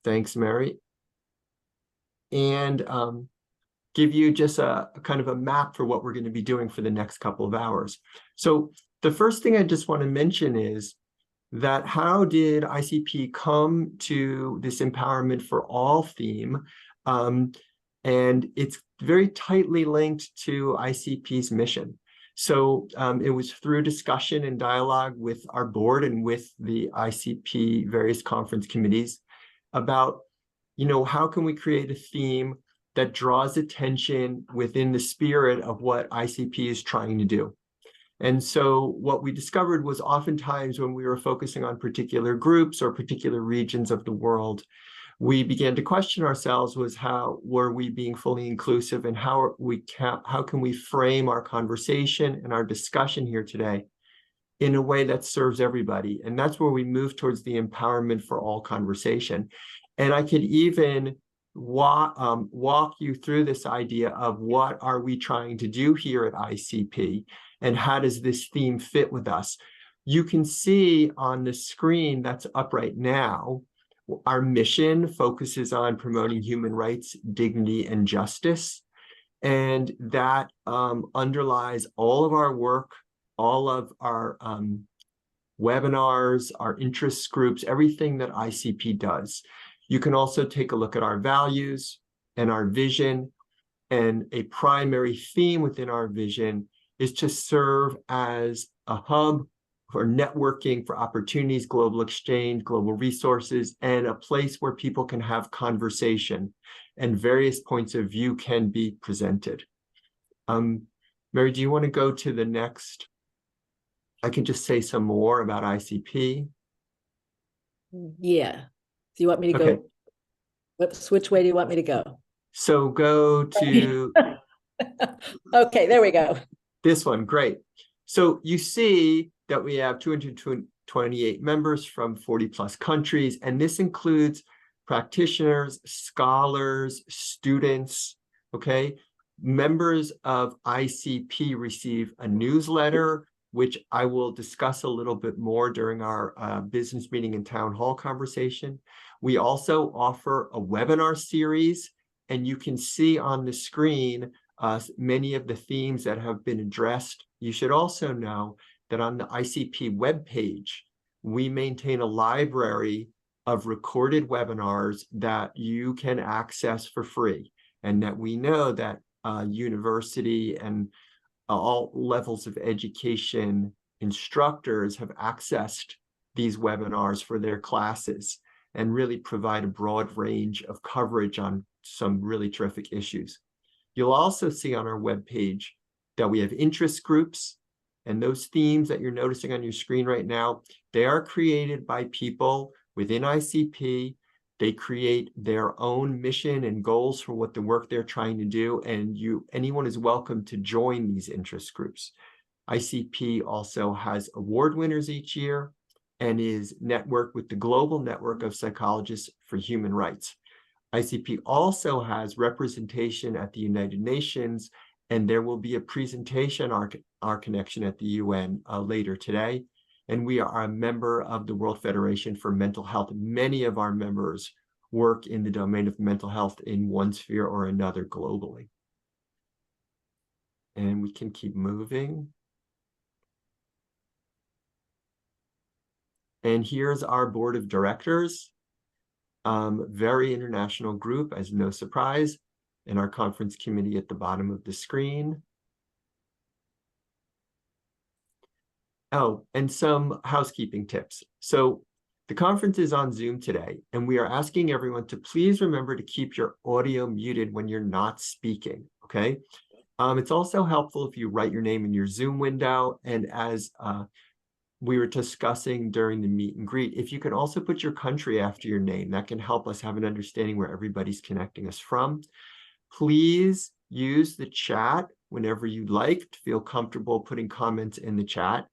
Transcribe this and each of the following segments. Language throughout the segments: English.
Thanks, Mary. And give you just a kind of a map for what we're going to be doing for the next couple of hours. So the first thing I just want to mention is that how did ICP come to this empowerment for all theme? And it's very tightly linked to ICP's mission. So it was through discussion and dialogue with our board and with the ICP various conference committees about, how can we create a theme that draws attention within the spirit of what ICP is trying to do. And so what we discovered was oftentimes when we were focusing on particular groups or particular regions of the world, we began to question ourselves was how were we being fully inclusive, and how can we frame our conversation and our discussion here today in a way that serves everybody. And that's where we move towards the empowerment for all conversation. And I could even walk you through this idea of what are we trying to do here at ICP and how does this theme fit with us. You can see on the screen that's up right now, our mission focuses on promoting human rights, dignity, and justice. And that underlies all of our work, all of our webinars, our interest groups, everything that ICP does. You can also take a look at our values and our vision, and a primary theme within our vision is to serve as a hub for networking, for opportunities, global exchange, global resources, and a place where people can have conversation and various points of view can be presented. Mary, do you want to go to the next? I can just say some more about ICP. Yeah. Do you want me to go? Which way do you want me to go? So go to... Okay, there we go. This one, great. So you see that we have 228 members from 40 plus countries, and this includes practitioners, scholars, students, okay? Members of ICP receive a newsletter, which I will discuss a little bit more during our business meeting and town hall conversation. We also offer a webinar series, and you can see on the screen many of the themes that have been addressed. You should also know that on the ICP webpage, we maintain a library of recorded webinars that you can access for free, and that we know that university and all levels of education instructors have accessed these webinars for their classes and really provide a broad range of coverage on some really terrific issues. You'll also see on our webpage that we have interest groups, and those themes that you're noticing on your screen right now, they are created by people within ICP. They create their own mission and goals for what the work they're trying to do, and anyone is welcome to join these interest groups. ICP also has award winners each year and is networked with the Global Network of Psychologists for Human Rights. ICP also has representation at the United Nations, and there will be a presentation, our connection at the UN later today. And we are a member of the World Federation for Mental Health. Many of our members work in the domain of mental health in one sphere or another globally. And we can keep moving. And here's our board of directors. Very international group, as no surprise, and our conference committee at the bottom of the screen. Oh, and some housekeeping tips. So the conference is on Zoom today, and we are asking everyone to please remember to keep your audio muted when you're not speaking, okay? It's also helpful if you write your name in your Zoom window, and as we were discussing during the meet and greet, if you can also put your country after your name, that can help us have an understanding where everybody's connecting us from. Please use the chat whenever you'd like to feel comfortable putting comments in the chat.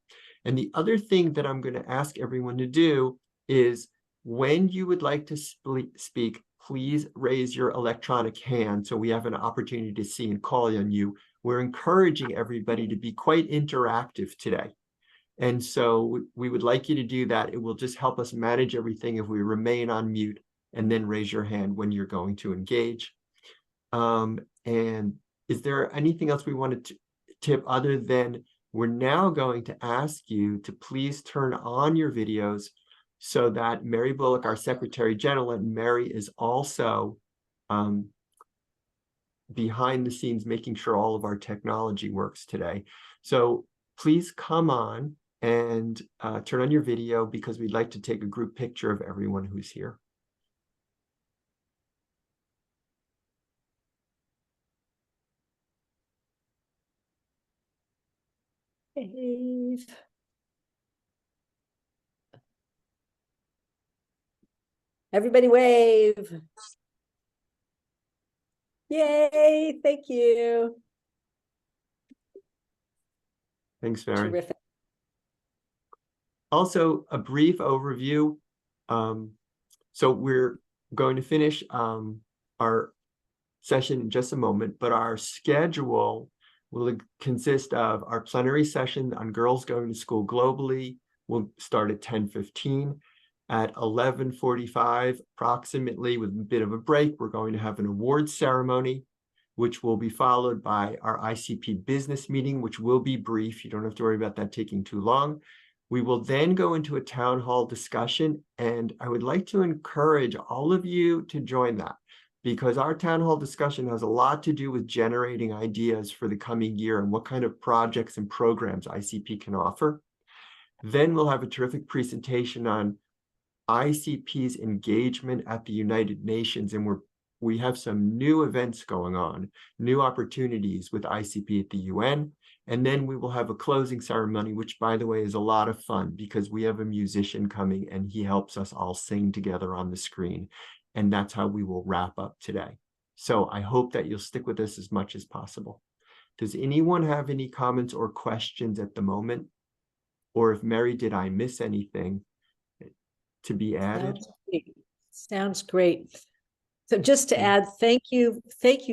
And the other thing that I'm going to ask everyone to do is when you would like to speak, please raise your electronic hand so we have an opportunity to see and call on you. We're encouraging everybody to be quite interactive today. And so we would like you to do that. It will just help us manage everything if we remain on mute and then raise your hand when you're going to engage. And is there anything else we wanted to tip other than we're now going to ask you to please turn on your videos so that Mary Bullock, our Secretary General, and Mary is also behind the scenes making sure all of our technology works today. So please come on and turn on your video because we'd like to take a group picture of everyone who's here. Wave. Everybody wave. Yay, thank you. Thanks, Mary. Terrific. Also, a brief overview. So we're going to finish our session in just a moment, but our schedule will consist of our plenary session on girls going to school globally. We'll start at 10:15. At 11:45, approximately, with a bit of a break, we're going to have an awards ceremony, which will be followed by our ICP business meeting, which will be brief. You don't have to worry about that taking too long. We will then go into a town hall discussion, and I would like to encourage all of you to join that, because our town hall discussion has a lot to do with generating ideas for the coming year and what kind of projects and programs ICP can offer. Then we'll have a terrific presentation on ICP's engagement at the United Nations, and we have some new events going on, new opportunities with ICP at the UN. And then we will have a closing ceremony, which, by the way, is a lot of fun because we have a musician coming and he helps us all sing together on the screen. And that's how we will wrap up today. So I hope that you'll stick with us as much as possible. Does anyone have any comments or questions at the moment? Or if Mary, did I miss anything to be added? Sounds great. So just to add, thank you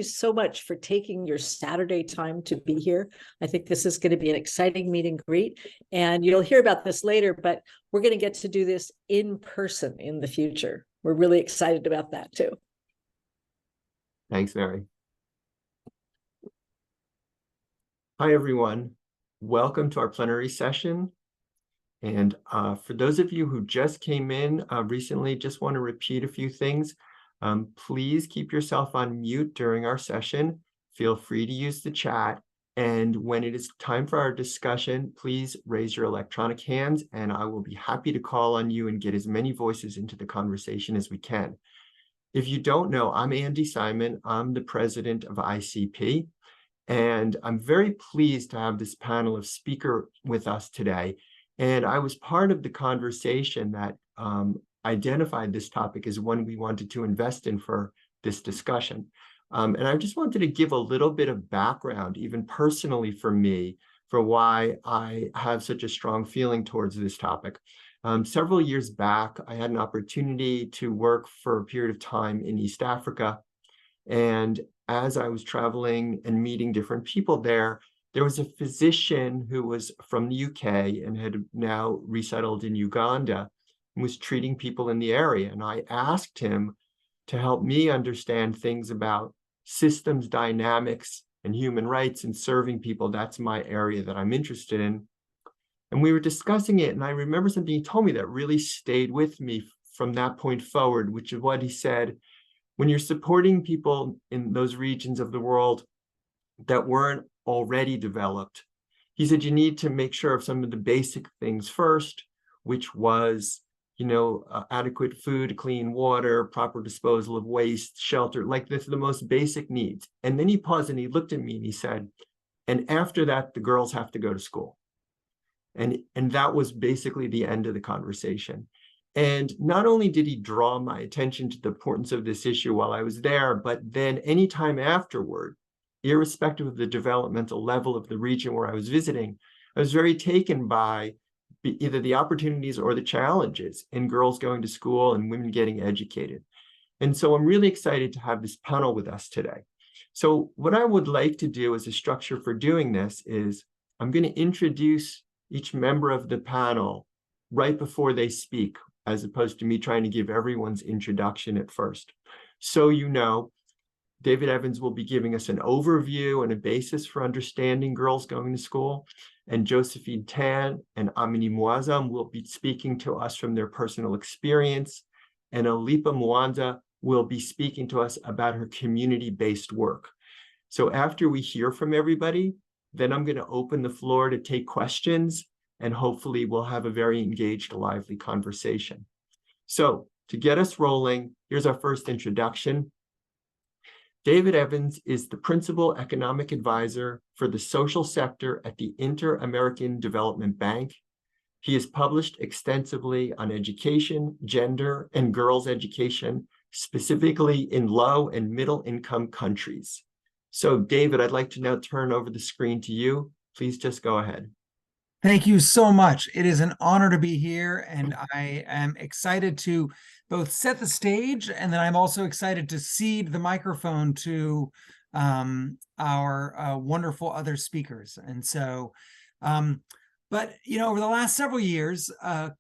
so much for taking your Saturday time to be here. I think this is going to be an exciting meet and greet, and you'll hear about this later, but we're going to get to do this in person in the future. We're really excited about that too. Thanks, Mary. Hi, everyone. Welcome to our plenary session. And for those of you who just came in recently, just want to repeat a few things. Please keep yourself on mute during our session. Feel free to use the chat. And when it is time for our discussion, please raise your electronic hands and I will be happy to call on you and get as many voices into the conversation as we can. If you don't know, I'm Andy Simon. I'm the president of ICP. And I'm very pleased to have this panel of speakers with us today. And I was part of the conversation that identified this topic as one we wanted to invest in for this discussion. And I just wanted to give a little bit of background, even personally for me, for why I have such a strong feeling towards this topic. Several years back, I had an opportunity to work for a period of time in East Africa. And as I was traveling and meeting different people there was a physician who was from the UK and had now resettled in Uganda and was treating people in the area. And I asked him to help me understand things about systems dynamics and human rights and serving people. That's my area that I'm interested in. And we were discussing it. And I remember something he told me that really stayed with me from that point forward, which is what he said: when you're supporting people in those regions of the world that weren't already developed, he said you need to make sure of some of the basic things first, which was, adequate food, clean water, proper disposal of waste, shelter, like this, the most basic needs. And then he paused and he looked at me and he said, and after that, the girls have to go to school. And that was basically the end of the conversation. And not only did he draw my attention to the importance of this issue while I was there, but then anytime afterward, irrespective of the developmental level of the region where I was visiting, I was very taken by either the opportunities or the challenges in girls going to school and women getting educated. And so I'm really excited to have this panel with us today. So what I would like to do as a structure for doing this is I'm going to introduce each member of the panel right before they speak, as opposed to me trying to give everyone's introduction at first. So you know, David Evans will be giving us an overview and a basis for understanding girls going to school. And Josephine Tan and Amini Muazzam will be speaking to us from their personal experience. And Alipa Mwanza will be speaking to us about her community-based work. So after we hear from everybody, then I'm going to open the floor to take questions, and hopefully we'll have a very engaged, lively conversation. So to get us rolling, here's our first introduction. David Evans is the Principal Economic Advisor for the Social Sector at the Inter-American Development Bank. He has published extensively on education, gender, and girls' education, specifically in low and middle income countries. So David, I'd like to now turn over the screen to you. Please just go ahead. Thank you so much. It is an honor to be here, and I am excited to both set the stage, and then I'm also excited to cede the microphone to our wonderful other speakers. And so, but you know, over the last several years,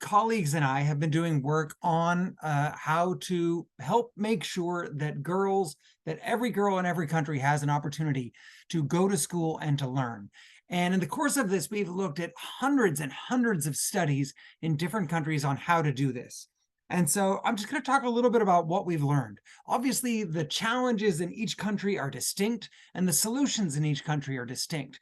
colleagues and I have been doing work on how to help make sure that every girl in every country has an opportunity to go to school and to learn. And in the course of this, we've looked at hundreds and hundreds of studies in different countries on how to do this. And so I'm just going to talk a little bit about what we've learned. Obviously, the challenges in each country are distinct, and the solutions in each country are distinct.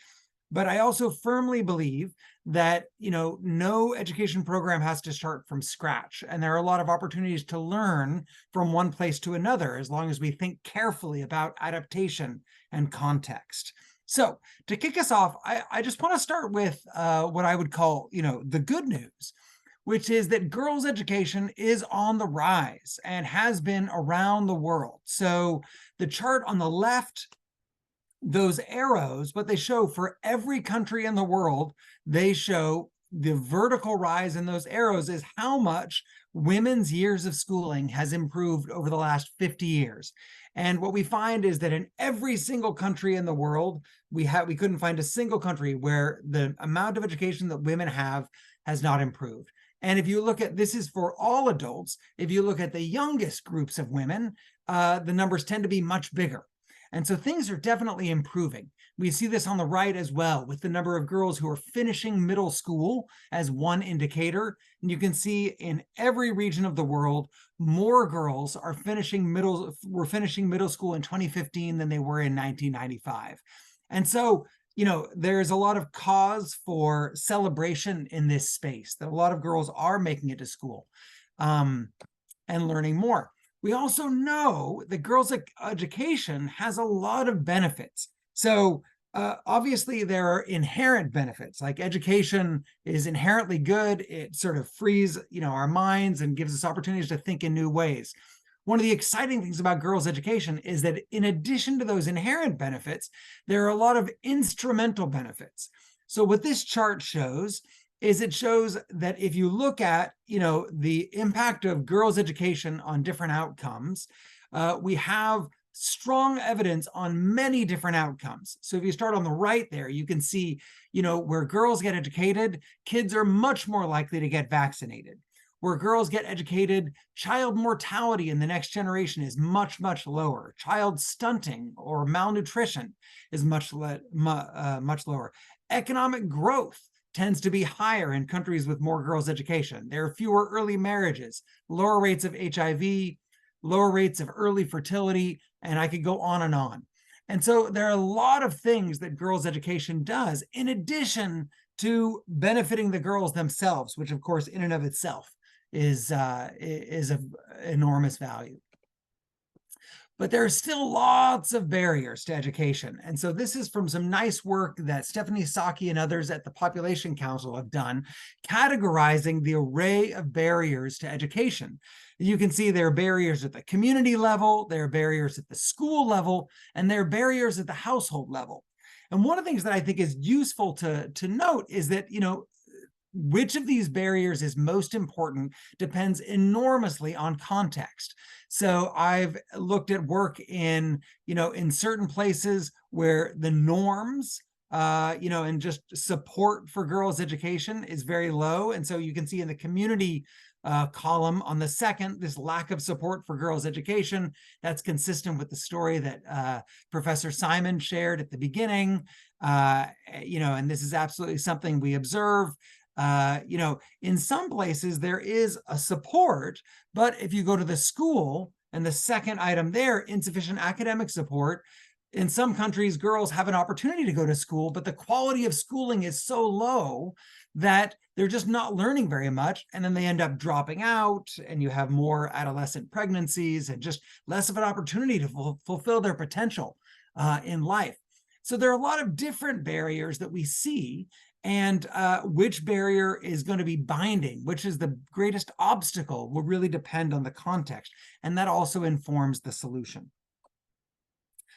But I also firmly believe that, you know, no education program has to start from scratch. And there are a lot of opportunities to learn from one place to another, as long as we think carefully about adaptation and context. So to kick us off, I just want to start with what I would call, you know, the good news, which is that girls' education is on the rise and has been around the world. So the chart on the left, those arrows, what they show for every country in the world, they show the vertical rise in those arrows is how much women's years of schooling has improved over the last 50 years. And what we find is that in every single country in the world, we couldn't find a single country where the amount of education that women have has not improved. And if you look at, this is for all adults, if you look at the youngest groups of women, the numbers tend to be much bigger. And so things are definitely improving. We see this on the right as well, with the number of girls who are finishing middle school as one indicator. And you can see in every region of the world, more girls were finishing middle school in 2015 than they were in 1995. And so, you know, there's a lot of cause for celebration in this space, that a lot of girls are making it to school and learning more. We also know that girls' education has a lot of benefits. So obviously there are inherent benefits, like education is inherently good. It sort of frees, you know, our minds and gives us opportunities to think in new ways. One of the exciting things about girls' education is that in addition to those inherent benefits, there are a lot of instrumental benefits. So what this chart shows is it shows that if you look at, you know, the impact of girls' education on different outcomes, we have strong evidence on many different outcomes. So if you start on the right there, you can see, you know, where girls get educated, kids are much more likely to get vaccinated. Where girls get educated, child mortality in the next generation is much, much lower. Child stunting or malnutrition is much lower. Economic growth tends to be higher in countries with more girls' education. There are fewer early marriages, lower rates of HIV, lower rates of early fertility, and I could go on and on. And so there are a lot of things that girls' education does, in addition to benefiting the girls themselves, which of course in and of itself is of enormous value. But there are still lots of barriers to education. And so this is from some nice work that Stephanie Saki and others at the Population Council have done, categorizing the array of barriers to education. You can see there are barriers at the community level, there are barriers at the school level, and there are barriers at the household level. And one of the things that I think is useful to note is that, you know, which of these barriers is most important depends enormously on context. So I've looked at work in, you know, in certain places where the norms and just support for girls' education is very low. And so you can see in the community column on the second, this lack of support for girls' education. That's consistent with the story that Professor Simon shared at the beginning. And this is absolutely something we observe. In some places there is a support, but if you go to the school, and the second item there, insufficient academic support, in some countries, girls have an opportunity to go to school, but the quality of schooling is so low that they're just not learning very much. And then they end up dropping out, and you have more adolescent pregnancies and just less of an opportunity to fulfill their potential in life. So there are a lot of different barriers that we see, and which barrier is going to be binding, which is the greatest obstacle, will really depend on the context. And that also informs the solution.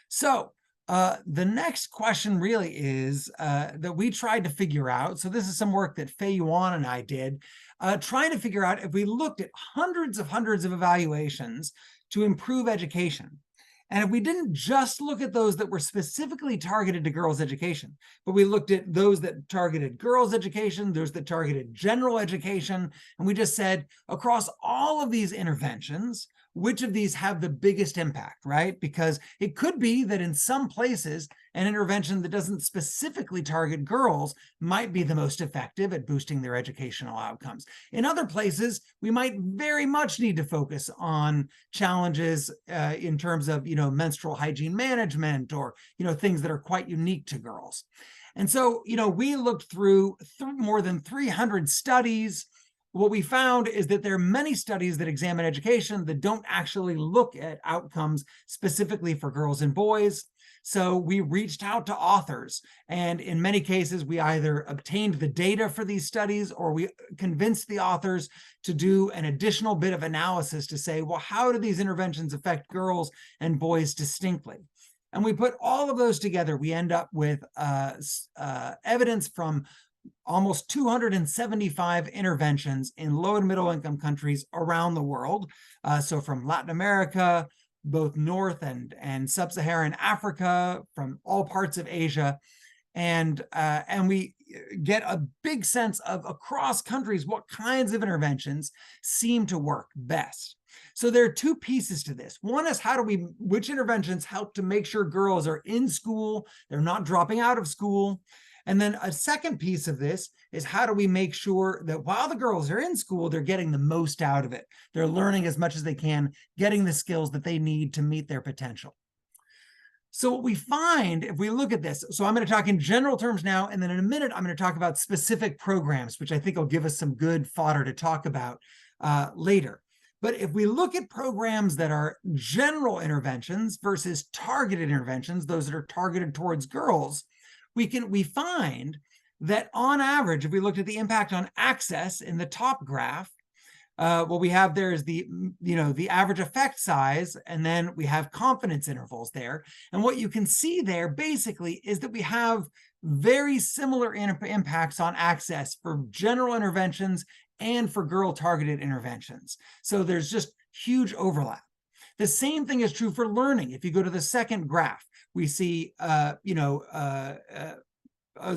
So the next question really is that we tried to figure out. So this is some work that Fei Yuan and I did, trying to figure out if we looked at hundreds of evaluations to improve education. And if we didn't just look at those that were specifically targeted to girls' education, but we looked at those that targeted girls' education, those that targeted general education, and we just said, across all of these interventions, which of these have the biggest impact, right? Because it could be that in some places, an intervention that doesn't specifically target girls might be the most effective at boosting their educational outcomes. In other places, we might very much need to focus on challenges in terms of, menstrual hygiene management, or, things that are quite unique to girls. And so, we looked through more than 300 studies. What we found is that there are many studies that examine education that don't actually look at outcomes specifically for girls and boys. So we reached out to authors, and in many cases, we either obtained the data for these studies, or we convinced the authors to do an additional bit of analysis to say, well, how do these interventions affect girls and boys distinctly? And we put all of those together. We end up with evidence from almost 275 interventions in low and middle income countries around the world. So from Latin America, both North and Sub-Saharan Africa, from all parts of Asia. And we get a big sense of, across countries, what kinds of interventions seem to work best. So there are two pieces to this. One is which interventions help to make sure girls are in school, they're not dropping out of school. And then a second piece of this is, how do we make sure that while the girls are in school, they're getting the most out of it? They're learning as much as they can, getting the skills that they need to meet their potential. So what we find, if we look at this, so I'm going to talk in general terms now, and then in a minute, I'm going to talk about specific programs, which I think will give us some good fodder to talk about later. But if we look at programs that are general interventions versus targeted interventions, those that are targeted towards girls, we find that on average, if we looked at the impact on access in the top graph, what we have there is the average effect size, and then we have confidence intervals there. And what you can see there basically is that we have very similar impacts on access for general interventions and for girl-targeted interventions. So there's just huge overlap. The same thing is true for learning. If you go to the second graph, we see a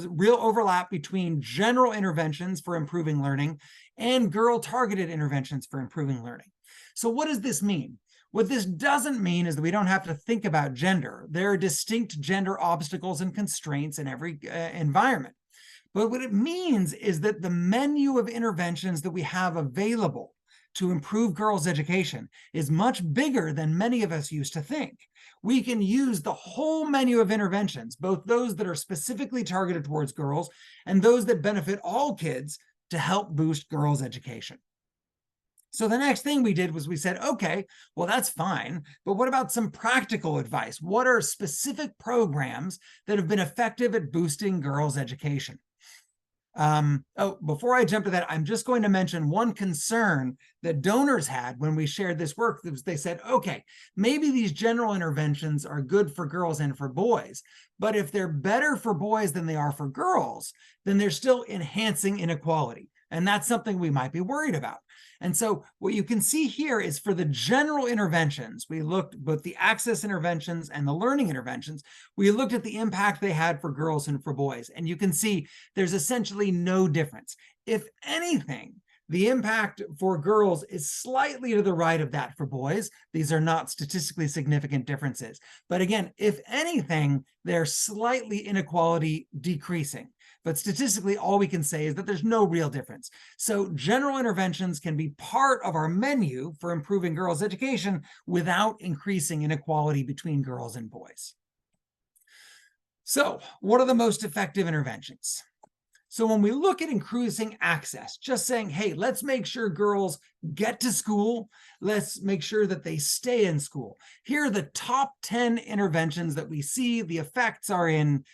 real overlap between general interventions for improving learning and girl-targeted interventions for improving learning. So what does this mean? What this doesn't mean is that we don't have to think about gender. There are distinct gender obstacles and constraints in every environment. But what it means is that the menu of interventions that we have available to improve girls' education is much bigger than many of us used to think. We can use the whole menu of interventions, both those that are specifically targeted towards girls and those that benefit all kids, to help boost girls' education. So the next thing we did was we said, okay, well, that's fine, but what about some practical advice? What are specific programs that have been effective at boosting girls' education? Before I jump to that, I'm just going to mention one concern that donors had when we shared this work. They said, okay, maybe these general interventions are good for girls and for boys, but if they're better for boys than they are for girls, then they're still enhancing inequality. And that's something we might be worried about. And so what you can see here is for the general interventions, we looked both the access interventions and the learning interventions, we looked at the impact they had for girls and for boys. And you can see there's essentially no difference. If anything, the impact for girls is slightly to the right of that for boys. These are not statistically significant differences. But again, if anything, they're slightly inequality decreasing. But statistically, all we can say is that there's no real difference. So general interventions can be part of our menu for improving girls' education without increasing inequality between girls and boys. So what are the most effective interventions? So when we look at increasing access, just saying, hey, let's make sure girls get to school. Let's make sure that they stay in school. Here are the top 10 interventions that we see. The effects are in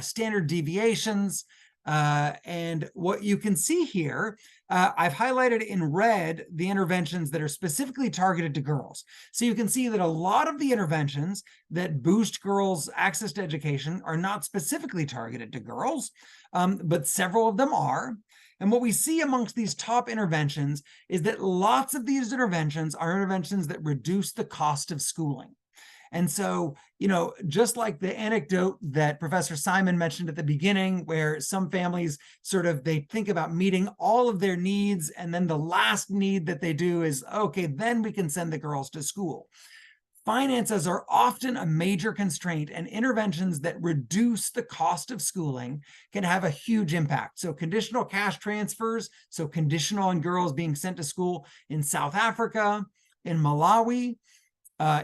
standard deviations. And what you can see here, I've highlighted in red the interventions that are specifically targeted to girls. So you can see that a lot of the interventions that boost girls' access to education are not specifically targeted to girls, but several of them are. And what we see amongst these top interventions is that lots of these interventions are interventions that reduce the cost of schooling. And so, you know, just like the anecdote that Professor Simon mentioned at the beginning, where some families they think about meeting all of their needs, and then the last need that they do is, okay, then we can send the girls to school. Finances are often a major constraint, and interventions that reduce the cost of schooling can have a huge impact. So conditional cash transfers, so conditional on girls being sent to school in South Africa, in Malawi,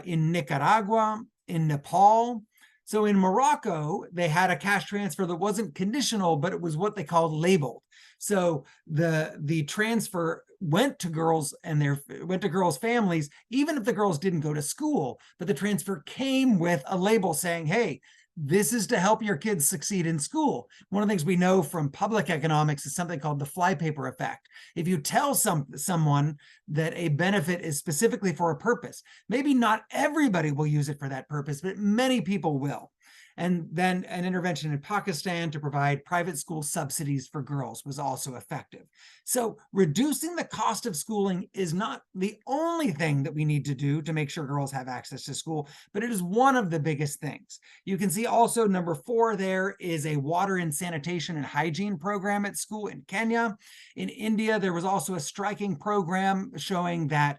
in Nicaragua, in Nepal. So in Morocco, they had a cash transfer that wasn't conditional, but it was what they called labeled. So the transfer went to girls and went to girls' families, even if the girls didn't go to school, but the transfer came with a label saying, hey, this is to help your kids succeed in school. One of the things we know from public economics is something called the flypaper effect. If you tell someone that a benefit is specifically for a purpose, maybe not everybody will use it for that purpose, but many people will. And then an intervention in Pakistan to provide private school subsidies for girls was also effective. So reducing the cost of schooling is not the only thing that we need to do to make sure girls have access to school, but it is one of the biggest things. You can see also number 4 there is a water and sanitation and hygiene program at school in Kenya. In India, there was also a striking program showing that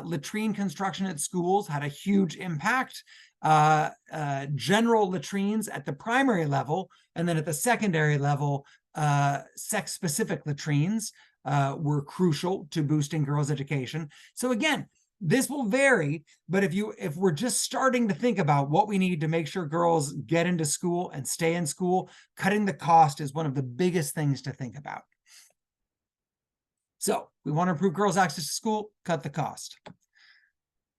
latrine construction at schools had a huge impact. General latrines at the primary level, and then at the secondary level, sex-specific latrines were crucial to boosting girls' education. So again, this will vary, but if we're just starting to think about what we need to make sure girls get into school and stay in school, cutting the cost is one of the biggest things to think about. So we want to improve girls' access to school, cut the cost.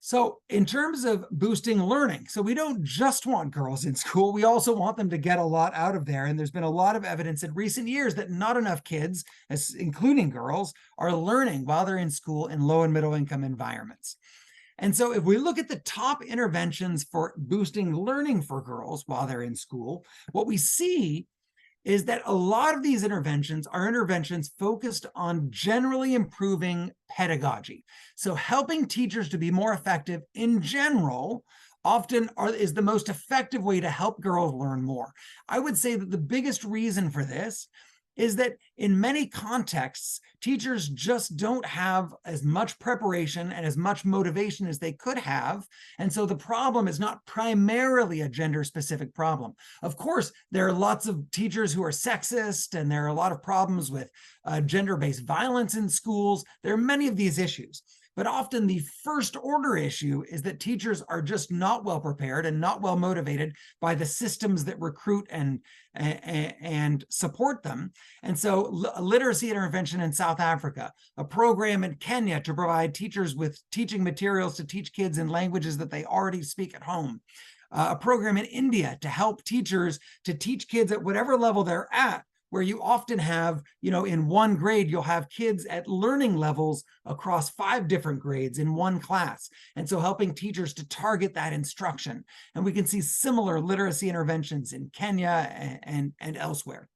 So in terms of boosting learning, so we don't just want girls in school, we also want them to get a lot out of there. And there's been a lot of evidence in recent years that not enough kids, including girls, are learning while they're in school in low and middle income environments. And so if we look at the top interventions for boosting learning for girls while they're in school, what we see is that a lot of these interventions are interventions focused on generally improving pedagogy. So helping teachers to be more effective in general often is the most effective way to help girls learn more. I would say that the biggest reason for this is that in many contexts, teachers just don't have as much preparation and as much motivation as they could have. And so the problem is not primarily a gender-specific problem. Of course, there are lots of teachers who are sexist, and there are a lot of problems with gender-based violence in schools. There are many of these issues. But often the first order issue is that teachers are just not well prepared and not well motivated by the systems that recruit and support them. And so a literacy intervention in South Africa, a program in Kenya to provide teachers with teaching materials to teach kids in languages that they already speak at home, a program in India to help teachers to teach kids at whatever level they're at, where you often have, in one grade, you'll have kids at learning levels across 5 different grades in one class. And so helping teachers to target that instruction. And we can see similar literacy interventions in Kenya and elsewhere.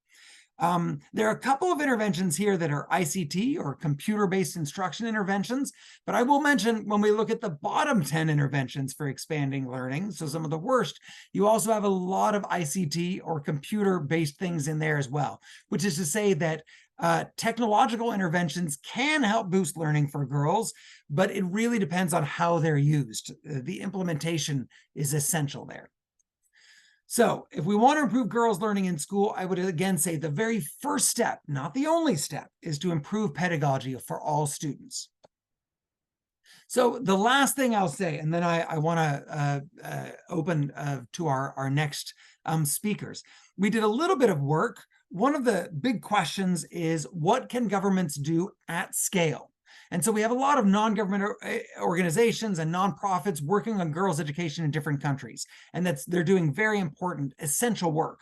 There are a couple of interventions here that are ICT or computer-based instruction interventions, but I will mention when we look at the bottom 10 interventions for expanding learning, so some of the worst, you also have a lot of ICT or computer-based things in there as well, which is to say that technological interventions can help boost learning for girls, but it really depends on how they're used. The implementation is essential there. So if we want to improve girls' learning in school, I would again say the very first step, not the only step, is to improve pedagogy for all students. So the last thing I'll say, and then I want to open to our next speakers. We did a little bit of work. One of the big questions is, what can governments do at scale? And so we have a lot of non-government organizations and nonprofits working on girls' education in different countries. And they're doing very important, essential work.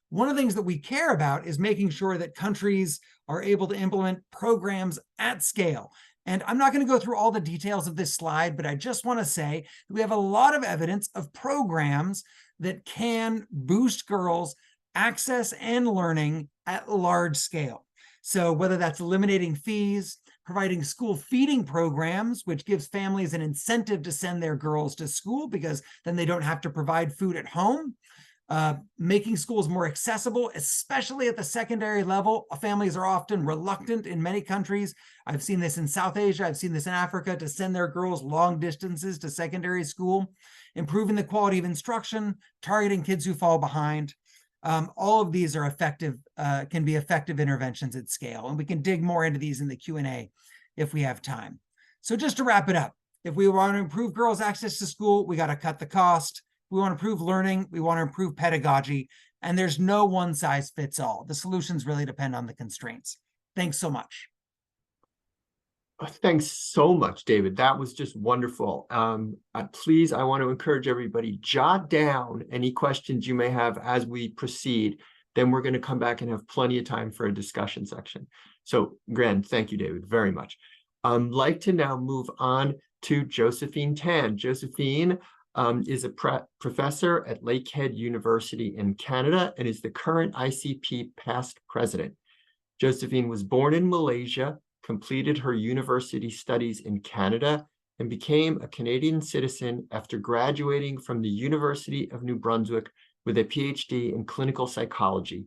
One of the things that we care about is making sure that countries are able to implement programs at scale. And I'm not going to go through all the details of this slide, but I just want to say that we have a lot of evidence of programs that can boost girls' access and learning at large scale. So whether that's eliminating fees, providing school feeding programs, which gives families an incentive to send their girls to school because then they don't have to provide food at home, making schools more accessible, especially at the secondary level. Families are often reluctant in many countries. I've seen this in South Asia, I've seen this in Africa, to send their girls long distances to secondary school, improving the quality of instruction, targeting kids who fall behind. All of these are effective, can be effective interventions at scale, and we can dig more into these in the Q&A if we have time. So just to wrap it up, if we want to improve girls' access to school, we got to cut the cost. We want to improve learning, we want to improve pedagogy, and there's no one size fits all. The solutions really depend on the constraints. Thanks so much. Thanks so much, David. That was just wonderful. Please, I want to encourage everybody, jot down any questions you may have as we proceed. Then we're going to come back and have plenty of time for a discussion section. So, Grand, thank you, David, very much. I'd like to now move on to Josephine Tan. Josephine is a professor at Lakehead University in Canada and is the current ICP past president. Josephine was born in Malaysia, completed her university studies in Canada, and became a Canadian citizen after graduating from the University of New Brunswick with a PhD in clinical psychology.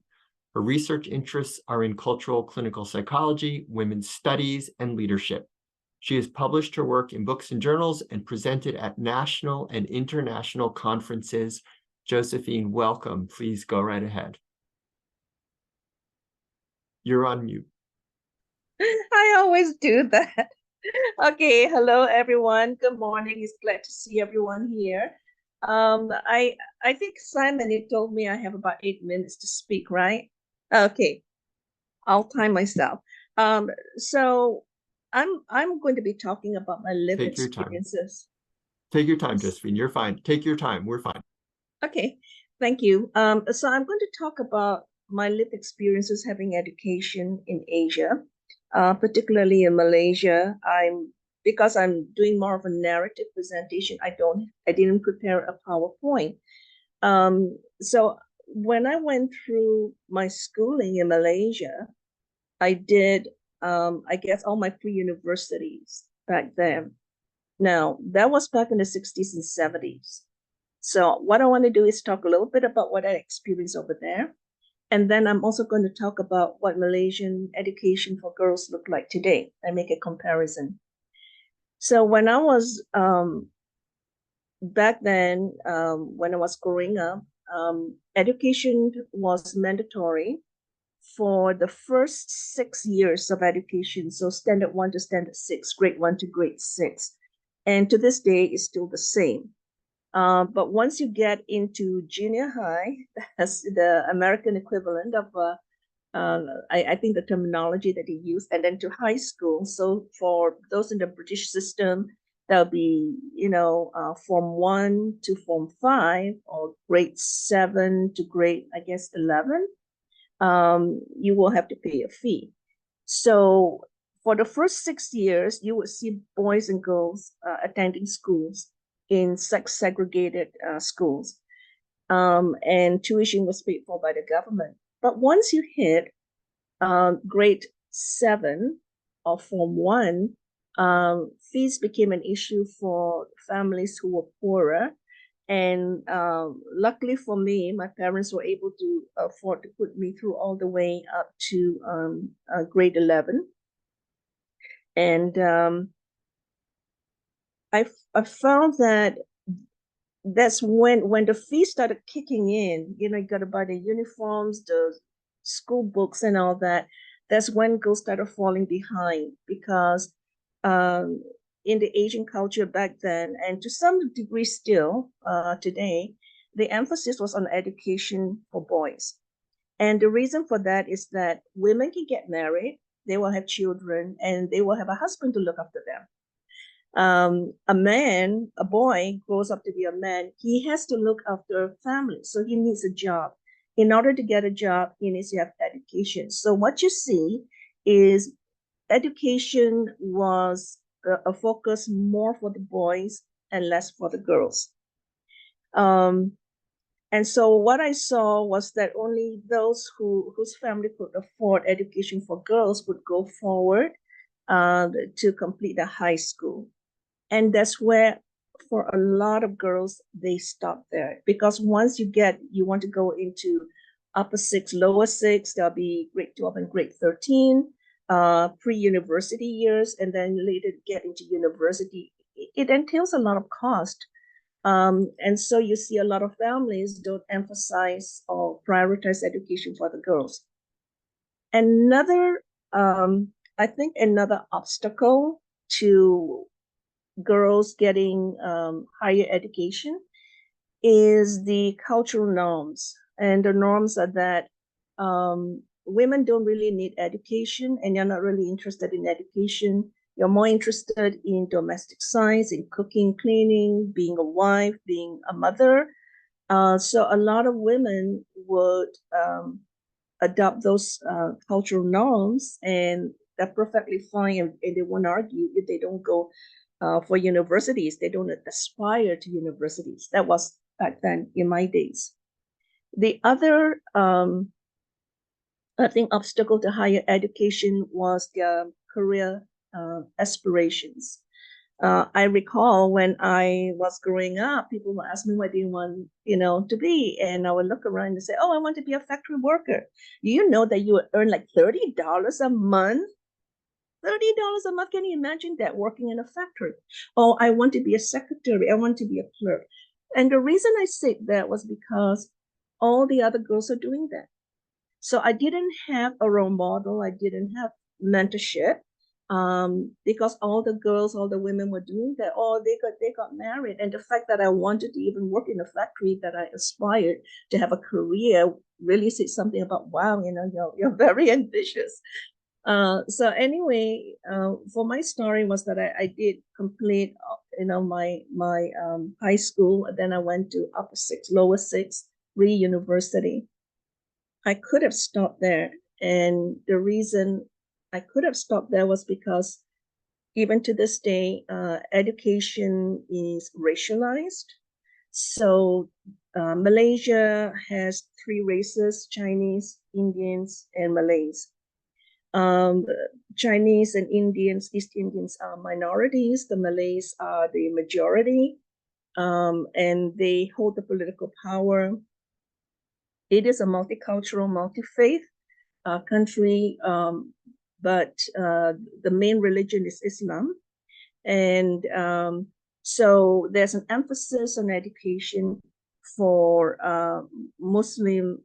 Her research interests are in cultural clinical psychology, women's studies, and leadership. She has published her work in books and journals and presented at national and international conferences. Josephine, welcome. Please go right ahead. You're on mute. I always do that. Okay, hello everyone. Good morning. It's glad to see everyone here. I think Simon, you told me I have about 8 minutes to speak, right? Okay, I'll time myself. So I'm going to be talking about my lived experiences. Take your time, Josephine. You're fine. Take your time. We're fine. Okay, thank you. So I'm going to talk about my lived experiences having education in Asia. Particularly in Malaysia. Because I'm doing more of a narrative presentation, I didn't prepare a PowerPoint. So when I went through my schooling in Malaysia, I did I guess all my pre-universities back then. Now that was back in the 60s and 70s. So what I want to do is talk a little bit about what I experienced over there. And then I'm also going to talk about what Malaysian education for girls look like today and make a comparison. So when I was back then, when I was growing up, education was mandatory for the first 6 years of education. So standard 1 to standard 6, grade 1 to grade 6. And to this day, it's still the same. But once you get into junior high, that's the American equivalent of, I think the terminology that they use, and then to high school. So for those in the British system, that'll be, Form 1 to Form 5, or grade 7 to grade, I guess, 11. You will have to pay a fee. So for the first 6 years, you would see boys and girls attending schools in sex-segregated schools, and tuition was paid for by the government. But once you hit grade 7 or Form 1, fees became an issue for families who were poorer. And luckily for me, my parents were able to afford to put me through all the way up to grade 11. And I found that that's when the fees started kicking in. You know, you got to buy the uniforms, the school books, and all that. That's when girls started falling behind, because in the Asian culture back then, and to some degree still today, the emphasis was on education for boys. And the reason for that is that women can get married, they will have children, and they will have a husband to look after them. A boy grows up to be a man, he has to look after a family. So he needs a job. In order to get a job, he needs to have education. So what you see is education was a focus more for the boys and less for the girls. And so what I saw was that only those whose family could afford education for girls would go forward to complete the high school. And that's where, for a lot of girls, they stop there. Because once you want to go into upper 6, lower 6, there'll be grade 12 and grade 13, pre-university years, and then later get into university. It entails a lot of cost. And so you see a lot of families don't emphasize or prioritize education for the girls. Another, I think another obstacle to girls getting higher education is the cultural norms. And the norms are that women don't really need education, and you're not really interested in education. You're more interested in domestic science, in cooking, cleaning, being a wife, being a mother. So a lot of women would adopt those cultural norms, and they're perfectly fine, and they won't argue if they don't go for universities. They don't aspire to universities. That was back then in my days. The other, I think, obstacle to higher education was their career aspirations. I recall when I was growing up, people would ask me what do you want, to be, and I would look around and say, "Oh, I want to be a factory worker." Do you know that you would earn like $30 a month? $30 a month. Can you imagine that, working in a factory? Oh, I want to be a secretary. I want to be a clerk. And the reason I said that was because all the other girls are doing that. So I didn't have a role model. I didn't have mentorship, because all the girls, all the women were doing that. Oh, they got married. And the fact that I wanted to even work in a factory, that I aspired to have a career, really said something about, wow, you're very ambitious. So anyway, for my story was that I did complete, my high school. Then I went to upper 6, lower 6, re-university. I could have stopped there. And the reason I could have stopped there was because even to this day, education is racialized. So Malaysia has 3 races: Chinese, Indians, and Malays. Chinese and Indians, East Indians are minorities. The Malays are the majority, and they hold the political power. It is a multicultural, multi-faith country, but the main religion is Islam. And so there's an emphasis on education for Muslim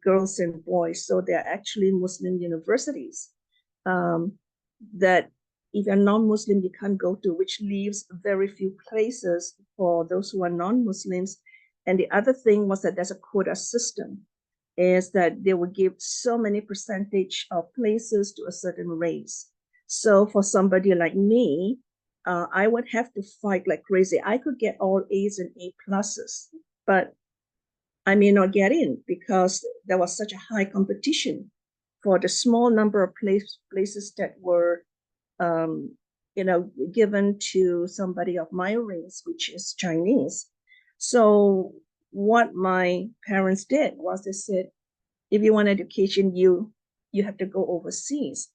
girls and boys. So they're actually Muslim universities that if you're non-Muslim, you can't go to, which leaves very few places for those who are non-Muslims. And the other thing was that there's a quota system, is that they would give so many percentage of places to a certain race. So for somebody like me, I would have to fight like crazy. I could get all A's and A pluses, but I may not get in because there was such a high competition for the small number of places that were, given to somebody of my race, which is Chinese. So what my parents did was they said, if you want education, you you have to go overseas.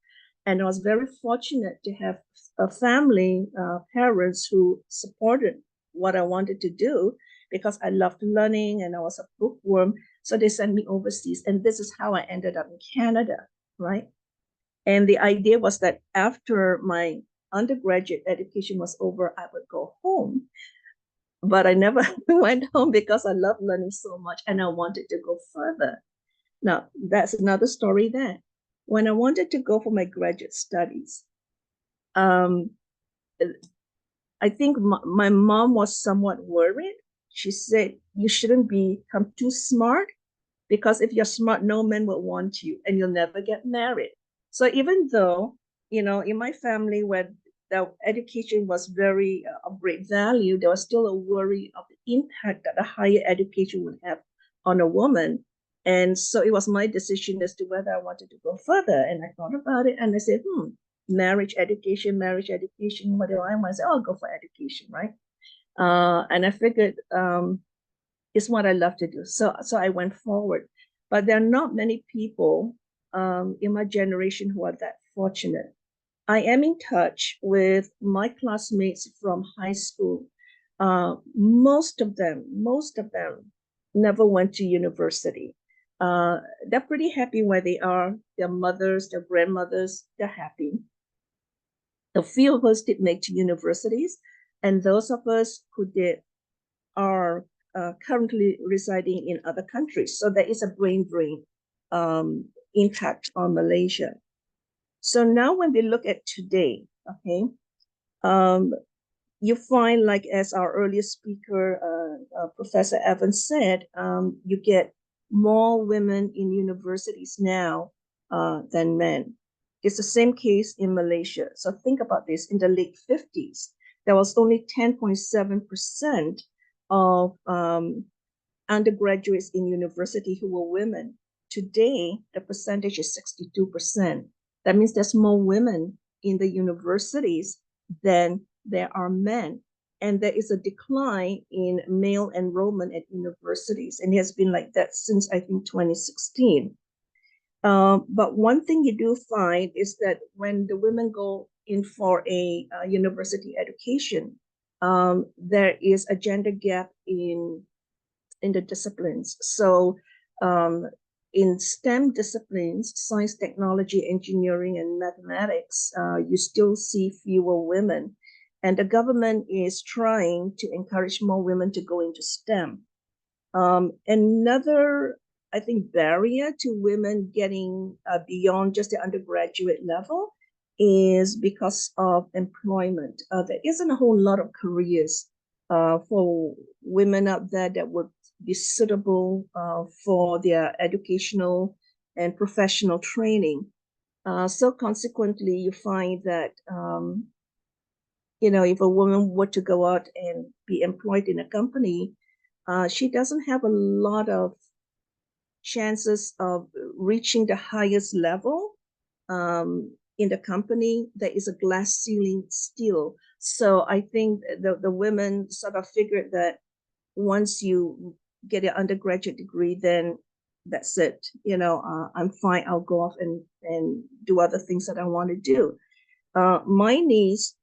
And I was very fortunate to have a family, parents who supported what I wanted to do because I loved learning and I was a bookworm. So they sent me overseas. And this is how I ended up in Canada, right? And the idea was that after my undergraduate education was over, I would go home. But I never went home because I love learning so much and I wanted to go further. Now, that's another story there. When I wanted to go for my graduate studies, I think my mom was somewhat worried. She said, you shouldn't become too smart because if you're smart, no man will want you and you'll never get married. So even though, you know, in my family where the education was very of great value, there was still a worry of the impact that a higher education would have on a woman. And so it was my decision as to whether I wanted to go further. And I thought about it and I said, marriage education, what do I want? I said, I'll go for education, right? And I figured it's what I love to do. So I went forward. But there are not many people in my generation who are that fortunate. I am in touch with my classmates from high school. Most of them never went to university. They're pretty happy where they are. Their mothers, their grandmothers, they're happy. A few of us did make to universities, and those of us who did are currently residing in other countries. So there is a brain drain impact on Malaysia. So now when we look at today, okay, you find, like as our earlier speaker, Professor Evans said, you get more women in universities now than men. It's the same case in Malaysia. So think about this, in the late 50s, there was only 10.7% of undergraduates in university who were women. Today, the percentage is 62%. That means there's more women in the universities than there are men. And there is a decline in male enrollment at universities. And it has been like that since, I think, 2016. But one thing you do find is that when the women go in for a university education, there is a gender gap in the disciplines. So in STEM disciplines, science, technology, engineering, and mathematics, you still see fewer women. And the government is trying to encourage more women to go into STEM. Another, I think, barrier to women getting beyond just the undergraduate level is because of employment. There isn't a whole lot of careers for women out there that would be suitable for their educational and professional training. So consequently, you find that, you know, if a woman were to go out and be employed in a company, she doesn't have a lot of chances of reaching the highest level in the company. There is a glass ceiling still. So I think the women sort of figured that once you get an undergraduate degree, then that's it. You know, I'm fine. I'll go off and do other things that I want to do. My niece,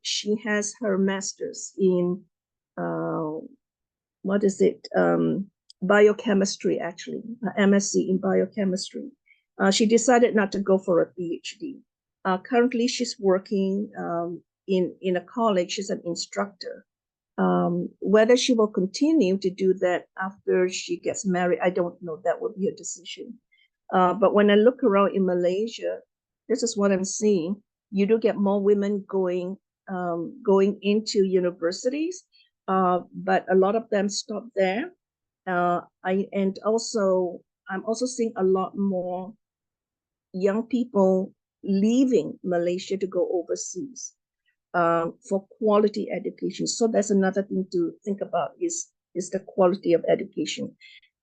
she has her master's in biochemistry, actually, MSc in biochemistry. She decided not to go for a PhD. Currently, she's working in a college. She's an instructor. Whether she will continue to do that after she gets married, I don't know. That would be a decision. But when I look around in Malaysia, this is what I'm seeing. You do get more women going into universities, but a lot of them stop there. I'm also seeing a lot more young people leaving Malaysia to go overseas for quality education. So that's another thing to think about is the quality of education.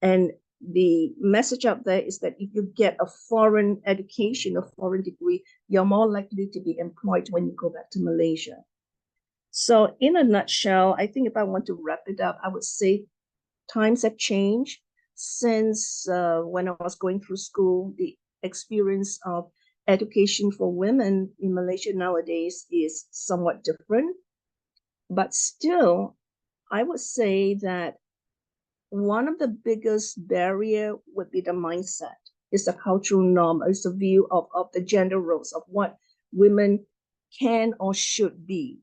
And the message out there is that if you get a foreign education, a foreign degree, you're more likely to be employed when you go back to Malaysia. So in a nutshell, I think if I want to wrap it up, I would say times have changed since when I was going through school. The experience of education for women in Malaysia nowadays is somewhat different. But still, I would say that one of the biggest barrier would be the mindset. It's a cultural norm, it's a view of the gender roles of what women can or should be.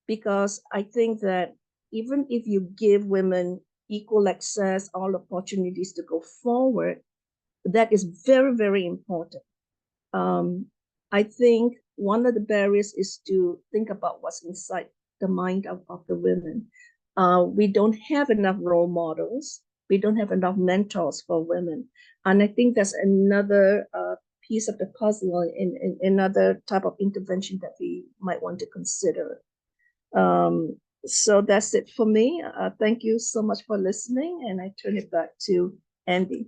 Because I think that even if you give women equal access, all opportunities to go forward, that is very, very important. I think one of the barriers is to think about what's inside the mind of the women. We don't have enough role models. We don't have enough mentors for women. And I think that's another piece of the puzzle in another type of intervention that we might want to consider. So that's it for me. Thank you so much for listening, and I turn it back to Andy.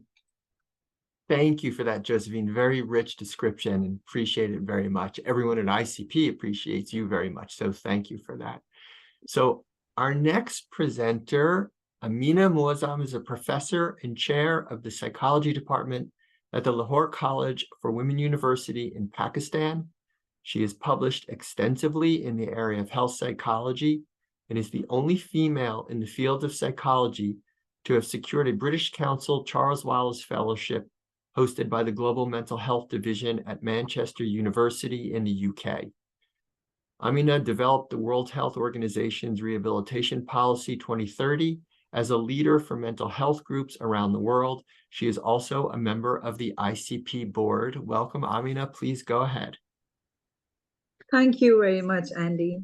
Thank you for that, Josephine. Very rich description and appreciate it very much. Everyone at ICP appreciates you very much. So thank you for that. So our next presenter, Amina Muazzam, is a professor and chair of the psychology department at the Lahore College for Women University in Pakistan. She has published extensively in the area of health psychology and is the only female in the field of psychology to have secured a British Council Charles Wallace Fellowship hosted by the Global Mental Health Division at Manchester University in the UK. Amina developed the World Health Organization's Rehabilitation Policy 2030 as a leader for mental health groups around the world. She is also a member of the ICP board. Welcome, Amina. Please go ahead. Thank you very much, Andy.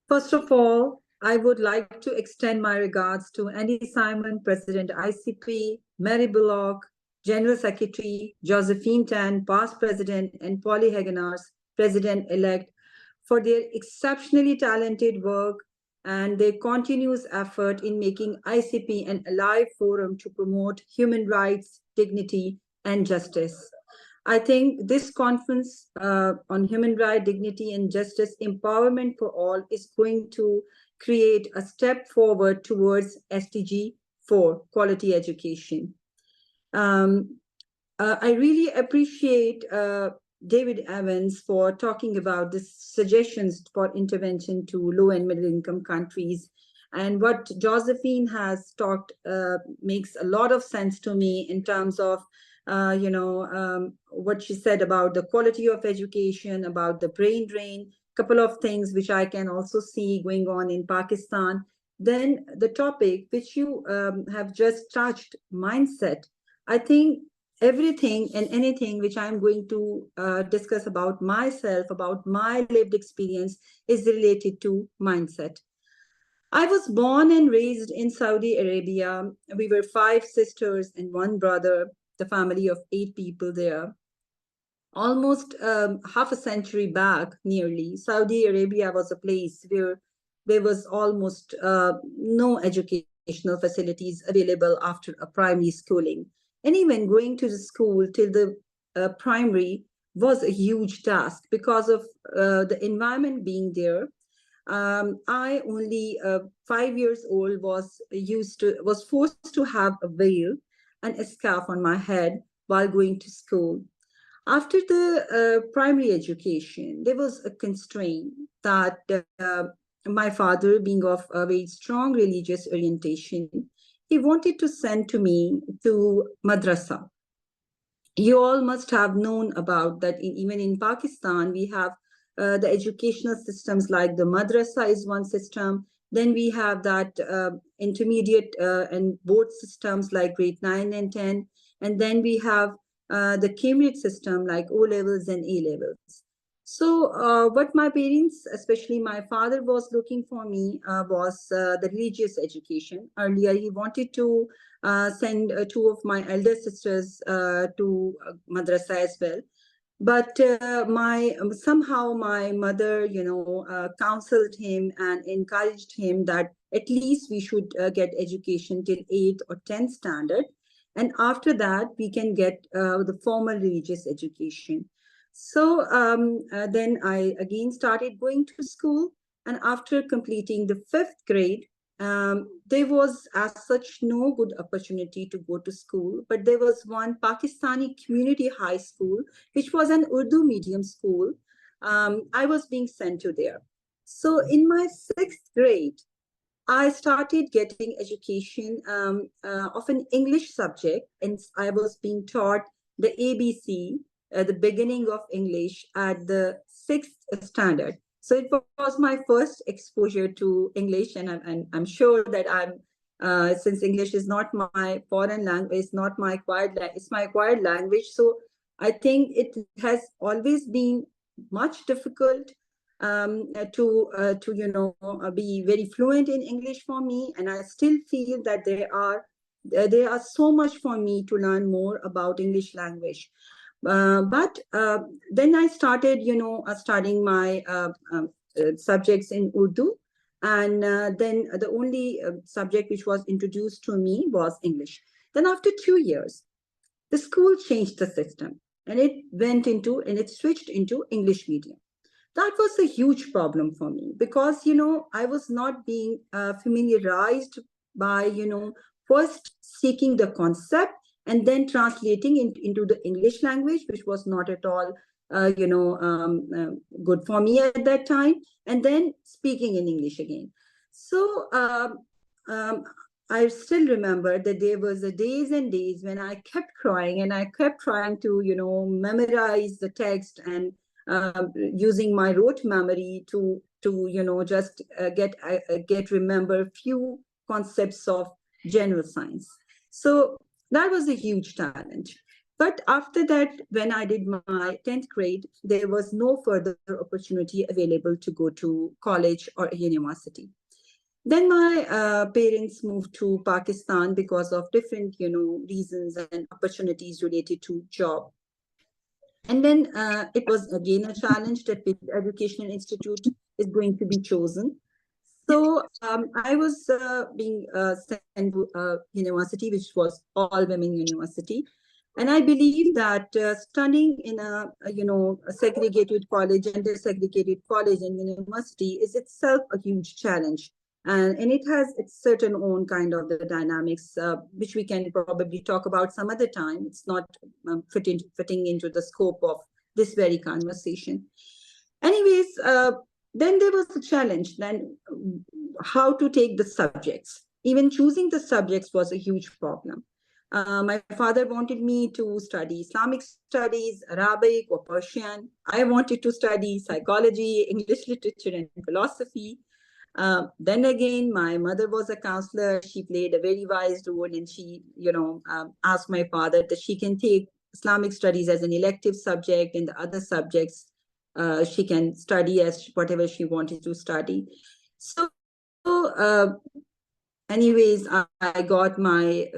First of all, I would like to extend my regards to Andy Simon, President ICP, Mary Bullock, General Secretary, Josephine Tan, past President, and Polly Hagenars, President-elect, for their exceptionally talented work and their continuous effort in making ICP an alive forum to promote human rights, dignity, and justice. I think this conference on human rights, dignity, and justice empowerment for all is going to create a step forward towards SDG 4, quality education. I really appreciate David Evans for talking about the suggestions for intervention to low and middle income countries. And what Josephine has talked makes a lot of sense to me in terms of what she said about the quality of education, about the brain drain, couple of things which I can also see going on in Pakistan. Then the topic which you have just touched, mindset. I think everything and anything which I'm going to discuss about myself, about my lived experience, is related to mindset. I was born and raised in Saudi Arabia. We were 5 sisters and 1 brother, the family of 8 people there. Almost half a century back, nearly, Saudi Arabia was a place where there was almost no educational facilities available after a primary schooling. And even going to the school till the primary was a huge task because of the environment being there. I only 5 years old was forced to have a veil and a scarf on my head while going to school. After the primary education, there was a constraint that my father, being of a very strong religious orientation, he wanted to send me to madrasa. You all must have known about that. Even in Pakistan, we have the educational systems like the madrasa is one system. Then we have that intermediate and board systems like grade 9 and 10. And then we have the Cambridge system like O levels and A levels. So what my parents, especially my father, was looking for me was the religious education. Earlier, he wanted to send 2 of my elder sisters to madrasa as well. But somehow my mother, counseled him and encouraged him that at least we should get education till 8th or 10th standard. And after that, we can get the formal religious education. So then I again started going to school. And after completing the 5th grade, there was as such no good opportunity to go to school, but there was one Pakistani community high school, which was an Urdu medium school. I was being sent to there. So in my 6th grade, I started getting education of an English subject, and I was being taught the ABC, the beginning of English at the 6th standard. So it was my first exposure to English, and I'm sure that since English is not my foreign language, it's not my it's my acquired language. So I think it has always been much difficult to be very fluent in English for me, and I still feel that there are so much for me to learn more about English language. But then I started, studying my subjects in Urdu, and then the only subject which was introduced to me was English. Then after 2 years, the school changed the system, and it switched into English medium. That was a huge problem for me because, I was not being familiarized by, first seeking the concept and then translating into the English language, which was not at all, good for me at that time, and then speaking in English again. So I still remember that there was days and days when I kept crying, and I kept trying to, memorize the text and using my rote memory to just remember few concepts of general science. So that was a huge challenge. But after that, when I did my 10th grade, there was no further opportunity available to go to college or a university. Then my parents moved to Pakistan because of different, reasons and opportunities related to job. And then it was again a challenge that which educational institute is going to be chosen. So I was being sent to a university, which was all women university. And I believe that studying in a segregated college, gender segregated college and university is itself a huge challenge. And it has its certain own kind of the dynamics, which we can probably talk about some other time. It's not fitting into the scope of this very conversation. Anyways, then there was a challenge, then how to take the subjects. Even choosing the subjects was a huge problem. My father wanted me to study Islamic studies, Arabic or Persian. I wanted to study psychology, English literature, and philosophy. Then again, my mother was a counselor. She played a very wise role, and she, asked my father that she can take Islamic studies as an elective subject, and the other subjects she can study as whatever she wanted to study. So, anyways, I got my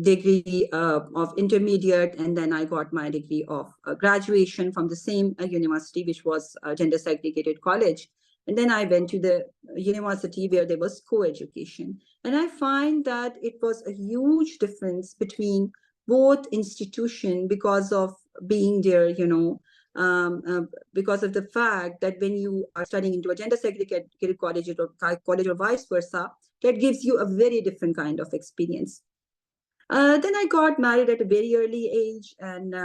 degree of intermediate, and then I got my degree of graduation from the same university, which was a gender segregated college. And then I went to the university where there was co-education. And I find that it was a huge difference between both institutions because of being there, because of the fact that when you are studying into a gender segregated college or vice versa, that gives you a very different kind of experience. Then I got married at a very early age, and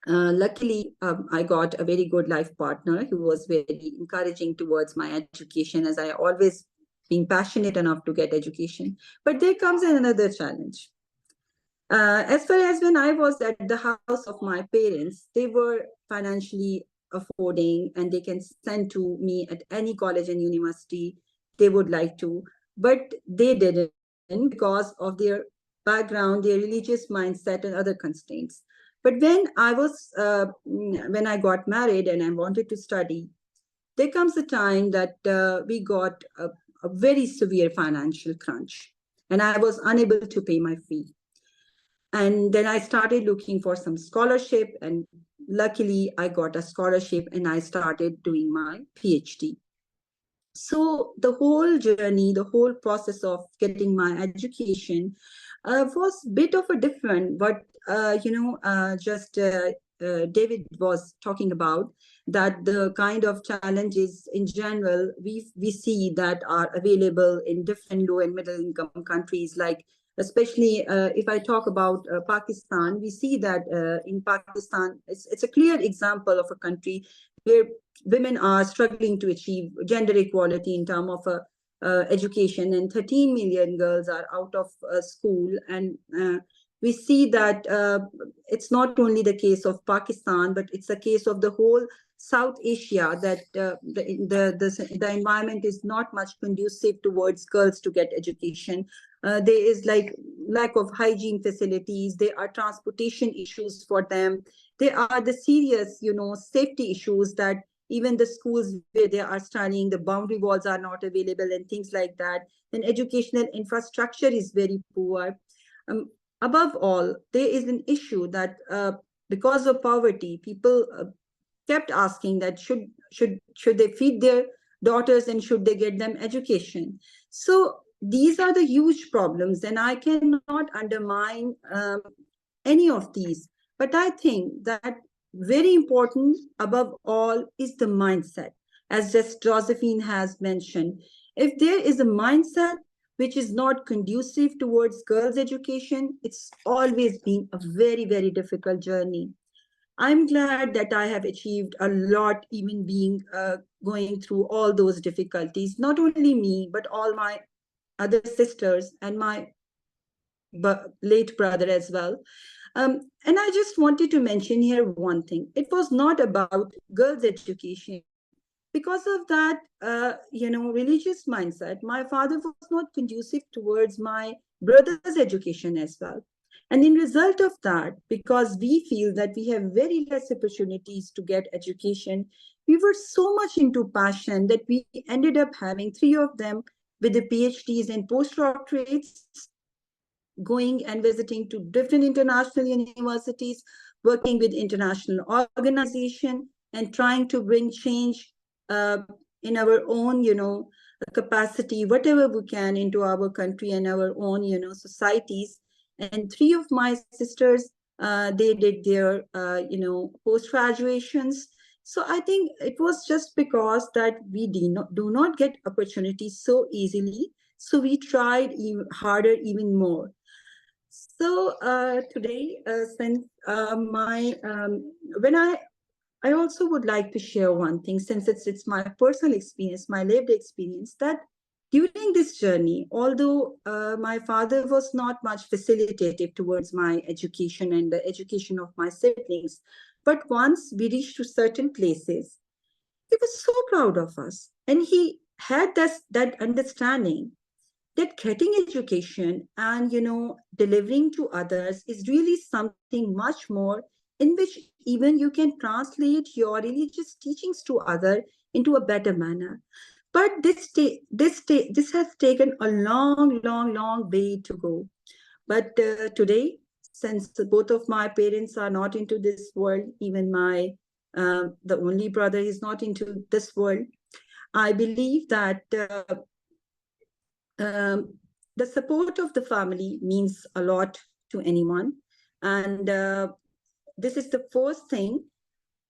luckily, I got a very good life partner who was very encouraging towards my education, as I always been passionate enough to get education. But there comes another challenge. As far as when I was at the house of my parents, they were financially affording, and they can send to me at any college and university they would like to, but they didn't because of their background, their religious mindset, and other constraints. But when I got married and I wanted to study, there comes a time that we got a very severe financial crunch, and I was unable to pay my fee. And then I started looking for some scholarship, and luckily I got a scholarship and I started doing my PhD. So the whole journey, the whole process of getting my education was a bit of a different, but David was talking about, that the kind of challenges in general we see that are available in different low and middle income countries, like especially if I talk about Pakistan, we see that in Pakistan, it's a clear example of a country where women are struggling to achieve gender equality in terms of education, and 13 million girls are out of school. And we see that it's not only the case of Pakistan, but it's a case of the whole South Asia, that the environment is not much conducive towards girls to get education. There is like lack of hygiene facilities. There are transportation issues for them. There are the serious, safety issues, that even the schools where they are studying, the boundary walls are not available and things like that. And educational infrastructure is very poor. Above all, there is an issue that because of poverty, people kept asking that should they feed their daughters and should they get them education. So these are the huge problems, and I cannot undermine any of these. But I think that very important above all is the mindset, as just Josephine has mentioned. If there is a mindset which is not conducive towards girls' education, it's always been a very, very difficult journey. I'm glad that I have achieved a lot, even being going through all those difficulties. Not only me, but all my other sisters and my late brother as well. And I just wanted to mention here one thing. It was not about girls' education. Because of that, religious mindset, my father was not conducive towards my brother's education as well. And in result of that, because we feel that we have very less opportunities to get education, we were so much into passion that we ended up having 3 of them with the PhDs and postdoctorates, going and visiting to different international universities, working with international organizations, and trying to bring change in our own, capacity, whatever we can, into our country and our own, societies. And 3 of my sisters, they did their, post-graduations. So I think it was just because that we do not get opportunities so easily. So we tried even harder, even more. So today, since I also would like to share one thing, since it's my personal experience, my lived experience, that during this journey, although my father was not much facilitative towards my education and the education of my siblings, but once we reached to certain places, he was so proud of us. And he had that understanding that getting education and, delivering to others is really something much more, in which even you can translate your religious teachings to others into a better manner. But this has taken a long way to go. But today, since both of my parents are not into this world, even my the only brother is not into this world, I believe that the support of the family means a lot to anyone. And this is the first thing,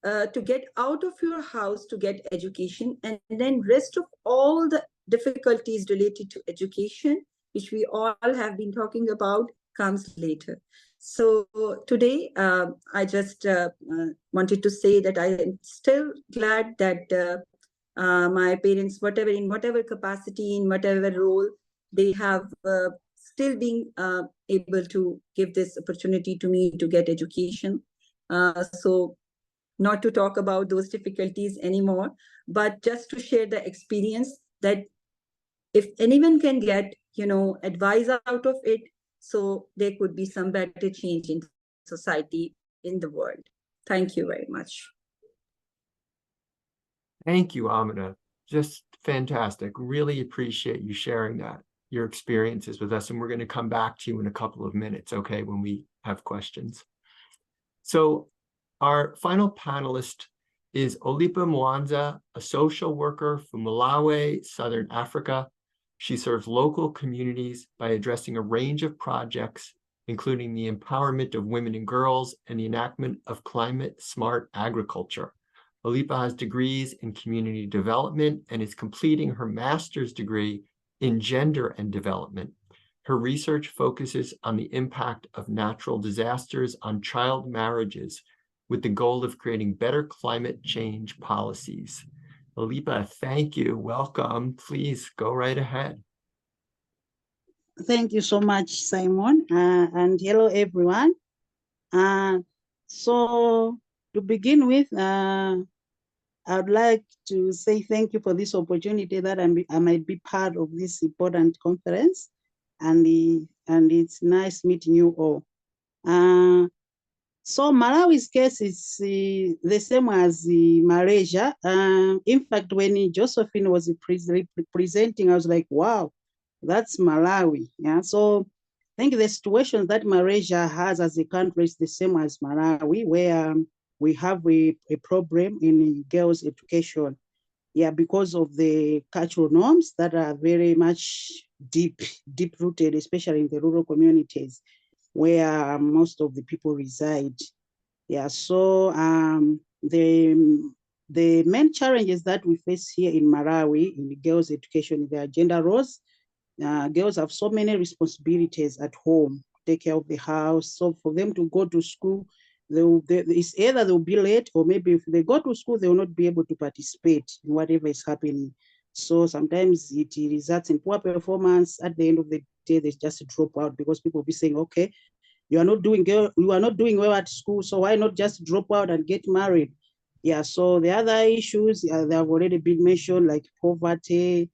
to get out of your house to get education, and then rest of all the difficulties related to education, which we all have been talking about, comes later. So today, I just wanted to say that I am still glad that my parents, in whatever capacity, in whatever role, they have still been able to give this opportunity to me to get education. So not to talk about those difficulties anymore, but just to share the experience that if anyone can get, advice out of it, so there could be some better change in society, in the world. Thank you very much. Thank you, Amina. Just fantastic. Really appreciate you sharing your experiences with us. And we're going to come back to you in a couple of minutes, okay, when we have questions. So our final panelist is Olipa Mwanza, a social worker from Malawi, Southern Africa. She serves local communities by addressing a range of projects including the empowerment of women and girls and the enactment of climate-smart agriculture. Alipa has degrees in community development and is completing her master's degree in gender and development. Her research focuses on the impact of natural disasters on child marriages with the goal of creating better climate change policies. Alipa, thank you. Welcome. Please go right ahead. Thank you so much, Simon, and hello, everyone. So to begin with, I'd like to say thank you for this opportunity that I might be part of this important conference, and it's nice meeting you all. So Malawi's case is the same as Malaysia. In fact, when Josephine was presenting, I was like, wow, that's Malawi. Yeah, so I think the situation that Malaysia has as a country is the same as Malawi, where we have a problem in girls' education. Yeah, because of the cultural norms that are very much deep-rooted, especially in the rural communities where most of the people reside. Yeah, so the main challenges that we face here in Malawi in the girls' education, their gender roles. Girls have so many responsibilities at home, take care of the house. So for them to go to school, it's either they'll be late, or maybe if they go to school, they will not be able to participate in whatever is happening. So sometimes it results in poor performance. At the end of the day, they just drop out because people will be saying, okay, you are not doing well at school, so why not just drop out and get married? Yeah, so the other issues, they have already been mentioned, like poverty,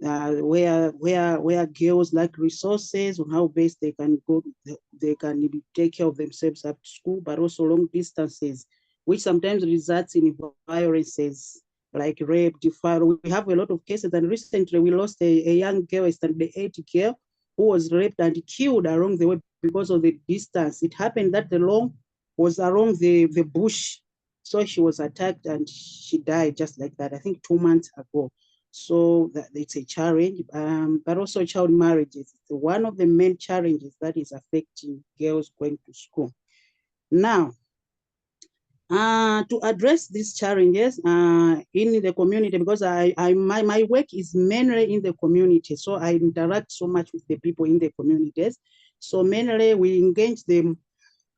where girls lack resources on how best they can take care of themselves at school, but also long distances, which sometimes results in violences like rape, defilement. We have a lot of cases, and recently we lost a young girl, a standard 8 girl, who was raped and killed along the way because of the distance. It happened that the lawn was along the bush, so she was attacked and she died just like that, I think 2 months ago. So it's a challenge, but also child marriages. It's one of the main challenges that is affecting girls going to school. Now, to address these challenges in the community, because my work is mainly in the community, so I interact so much with the people in the communities. So mainly we engage them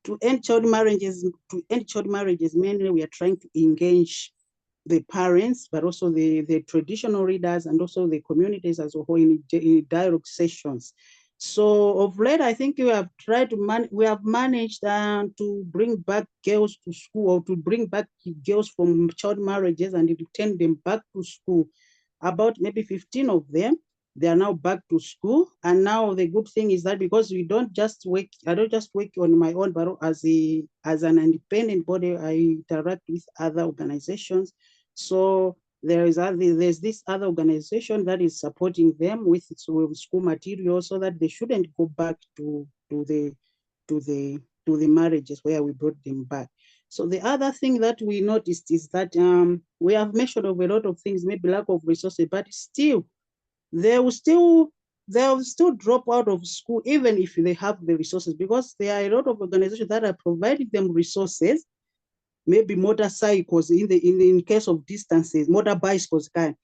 to end child marriages. To end child marriages, mainly we are trying to engage the parents, but also the traditional leaders and also the communities as a whole in dialogue sessions. So of late, I think we have managed to bring back girls to school, or to bring back girls from child marriages and return them back to school. About maybe 15 of them, they are now back to school. And now the good thing is that because I don't just work on my own, but as an independent body, I interact with other organizations. So there's this other organization that is supporting them with school materials, so that they shouldn't go back to the marriages where we brought them back. So the other thing that we noticed is that we have mentioned of a lot of things, maybe lack of resources, but still they'll still drop out of school even if they have the resources, because there are a lot of organizations that are providing them resources, maybe motorcycles in case of distances, motor bicycles to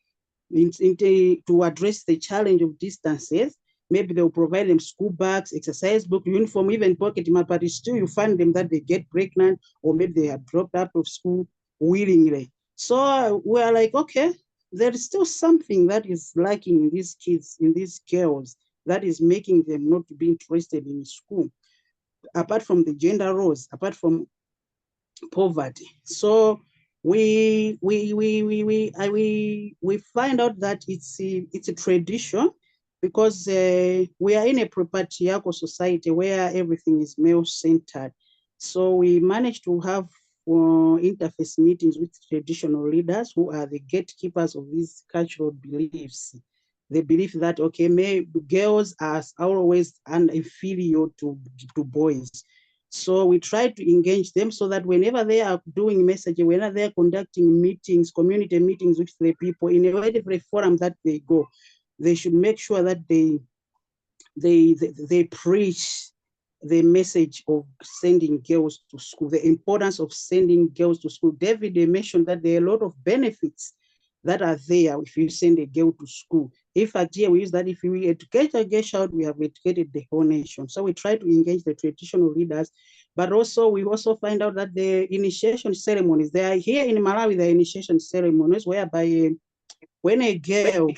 address the challenge of distances. Maybe they'll provide them school bags, exercise book, uniform, even pocket money, but still you find them that they get pregnant, or maybe they have dropped out of school willingly. So we're like, okay, there is still something that is lacking in these kids, in these girls, that is making them not to be interested in school, apart from the gender roles, apart from poverty. So we find out that it's a tradition, because we are in a patriarchal society where everything is male-centered. So we managed to have interface meetings with traditional leaders who are the gatekeepers of these cultural beliefs. They believe that, okay, girls are always inferior to boys. So we try to engage them so that whenever they are doing messaging, whenever they are conducting meetings, community meetings with the people, in every forum that they go, they should make sure that they preach the message of sending girls to school, the importance of sending girls to school. David mentioned that there are a lot of benefits that are there if you send a girl to school. In fact, here we use that if we educate a girl child, we have educated the whole nation. So we try to engage the traditional leaders, but also we also find out that the initiation ceremonies, they are here in Malawi, the initiation ceremonies whereby when a girl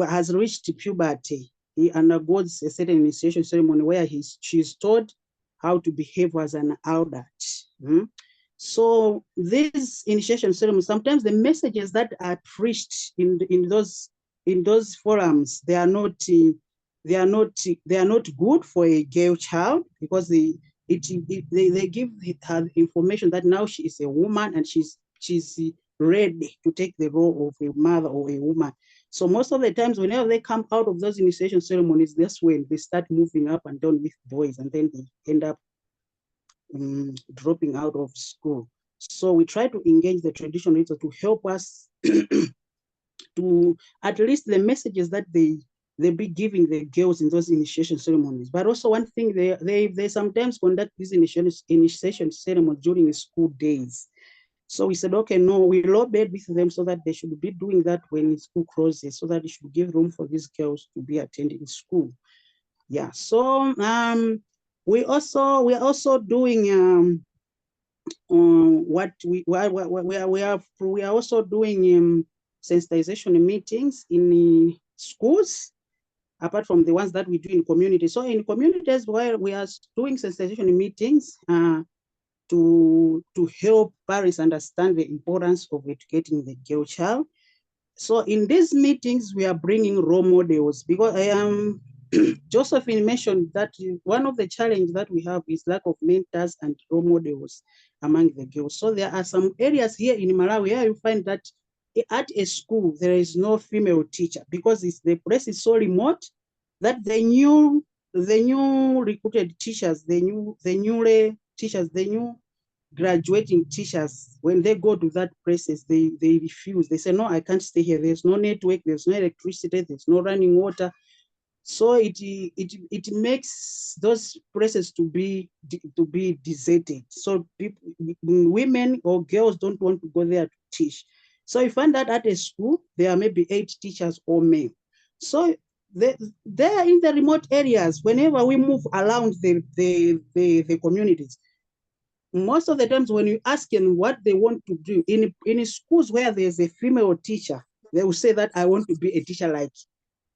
has reached puberty, he undergoes a certain initiation ceremony where she's taught how to behave as an adult. So these initiation ceremonies, sometimes the messages that are preached in those forums, they are not good for a girl child, because they give her information that now she is a woman and she's ready to take the role of a mother or a woman. So most of the times, whenever they come out of those initiation ceremonies, that's when they start moving up and down with boys, and then they end up dropping out of school. So we try to engage the traditional leaders to help us to at least the messages that they be giving the girls in those initiation ceremonies. But also one thing, they sometimes conduct these initiation ceremonies during the school days. So we said, okay, no, we lobbied with them so that they should be doing that when school closes, so that it should give room for these girls to be attending school. Yeah. So we are also doing we are also doing sensitization meetings in schools, apart from the ones that we do in communities. So in communities where we are doing sensitization meetings to help parents understand the importance of educating the girl child. So in these meetings, we are bringing role models, because Josephine mentioned that one of the challenges that we have is lack of mentors and role models among the girls. So there are some areas here in Malawi where you find that at a school, there is no female teacher, because the place is so remote that the new recruited teachers, the new graduating teachers, when they go to that places, they refuse. They say, no, I can't stay here. There's no network, there's no electricity, there's no running water. So it makes those places to be deserted. So women or girls don't want to go there to teach. So you find that at a school, there are maybe 8 teachers or men. So they're in the remote areas. Whenever we move around the communities, most of the times when you ask them what they want to do in schools where there's a female teacher, they will say that I want to be a teacher like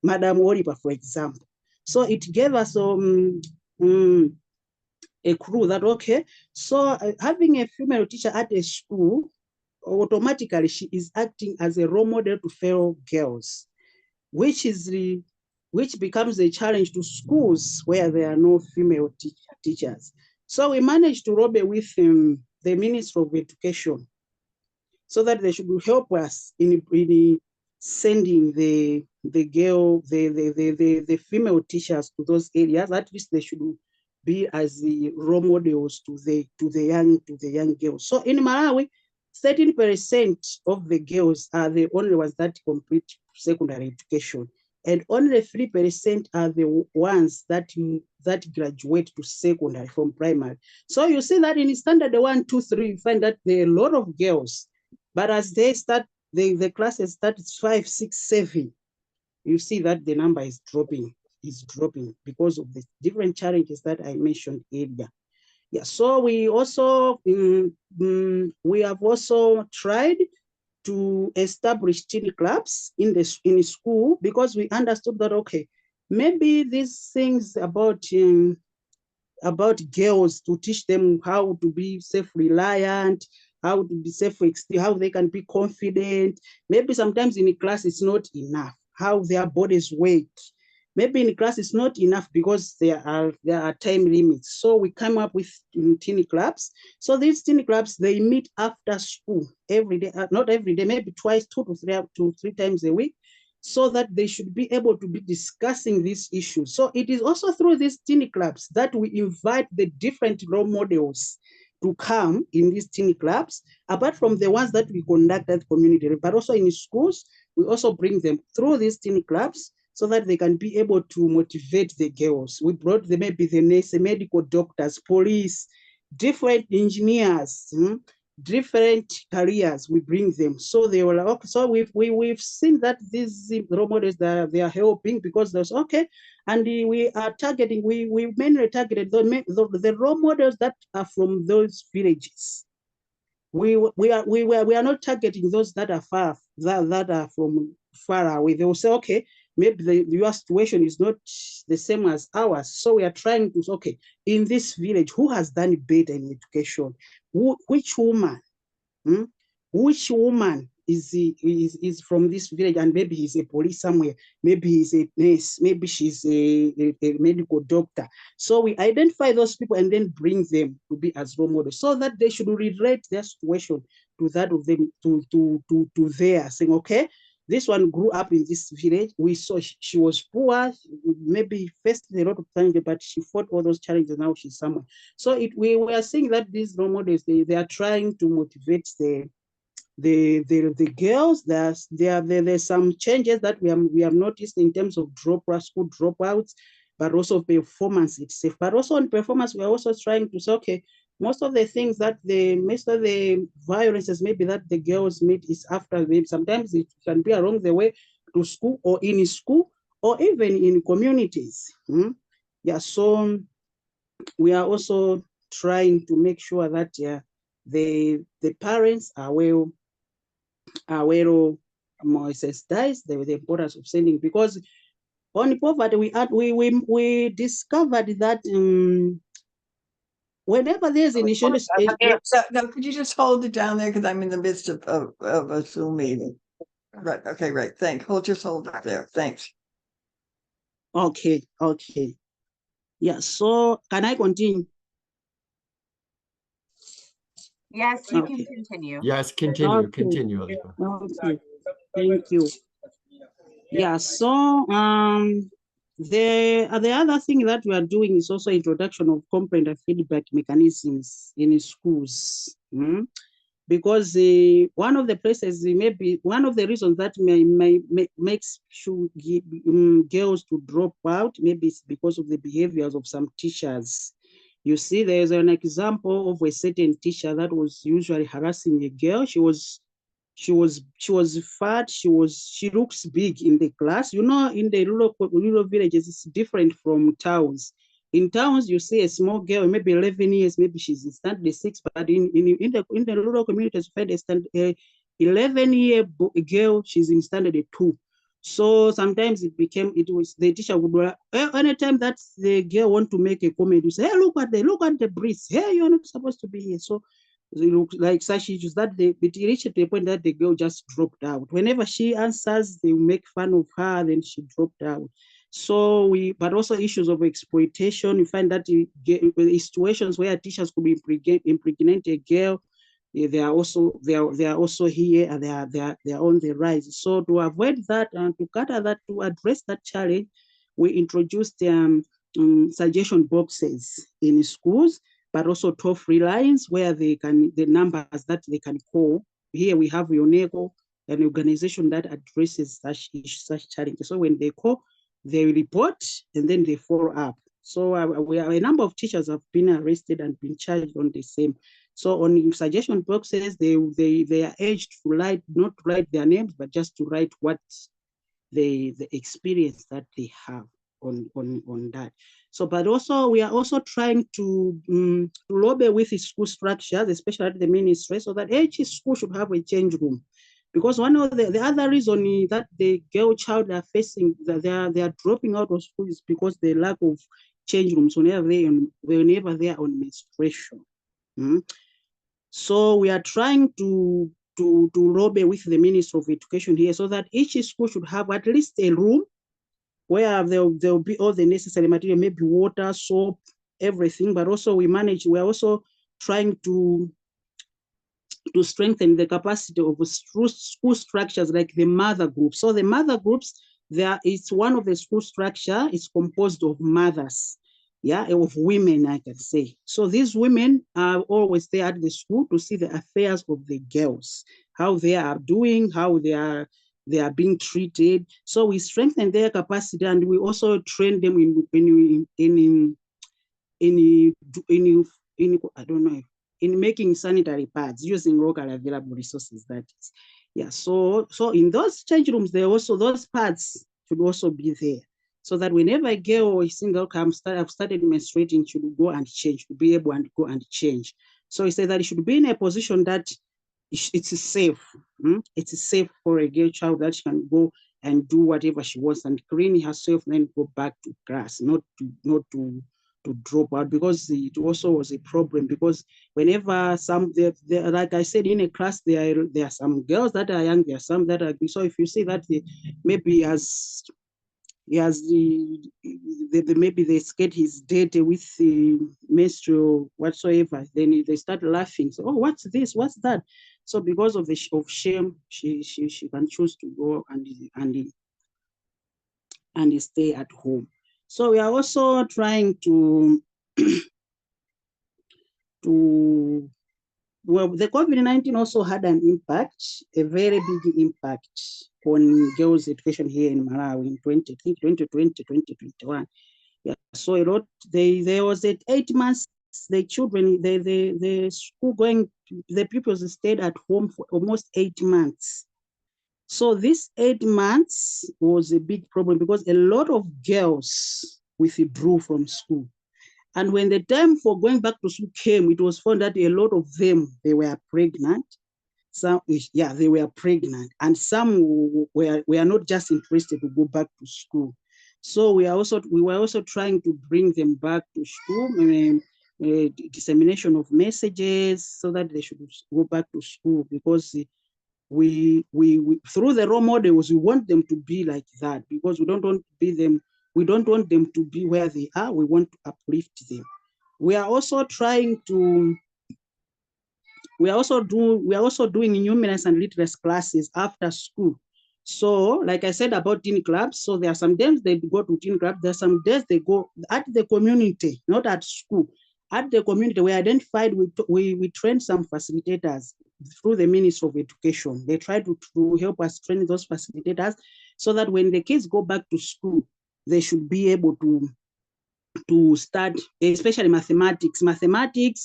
Madam Oripa, for example. So it gave us a clue that, okay, so having a female teacher at a school, automatically she is acting as a role model to fellow girls, which becomes a challenge to schools where there are no female teachers. So we managed to lobby with the Ministry of Education so that they should help us in sending the female teachers to those areas. At least they should be as the role models to the young girls. So in Malawi, 13% of the girls are the only ones that complete secondary education, and only 3% are the ones that graduate to secondary from primary. So you see that in standard 1, 2, 3, you find that there are a lot of girls, but as they start, the classes start 5, 6, 7, you see that the number is dropping because of the different challenges that I mentioned earlier. Yeah, so we also we have also tried to establish teen clubs in school, because we understood that, okay, maybe these things about girls, to teach them how to be self-reliant, how to be how they can be confident. Maybe sometimes in class it's not enough, how their bodies work. Maybe in class it's not enough because there are time limits. So we come up with teen clubs. So these teen clubs, they meet after school every day, not every day, maybe twice, 2 to 3 times a week, so that they should be able to be discussing these issues. So it is also through these teen clubs that we invite the different role models to come in these teen clubs, apart from the ones that we conduct at community, but also in schools, we also bring them through these teen clubs so that they can be able to motivate the girls. We brought them, maybe the nurse, medical doctors, police, different engineers, different careers. We bring them, so they were like, okay. So we've seen that these role models that they are helping, because there's okay, and we are targeting. We mainly targeted the role models that are from those villages. We are not targeting those that are far, that are from far away. They will say, okay, maybe your situation is not the same as ours. So we are trying to, okay, in this village, who has done better in education? Which woman? Which woman is from this village, and maybe he's a police somewhere, maybe he's a nurse, maybe she's a medical doctor. So we identify those people and then bring them to be as role models, so that they should relate their situation to that of them, to theirs, saying, okay, this one grew up in this village. We saw she was poor, maybe faced a lot of challenges, but she fought all those challenges. Now she's somewhere. So we are seeing that these role models, they are trying to motivate the girls. There's some changes that we have noticed in terms of school dropouts, but also performance itself. But also on performance, we're also trying to say, okay, most of the things that most of the violences maybe that the girls meet is after them. Sometimes it can be along the way to school, or in school, or even in communities. Yeah, so we are also trying to make sure that the parents are well sensitized the importance of sending, because on poverty we discovered that whenever there's an initiative. Okay, so, no, could you just hold it down there, because I'm in the midst of a Zoom meeting. Right. Okay. Right. Thanks. Just hold it there. Thanks. Okay. Yeah. So can I continue? Yes, you can continue. Yes, continue. Continue. Okay. Thank you. Yeah. So the other thing that we are doing is also introduction of complaint and feedback mechanisms in schools. Because one of the places, maybe one of the reasons that makes girls to drop out, maybe it's because of the behaviors of some teachers. You see, there's an example of a certain teacher that was usually harassing a girl. She was fat. She looks big in the class. You know, in the rural villages, it's different from towns. In towns, you see a small girl, maybe 11 years, maybe she's in standard 6, but in the rural communities, you find a 11-year girl, she's in standard 2. So sometimes it was the teacher would, anytime that the girl want to make a comment, you say, hey, look at the breast. Hey, you're not supposed to be here. So it looks like such issues that it reached the point that the girl just dropped out. Whenever she answers, they make fun of her, then she dropped out. So but also issues of exploitation. You find that situations where teachers could impregnate a girl, they are also here, and they are on the rise. So to avoid that and to counter that, to address that challenge, we introduced suggestion boxes in schools, but also toll-free lines where the numbers that they can call. Here we have UNECO, an organization that addresses such challenges. So when they call, they report and then they follow up. So a number of teachers have been arrested and been charged on the same. So on suggestion boxes, they are urged to not write their names, but just to write what the experience that they have on that. So, but also we are also trying to lobby with the school structures, especially at the ministry, so that each school should have a change room. Because one of the other reason is that the girl child are facing, that they are dropping out of school, is because the lack of change rooms whenever they are on menstruation. So we are trying to lobby with the Ministry of Education here, so that each school should have at least a room where there'll be all the necessary material, maybe water, soap, everything. But also we're also trying to strengthen the capacity of school structures like the mother group. So the mother groups, it's one of the school structure, it's composed of mothers, of women, I can say. So these women are always there at the school to see the affairs of the girls, how they are doing, how they are they are being treated. So we strengthen their capacity, and we also train them in making sanitary pads using local available resources. That is, yeah. So in those change rooms, those pads should also be there, so that whenever a girl or a single I've started menstruating, should go and change, to be able to go and change. So he said that it should be in a position that it's safe. It's safe for a girl child that she can go and do whatever she wants and clean herself, and then go back to class, not to drop out, because it also was a problem. Because whenever like I said, in a class, there are some girls that are young, there are some that are. So if you see that maybe maybe the skirt is dirty with the menstrual whatsoever, then they start laughing. So, oh, what's this? What's that? So because of shame, she can choose to go and stay at home. So we are also trying to well, the COVID-19 also had an impact, a very big impact on girls' education here in Malawi in 2020, 2021. Yeah, so a lot. There was 8 months. The children, the school going, the pupils stayed at home for almost 8 months. So this 8 months was a big problem, because a lot of girls withdrew from school. And when the time for going back to school came, it was found that a lot of them, they were pregnant. Some, yeah, they were pregnant, and some were not just interested to go back to school. So we were also trying to bring them back to school, dissemination of messages so that they should go back to school, because we through the role models, we want them to be like that, because we don't want them to be where they are. We want to uplift them. We are also trying to we are also doing numeracy and literacy classes after school. So like I said about teen clubs, so there are some days they go to teen club, there are some days they go at the community, not at school. At the community, we identified, we trained some facilitators through the Ministry of Education. They try to help us train those facilitators, so that when the kids go back to school, they should be able to start, especially mathematics,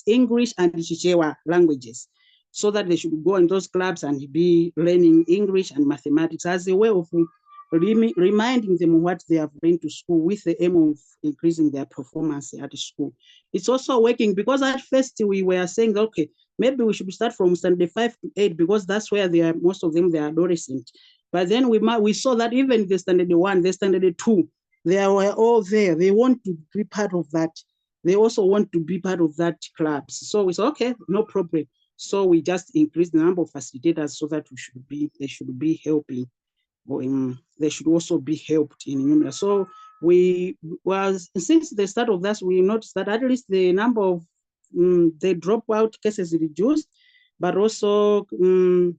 English, and Chichewa languages, so that they should go in those clubs and be learning English and mathematics as a way of reminding them what they have been to school, with the aim of increasing their performance at school. It's also working, because at first we were saying, okay, maybe we should start from standard 5 to 8, because that's where they are, most of them, they are adolescent. But then we saw that even the standard 1, the standard 2, they were all there. They want to be part of that. They also want to be part of that clubs. So we said, okay, no problem. So we just increased the number of facilitators, so that they should be helping. They should also be helped in numeracy. So since the start of that, we noticed that at least the number of the dropout cases reduced, but also the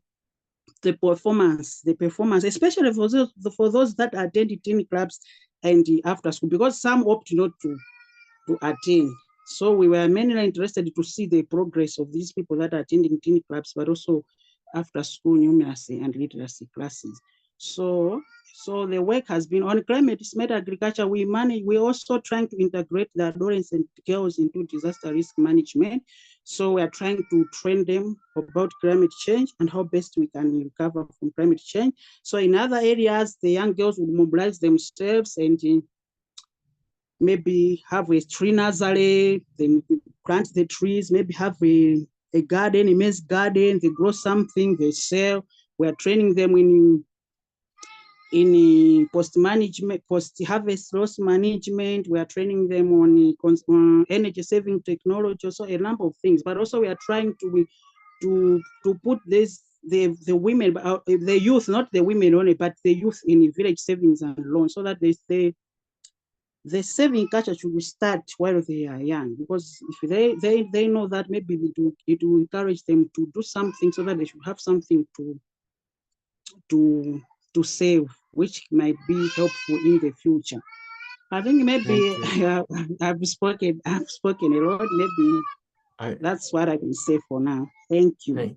performance, especially for those that attend teen clubs and after school, because some opt not to attend. So we were mainly interested to see the progress of these people that are attending teen clubs, but also after school numeracy and literacy classes. So the work has been on climate-smart agriculture. We also trying to integrate the adolescent girls into disaster risk management. So we are trying to train them about climate change and how best we can recover from climate change. So in other areas, the young girls will mobilize themselves and maybe have a tree nursery, they plant the trees, maybe have a garden, a maize garden, they grow something, they sell. We are training them in post-management, post-harvest loss management. We are training them on energy saving technology, so a number of things. But also we are trying to put the women, the youth, not the women only, but the youth in village savings and loans, so that the saving culture should start while they are young, because if they know that, maybe it will encourage them to do something, so that they should have something to save, which might be helpful in the future. I think maybe I've spoken a lot. Maybe that's what I can say for now. Thank you.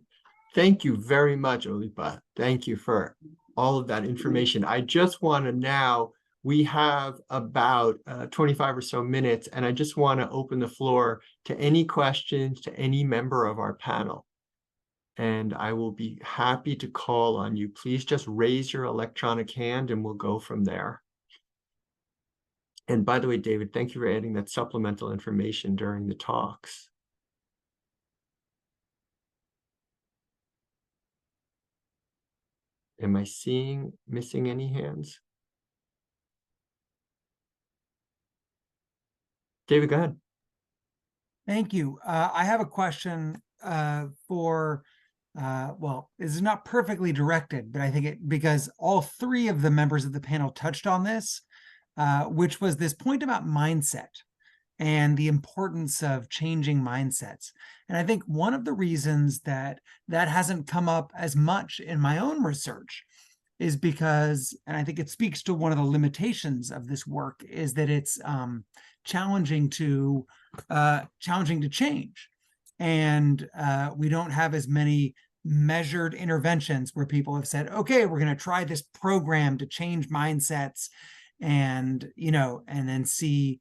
Thank you very much, Olipa. Thank you for all of that information. I just want to now, we have about 25 or so minutes, and I just want to open the floor to any questions to any member of our panel. And I will be happy to call on you. Please just raise your electronic hand and we'll go from there. And by the way, David, thank you for adding that supplemental information during the talks. Am I missing any hands? David, go ahead. Thank you. I have a question for, well, this is not perfectly directed, but I think because all three of the members of the panel touched on this, which was this point about mindset and the importance of changing mindsets. And I think one of the reasons that hasn't come up as much in my own research is because, and I think it speaks to one of the limitations of this work, is that it's challenging to change. And we don't have as many measured interventions where people have said, okay, we're going to try this program to change mindsets and, and then see,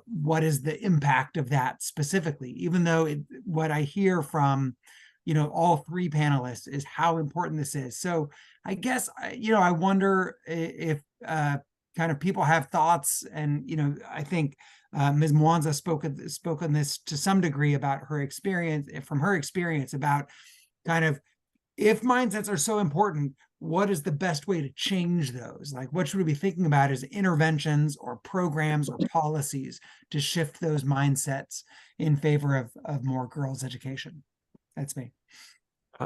what is the impact of that specifically, even though what I hear from, all three panelists is how important this is. So I guess, I wonder if kind of people have thoughts, and, I think Ms. Mwanza spoke on this to some degree about her experience, about kind of, if mindsets are so important, what is the best way to change those? Like, what should we be thinking about as interventions or programs or policies to shift those mindsets in favor of more girls' education? That's me.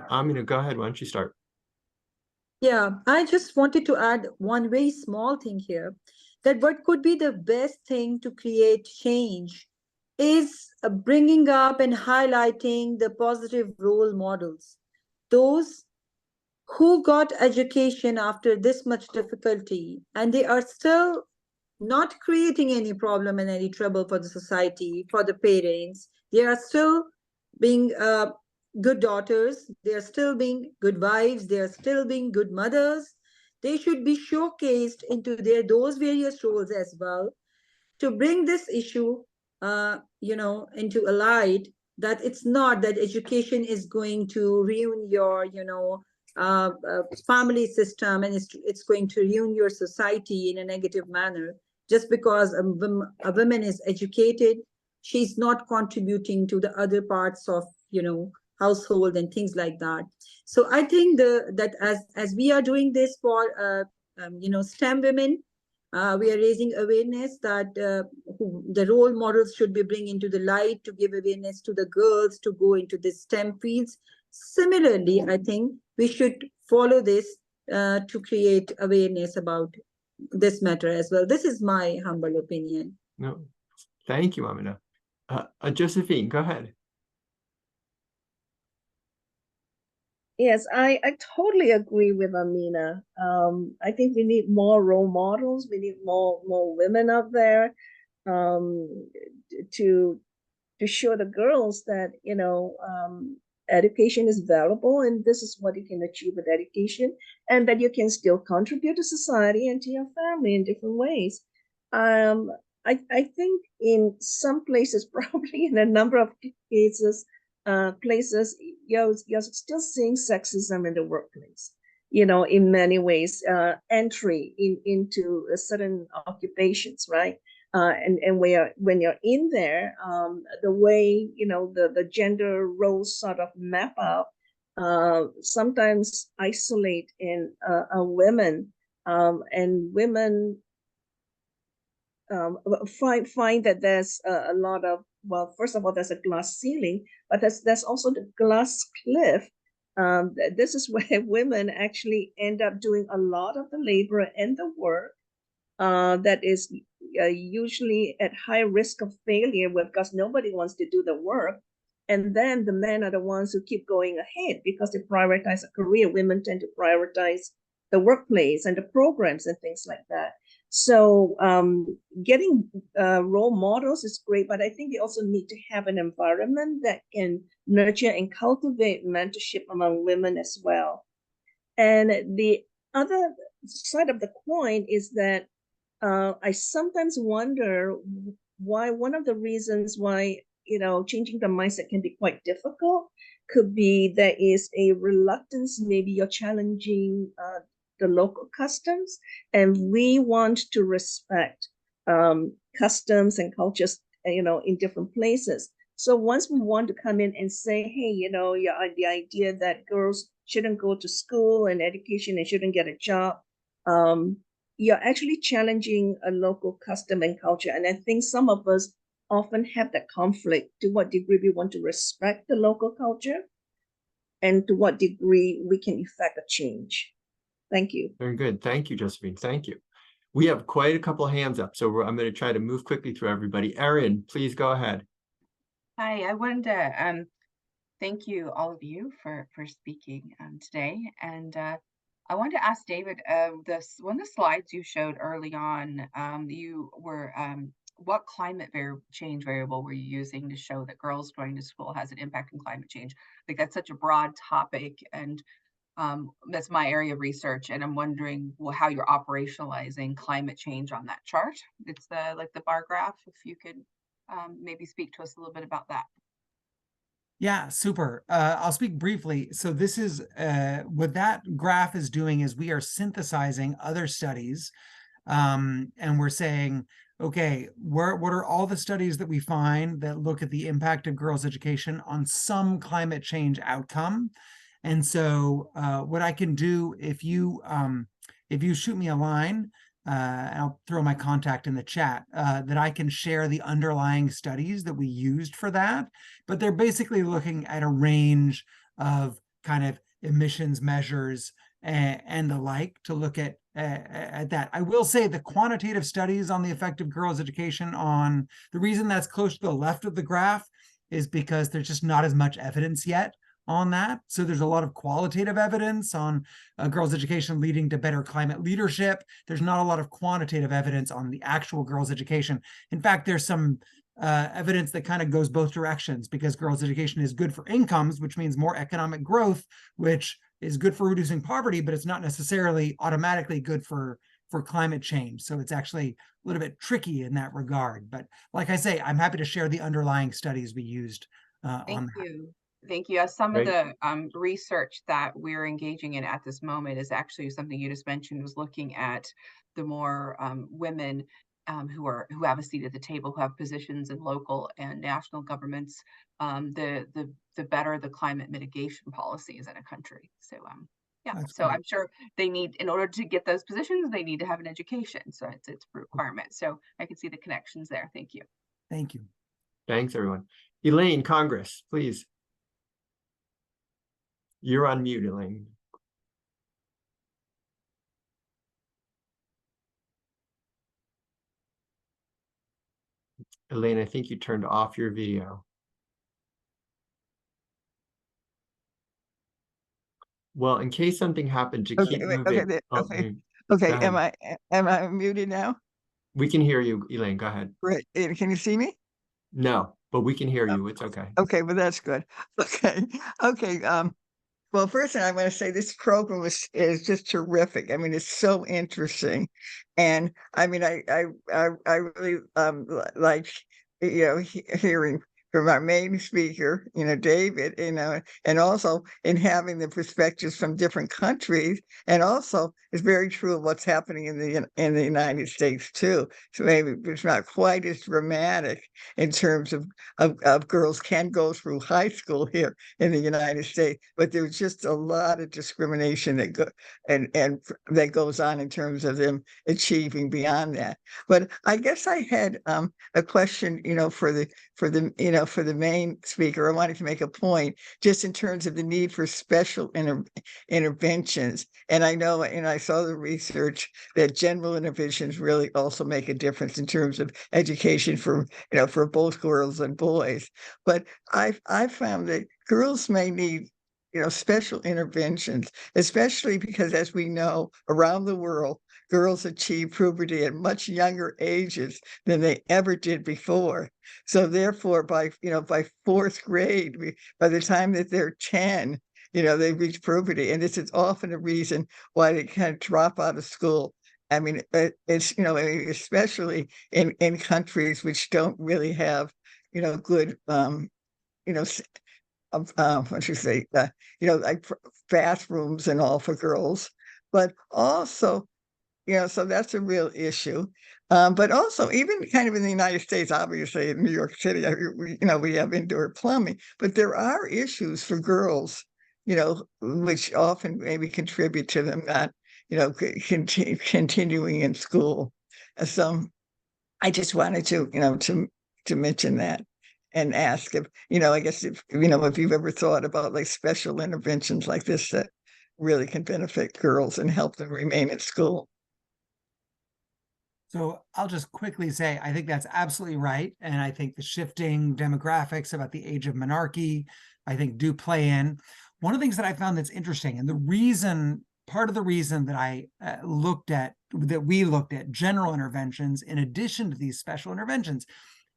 Amina, go ahead. Why don't you start? Yeah, I just wanted to add one very small thing here, that what could be the best thing to create change is bringing up and highlighting the positive role models. Those who got education after this much difficulty, and they are still not creating any problem and any trouble for the society, for the parents. They are still being good daughters. They are still being good wives. They are still being good mothers. They should be showcased into those various roles as well, to bring this issue, into a light, that it's not that education is going to ruin your, family system, and it's going to ruin your society in a negative manner. Just because a woman is educated, she's not contributing to the other parts of, household and things like that. So I think that as we are doing this for, STEM women, we are raising awareness that the role models should be bring into the light, to give awareness to the girls to go into the STEM fields. Similarly, I think we should follow this to create awareness about this matter as well. This is my humble opinion. No, thank you, Amina. Josephine, go ahead. Yes, I totally agree with Amina. I think we need more role models. We need more women out there to show the girls that, education is valuable, and this is what you can achieve with education, and that you can still contribute to society and to your family in different ways. I think in some places, probably in a number of cases, places, you're still seeing sexism in the workplace, in many ways, entry into certain occupations, right? And when you're in there, the way, the gender roles sort of map out, sometimes isolate in women, and women find that there's a lot of, well, first of all, there's a glass ceiling, but there's also the glass cliff. This is where women actually end up doing a lot of the labor and the work that is usually at high risk of failure, because nobody wants to do the work. And then the men are the ones who keep going ahead because they prioritize a career. Women tend to prioritize the workplace and the programs and things like that. So getting role models is great, but I think they also need to have an environment that can nurture and cultivate mentorship among women as well. And the other side of the coin is that I sometimes wonder why one of the reasons why, changing the mindset can be quite difficult could be there is a reluctance, maybe you're challenging the local customs, and we want to respect customs and cultures, in different places. So once we want to come in and say, hey, the idea that girls shouldn't go to school and education and shouldn't get a job, you're actually challenging a local custom and culture. And I think some of us often have that conflict. To what degree we want to respect the local culture, and to what degree we can effect a change. Thank you. Very good. Thank you, Josephine. Thank you. We have quite a couple of hands up, so I'm going to try to move quickly through everybody. Erin, please go ahead. Hi, I wanted to thank you, all of you, for speaking today. And I wanted to ask David, one of the slides you showed early on, you were what climate change variable were you using to show that girls going to school has an impact on climate change? I think that's such a broad topic, and that's my area of research, and I'm wondering how you're operationalizing climate change on that chart. It's the bar graph. If you could maybe speak to us a little bit about that. Yeah, super. I'll speak briefly. So this is what that graph is doing is we are synthesizing other studies, and we're saying, okay, what are all the studies that we find that look at the impact of girls' education on some climate change outcome? And so what I can do, if you shoot me a line, I'll throw my contact in the chat, that I can share the underlying studies that we used for that. But they're basically looking at a range of kind of emissions measures and the like to look at that. I will say the quantitative studies on the effect of girls' education on, the reason that's close to the left of the graph is because there's just not as much evidence yet on that. So there's a lot of qualitative evidence on girls' education leading to better climate leadership. There's not a lot of quantitative evidence on the actual girls' education. In fact, there's some evidence that kind of goes both directions, because girls' education is good for incomes, which means more economic growth, which is good for reducing poverty, but it's not necessarily automatically good for climate change. So it's actually a little bit tricky in that regard. But like I say, I'm happy to share the underlying studies we used on that. Thank you. Thank you. Some of the research that we're engaging in at this moment is actually something you just mentioned, was looking at the more women who have a seat at the table, who have positions in local and national governments, the better the climate mitigation policies in a country. So yeah, so I'm sure they need, in order to get those positions, they need to have an education. So it's a requirement. So I can see the connections there. Thank you. Thank you. Thanks, everyone. Elaine, Congress, please. You're on mute, Elaine. Elaine, I think you turned off your video. Well, in case something happened, to keep moving. Okay. Am I muted now? We can hear you, Elaine. Go ahead. Right. Can you see me? No, but we can hear you. It's okay. Okay, well, that's good. Okay. Well, first thing I want to say, this program is just terrific. I mean, it's so interesting, and I mean, I really like hearing from our main speaker, David, and also in having the perspectives from different countries, and also it's very true of what's happening in the United States too. So maybe it's not quite as dramatic in terms of girls can go through high school here in the United States, but there's just a lot of discrimination that goes on in terms of them achieving beyond that. But I guess I had a question, for the main speaker. I wanted to make a point just in terms of the need for special interventions. And I know, and I saw the research that general interventions really also make a difference in terms of education for both girls and boys. But I found that girls may need special interventions, especially because, as we know, around the world, girls achieve puberty at much younger ages than they ever did before. So therefore, by fourth grade, by the time that they're 10, they reach puberty, and this is often a reason why they kind of drop out of school. I mean, it's, especially in countries which don't really have, good, what you say, like bathrooms and all for girls, but also, so that's a real issue. But also, even kind of in the United States, obviously in New York City, we have indoor plumbing, but there are issues for girls, which often maybe contribute to them not, continuing in school. So I just wanted to mention that and ask if, I guess if you've ever thought about like special interventions like this that really can benefit girls and help them remain at school. So I'll just quickly say, I think that's absolutely right. And I think the shifting demographics about the age of monarchy, I think do play in. One of the things that I found that's interesting, and part of the reason that we looked at general interventions in addition to these special interventions,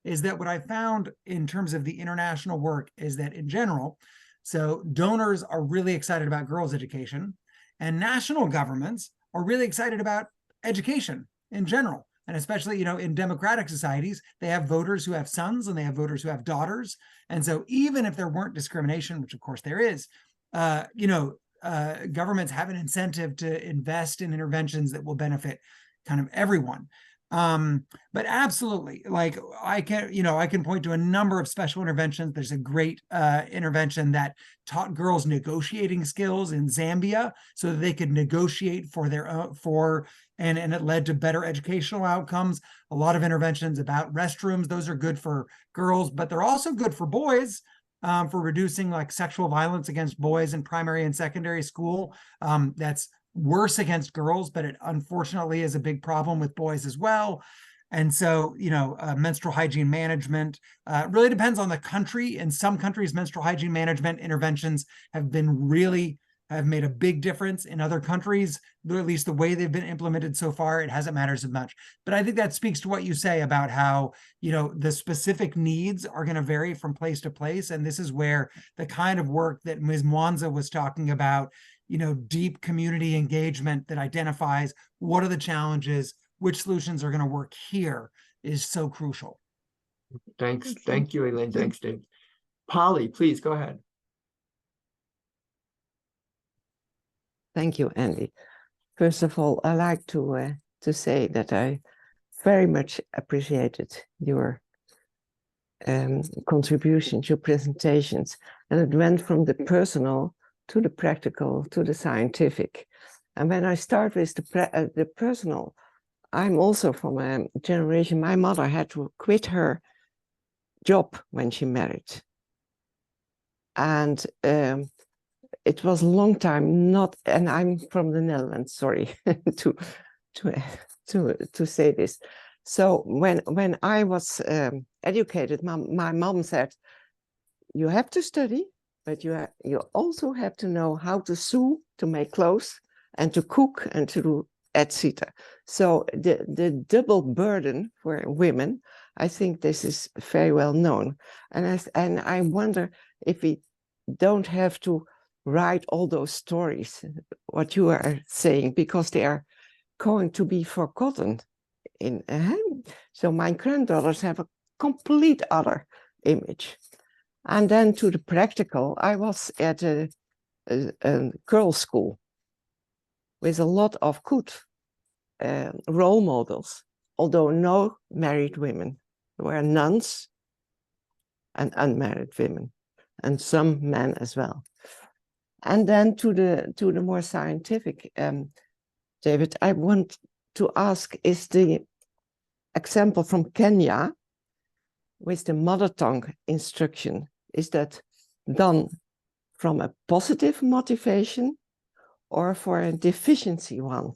is that what I found in terms of the international work is that in general, so donors are really excited about girls' education, and national governments are really excited about education in general. And especially, in democratic societies, they have voters who have sons and they have voters who have daughters. And so even if there weren't discrimination, which of course there is, governments have an incentive to invest in interventions that will benefit kind of everyone. But absolutely, like I can point to a number of special interventions. There's a great intervention that taught girls negotiating skills in Zambia so that they could negotiate for their and it led to better educational outcomes. A lot of interventions about restrooms, those are good for girls, but they're also good for boys. For reducing like sexual violence against boys in primary and secondary school. That's worse against girls, but it unfortunately is a big problem with boys as well. And so, menstrual hygiene management really depends on the country. In some countries, menstrual hygiene management interventions have made a big difference. In other countries, at least the way they've been implemented so far, it hasn't mattered as much. But I think that speaks to what you say about how, the specific needs are going to vary from place to place. And this is where the kind of work that Ms. Mwanza was talking about, deep community engagement that identifies what are the challenges, which solutions are going to work here is so crucial. Thanks. Thank you, Elaine. Thanks, Dave. Polly, please go ahead. Thank you, Andy. First of all, I like to say that I very much appreciated your contributions, your presentations, and it went from the personal to the practical to the scientific. And when I start with the personal, I'm also from a generation. My mother had to quit her job when she married, and it was a long time not, and I'm from the Netherlands, sorry to say this. So when I was educated, my mom said, you have to study, but you also have to know how to sew, to make clothes, and to cook, and to do etc. So the double burden for women, I think this is very well known. And I wonder if we don't have to write all those stories, what you are saying, because they are going to be forgotten. So my granddaughters have a complete other image. And then to the practical, I was at a girls' school with a lot of good role models, although no married women. There were nuns and unmarried women, and some men as well. And then to the more scientific, David, I want to ask, is the example from Kenya with the mother tongue instruction, is that done from a positive motivation or for a deficiency one?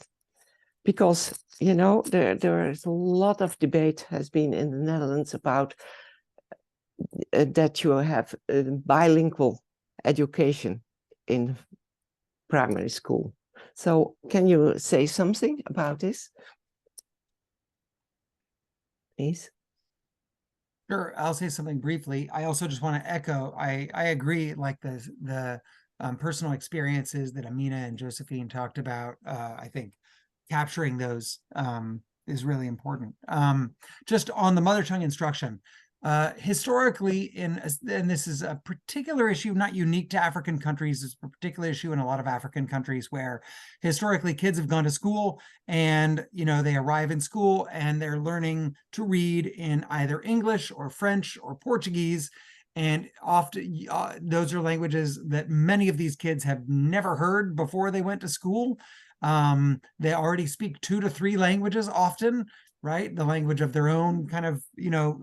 Because, there is a lot of debate has been in the Netherlands about that you have bilingual education in primary school. So can you say something about this, please? Sure, I'll say something briefly. I also just want to echo, I agree, like the personal experiences that Amina and Josephine talked about. I think capturing those is really important. Just on the mother tongue instruction, historically, and this is a particular issue, not unique to African countries, it's a particular issue in a lot of African countries where historically kids have gone to school and, they arrive in school and they're learning to read in either English or French or Portuguese. And often those are languages that many of these kids have never heard before they went to school. They already speak 2 to 3 languages often, right? The language of their own kind of,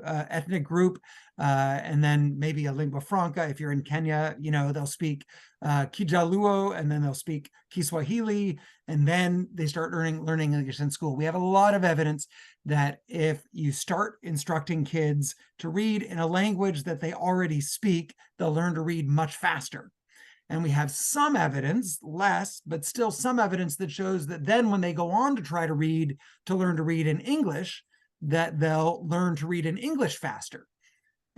ethnic group. And then maybe a lingua franca. If you're in Kenya, they'll speak Kijaluo, and then they'll speak Kiswahili, and then they start learning English in school. We have a lot of evidence that if you start instructing kids to read in a language that they already speak, they'll learn to read much faster. And we have some evidence, less, but still some evidence that shows that then when they go on to try to learn to read in English, that they'll learn to read in English faster.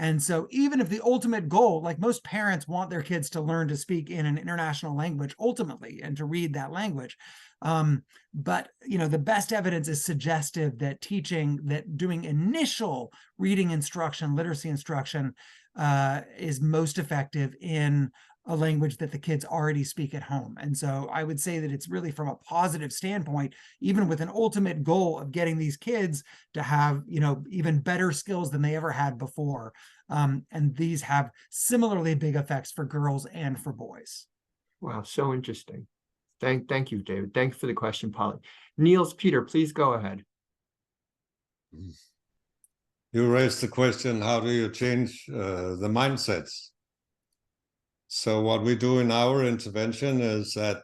And so even if the ultimate goal, like most parents want their kids to learn to speak in an international language ultimately and to read that language. But, the best evidence is suggestive that doing initial reading instruction, literacy instruction is most effective in a language that the kids already speak at home. And so I would say that it's really from a positive standpoint, even with an ultimate goal of getting these kids to have, even better skills than they ever had before. And these have similarly big effects for girls and for boys. Wow, so interesting. Thank you, David. Thank you for the question, Polly. Niels Peter, please go ahead. You raised the question, how do you change the mindsets? So what we do in our intervention is that,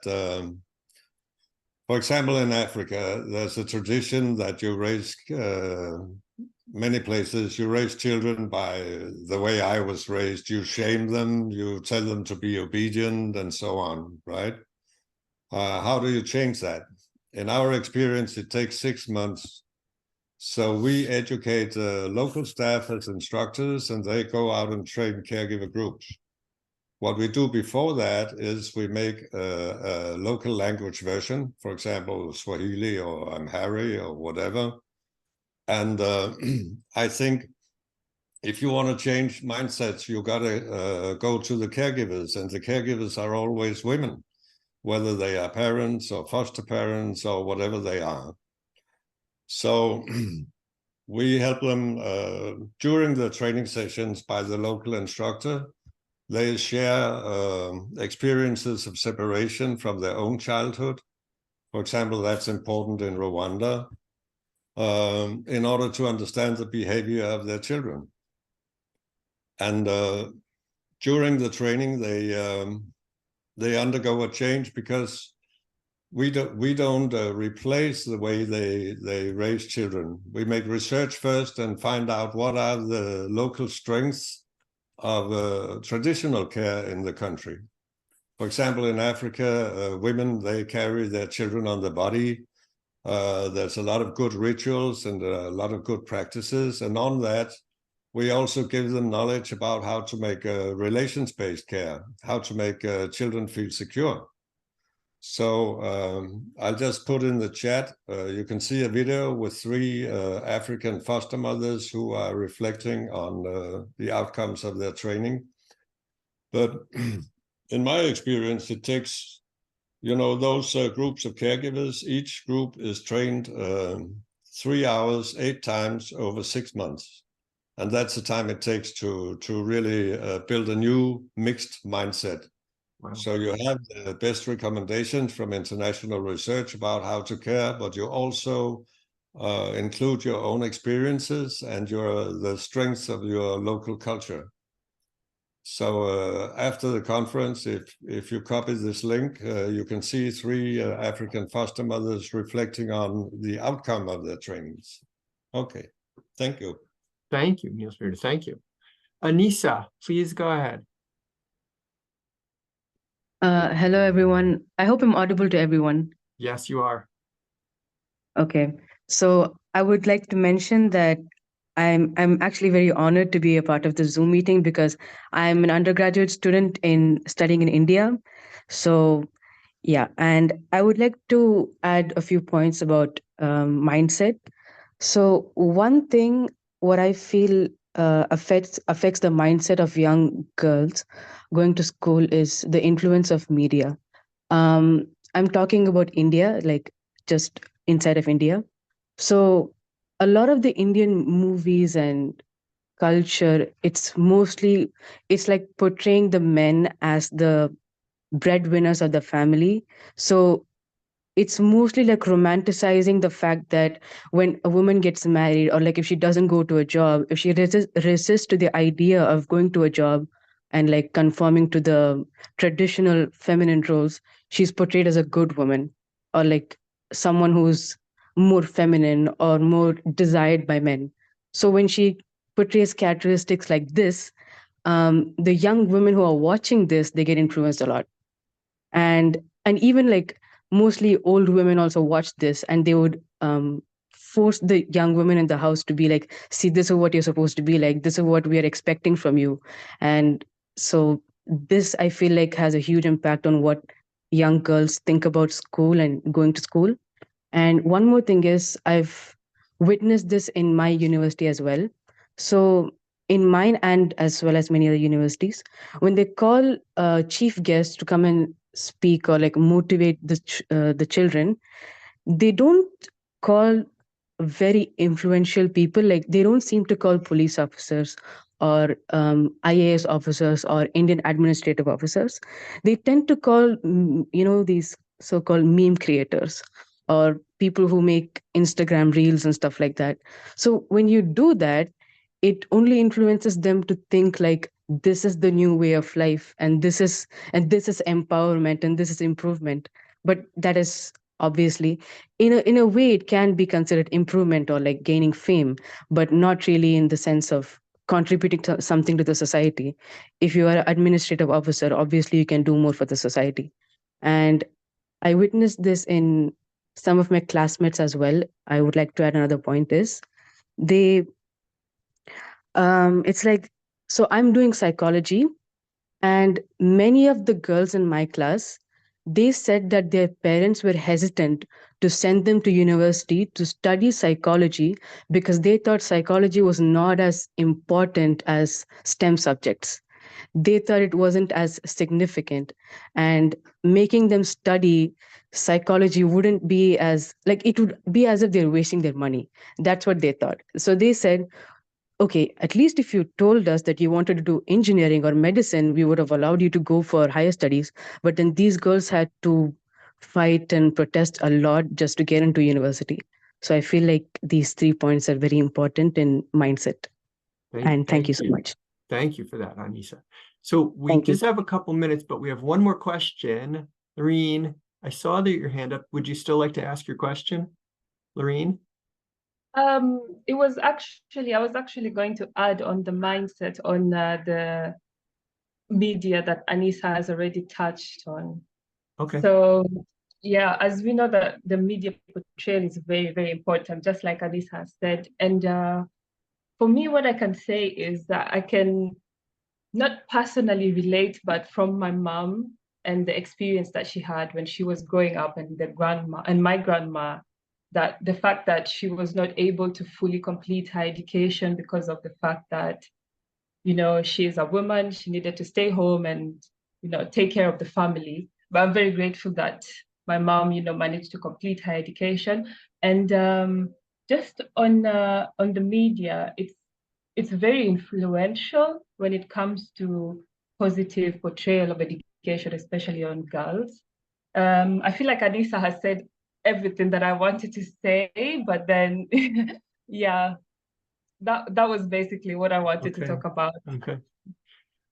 for example, in Africa, there's a tradition that you raise, many places, you raise children by the way I was raised. You shame them, you tell them to be obedient and so on, right? How do you change that? In our experience, it takes 6 months. So we educate local staff as instructors, and they go out and train caregiver groups. What we do before that is we make a local language version, for example, Swahili or Amharic or whatever. And I think if you want to change mindsets, you got to go to the caregivers, and the caregivers are always women, whether they are parents or foster parents or whatever they are. So we help them during the training sessions by the local instructor. They share experiences of separation from their own childhood. For example, that's important in Rwanda, in order to understand the behavior of their children. And during the training, they undergo a change because we don't replace the way they raise children. We make research first and find out what are the local strengths of traditional care in the country. For example, in Africa, women, they carry their children on the body. There's a lot of good rituals and a lot of good practices. And on that, we also give them knowledge about how to make relations-based care, how to make children feel secure. So I'll just put in the chat, you can see a video with 3 African foster mothers who are reflecting on the outcomes of their training. But in my experience, it takes, those groups of caregivers, each group is trained 3 hours, 8 times over 6 months. And that's the time it takes to really build a new mixed mindset. Wow. So you have the best recommendations from international research about how to care, but you also include your own experiences and the strengths of your local culture. So after the conference, if you copy this link, you can see 3 African foster mothers reflecting on the outcome of their trainings. Okay, thank you. Thank you, Niels Peter. Thank you. Anissa, please go ahead. Hello, everyone. I hope I'm audible to everyone. Yes, you are. Okay. So I would like to mention that I'm actually very honored to be a part of the Zoom meeting because I'm an undergraduate student in studying in India. So yeah, and I would like to add a few points about mindset. So one thing what I feel affects the mindset of young girls going to school is the influence of media. I'm talking about India, like just inside of India. So a lot of the Indian movies and culture, it's like portraying the men as the breadwinners of the family. So it's mostly like romanticizing the fact that when a woman gets married, or like if she doesn't go to a job, if she resists to the idea of going to a job and like conforming to the traditional feminine roles, she's portrayed as a good woman, or like someone who's more feminine or more desired by men. So when she portrays characteristics like this, the young women who are watching this, they get influenced a lot. And even like mostly old women also watch this, and they would force the young women in the house to be like, see, this is what you're supposed to be like, this is what we are expecting from you. And so this, I feel like, has a huge impact on what young girls think about school and going to school. And one more thing is, I've witnessed this in my university as well. So in mine, and as well as many other universities, when they call chief guests to come and speak or like motivate the children, they don't call very influential people. Like they don't seem to call police officers or IAS officers or Indian administrative officers. They tend to call these so-called meme creators or people who make Instagram reels and stuff like that. So when you do that, it only influences them to think like this is the new way of life, and this is empowerment, and this is improvement. But that is obviously, in a way, it can be considered improvement or like gaining fame, but not really in the sense of contributing to something to the society. If you are an administrative officer, obviously you can do more for the society. And I witnessed this in some of my classmates as well. I would like to add another point is, they it's like, so I'm doing psychology, and many of the girls in my class, they said that their parents were hesitant to send them to university to study psychology because they thought psychology was not as important as STEM subjects. They thought it wasn't as significant, and making them study psychology wouldn't be as, like, it would be as if they're wasting their money. That's what they thought. So they said, okay, at least if you told us that you wanted to do engineering or medicine, we would have allowed you to go for higher studies. But then these girls had to fight and protest a lot just to get into university. So I feel like these 3 points are very important in mindset. Thank you so much. Thank you for that, Anissa. So we Thank you. just have a couple minutes, but we have one more question. Lorene, I saw that your hand up. Would you still like to ask your question, Lorene? I was actually going to add on the mindset on the media that Anissa has already touched on. Okay. So yeah, as we know, that the media portrayal is very, very important, just like Anissa has said. And for me, what I can say is that I can not personally relate, but from my mom and the experience that she had when she was growing up, and my grandma, that the fact that she was not able to fully complete her education because of the fact that, she is a woman, she needed to stay home and, take care of the family. But I'm very grateful that my mom, managed to complete her education. And just on the media, it's very influential when it comes to positive portrayal of education, especially on girls. I feel like Anissa has said everything that I wanted to say, but then yeah, that was basically what I wanted to talk about. Okay.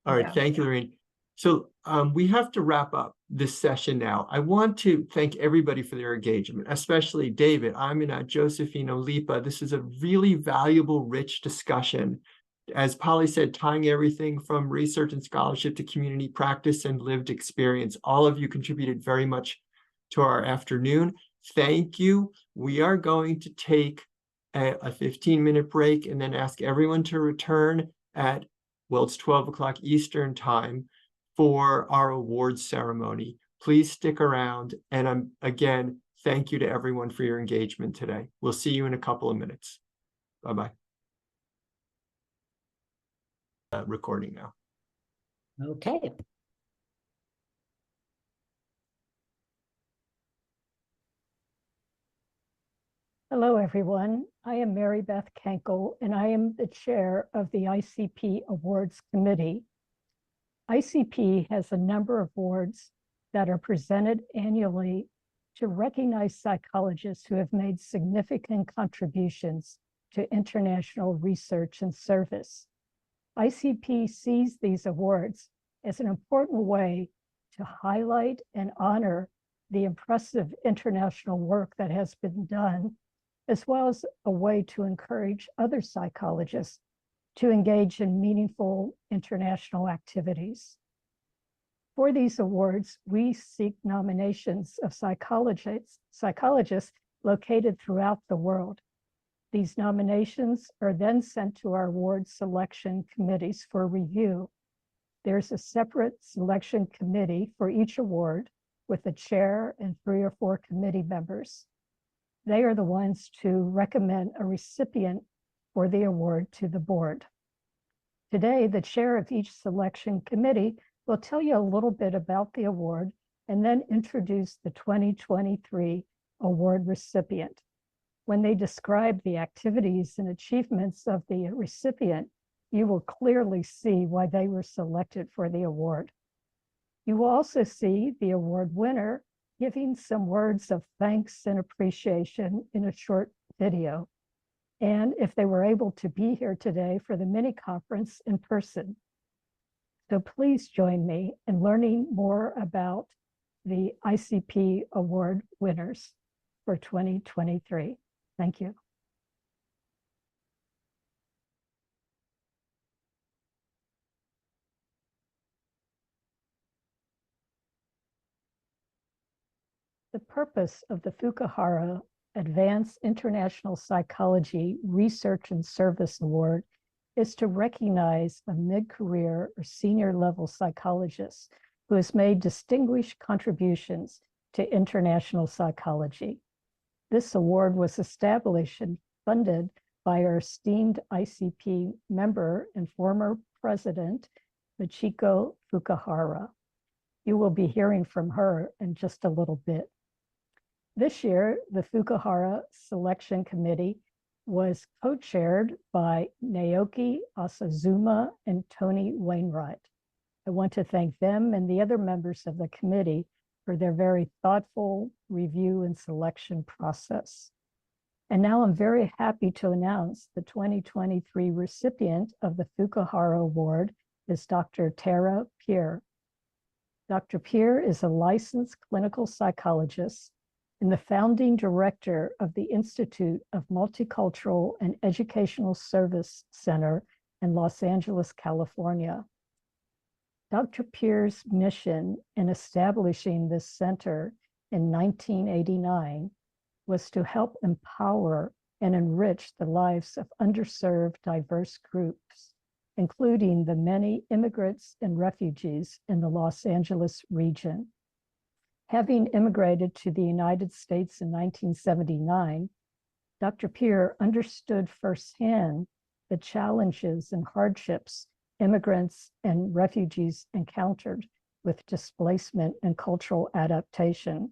All right. Yeah. Thank you, Lorene. So we have to wrap up this session now. I want to thank everybody for their engagement, especially David, Amina, Josephine, Olipa. This is a really valuable, rich discussion. As Polly said, tying everything from research and scholarship to community practice and lived experience. All of you contributed very much to our afternoon. Thank you. We are going to take a 15-minute break, and then ask everyone to return at, well, it's 12 o'clock Eastern time for our awards ceremony. Please stick around. And again, thank you to everyone for your engagement today. We'll see you in a couple of minutes. Bye-bye. Recording now. Okay. Hello, everyone. I am Mary Beth Kenkel, and I am the chair of the ICP Awards Committee. ICP has a number of awards that are presented annually to recognize psychologists who have made significant contributions to international research and service. ICP sees these awards as an important way to highlight and honor the impressive international work that has been done, as well as a way to encourage other psychologists to engage in meaningful international activities. For these awards, we seek nominations of psychologists located throughout the world. These nominations are then sent to our award selection committees for review. There's a separate selection committee for each award with a chair and 3 or 4 committee members. They are the ones to recommend a recipient for the award to the board. Today, the chair of each selection committee will tell you a little bit about the award and then introduce the 2023 award recipient. When they describe the activities and achievements of the recipient, you will clearly see why they were selected for the award. You will also see the award winner giving some words of thanks and appreciation in a short video, and if they were able to be here today for the mini-conference in person. So please join me in learning more about the ICP award winners for 2023. Thank you. The purpose of the Fukuhara Advanced International Psychology Research and Service Award is to recognize a mid-career or senior level psychologist who has made distinguished contributions to international psychology. This award was established and funded by our esteemed ICP member and former president, Michiko Fukuhara. You will be hearing from her in just a little bit. This year, the Fukuhara Selection Committee was co-chaired by Naoki Asazuma and Tony Wainwright. I want to thank them and the other members of the committee for their very thoughtful review and selection process. And now I'm very happy to announce the 2023 recipient of the Fukuhara Award is Dr. Tara Pierre. Dr. Pierre is a licensed clinical psychologist and the founding director of the Institute of Multicultural and Educational Service Center in Los Angeles, California. Dr. Pierre's mission in establishing this center in 1989 was to help empower and enrich the lives of underserved diverse groups, including the many immigrants and refugees in the Los Angeles region. Having immigrated to the United States in 1979, Dr. Pierre understood firsthand the challenges and hardships immigrants and refugees encountered with displacement and cultural adaptation.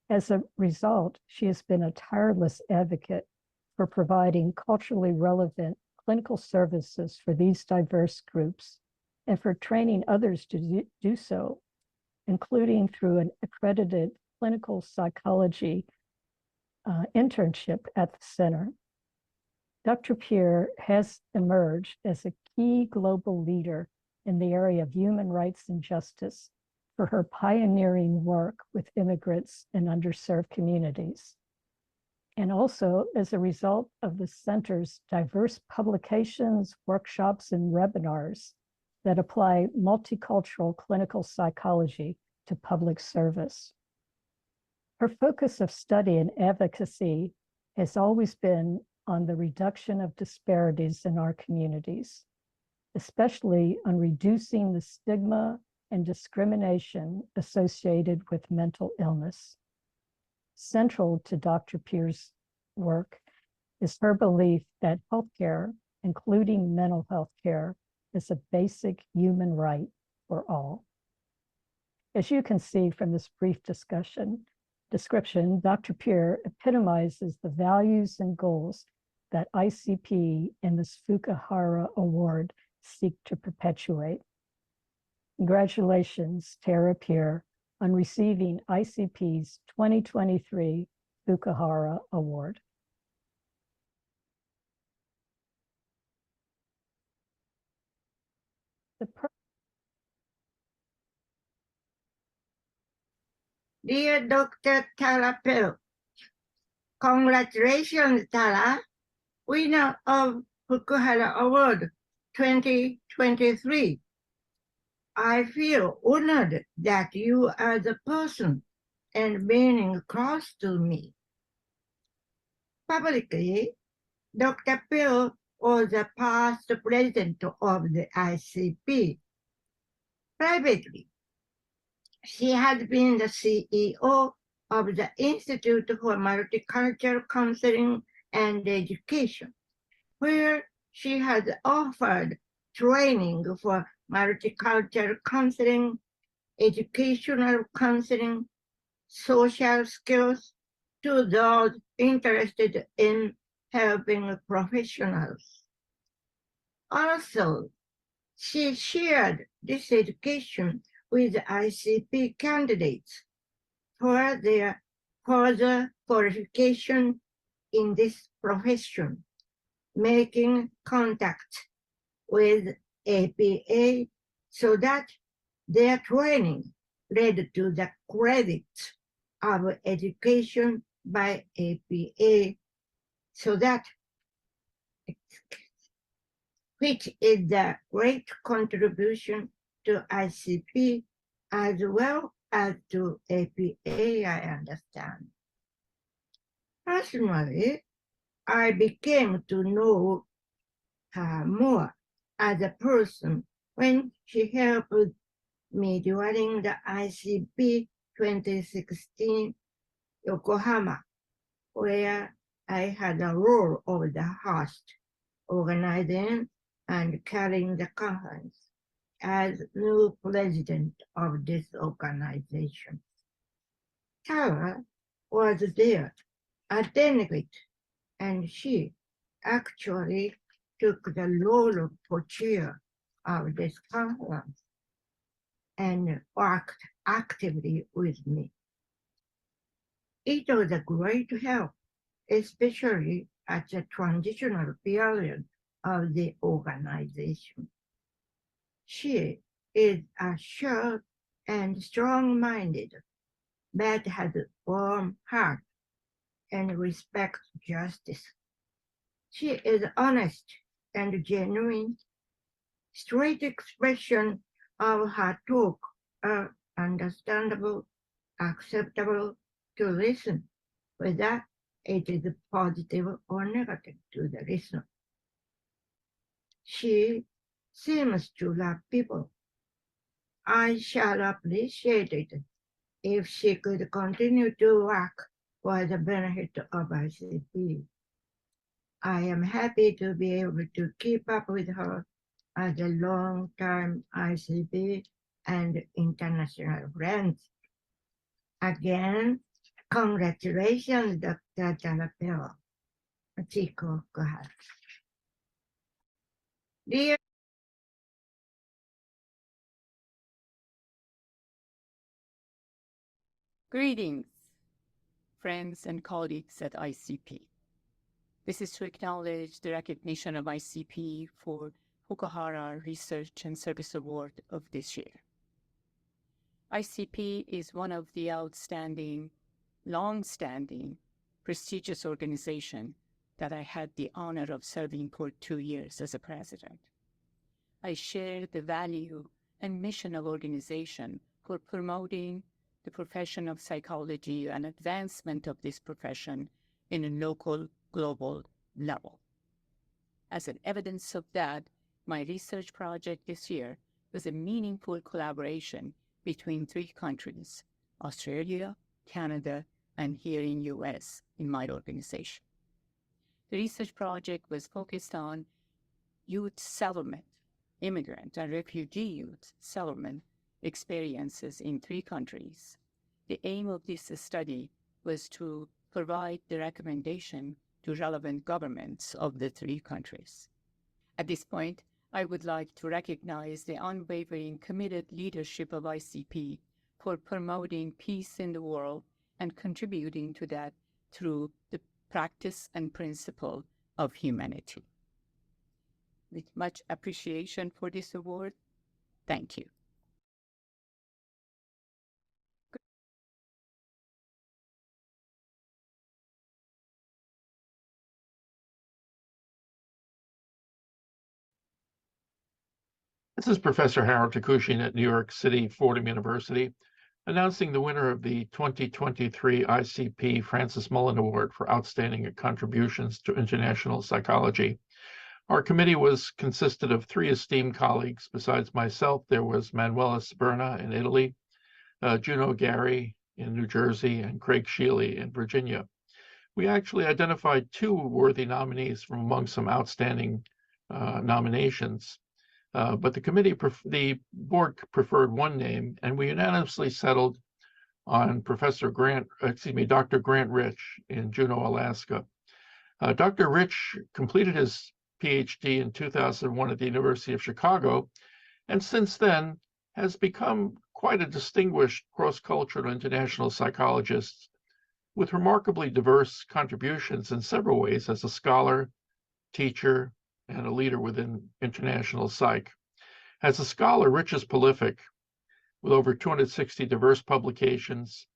As a result, she has been a tireless advocate for providing culturally relevant clinical services for these diverse groups and for training others to do so, including through an accredited clinical psychology internship at the center. Dr. Pierre has emerged as a key global leader in the area of human rights and justice for her pioneering work with immigrants and underserved communities. And also as a result of the center's diverse publications, workshops, and webinars that apply multicultural clinical psychology to public service. Her focus of study and advocacy has always been on the reduction of disparities in our communities, especially on reducing the stigma and discrimination associated with mental illness. Central to Dr. Pierre's work is her belief that healthcare, including mental health care, is a basic human right for all. As you can see from this brief description, Dr. Pierre epitomizes the values and goals that ICP and this Fukuhara Award seek to perpetuate. Congratulations, Tara Pierre, on receiving ICP's 2023 Fukuhara Award. Dear Dr. Tara Pierre, congratulations, Tara, winner of Fukuhara Award 2023. I feel honored that you are the person and being close to me. Publicly, Dr. Pierre was the past president of the ICP. Privately, she has been the CEO of the Institute for Multicultural Counseling and Education, where she has offered training for multicultural counseling, educational counseling, social skills to those interested in helping professionals. Also, she shared this education with ICP candidates for their further qualification in this profession, making contact with APA so that their training led to the credit of education by APA, so that which is the great contribution to ICP as well as to APA, I understand. Personally, I became to know her more as a person when she helped me during the ICP 2016 Yokohama, where I had a role of the host, organizing and carrying the conference as new president of this organization. Tara was there, a delegate, and she actually took the role of co-chair of this conference and worked actively with me. It was a great help, especially at the transitional period of the organization. She is a sharp and strong-minded, but has a warm heart and respects justice. She is honest and genuine. Straight expression of her talk are understandable, acceptable to listen, whether it is positive or negative to the listener. She seems to love people. I shall appreciate it if she could continue to work for the benefit of ICP. I am happy to be able to keep up with her as a long-time ICP and international friend. Again, congratulations, Dr. Jalapeno. Chico, go ahead. Dear Greetings, friends and colleagues at ICP. This is to acknowledge the recognition of ICP for Fukuhara Research and Service Award of this year. ICP is one of the outstanding, long-standing, prestigious organizations that I had the honor of serving for 2 years as a president. I share the value and mission of organization for promoting the profession of psychology and advancement of this profession in a local, global, level. As an evidence of that, my research project this year was a meaningful collaboration between 3 countries, Australia, Canada, and here in US in my organization. The research project was focused on youth settlement, immigrant and refugee youth settlement experiences in 3 countries. The aim of this study was to provide the recommendation to relevant governments of the 3 countries. At this point, I would like to recognize the unwavering committed leadership of ICP for promoting peace in the world and contributing to that through the practice and principle of humanity. With much appreciation for this award, thank you. This is Professor Harold Takushin at New York City Fordham University, announcing the winner of the 2023 ICP Francis Mullen Award for Outstanding Contributions to International Psychology. Our committee consisted of 3 esteemed colleagues. Besides myself, there was Manuela Sberna in Italy, Juno Gary in New Jersey, and Craig Shealy in Virginia. We actually identified 2 worthy nominees from among some outstanding nominations. But the board preferred one name, and we unanimously settled on Dr. Grant Rich in Juneau, Alaska. Dr. Rich completed his PhD in 2001 at the University of Chicago, and since then has become quite a distinguished cross-cultural international psychologist with remarkably diverse contributions in several ways as a scholar, teacher, and a leader within international psych. As a scholar, Rich is prolific, with over 260 diverse publications.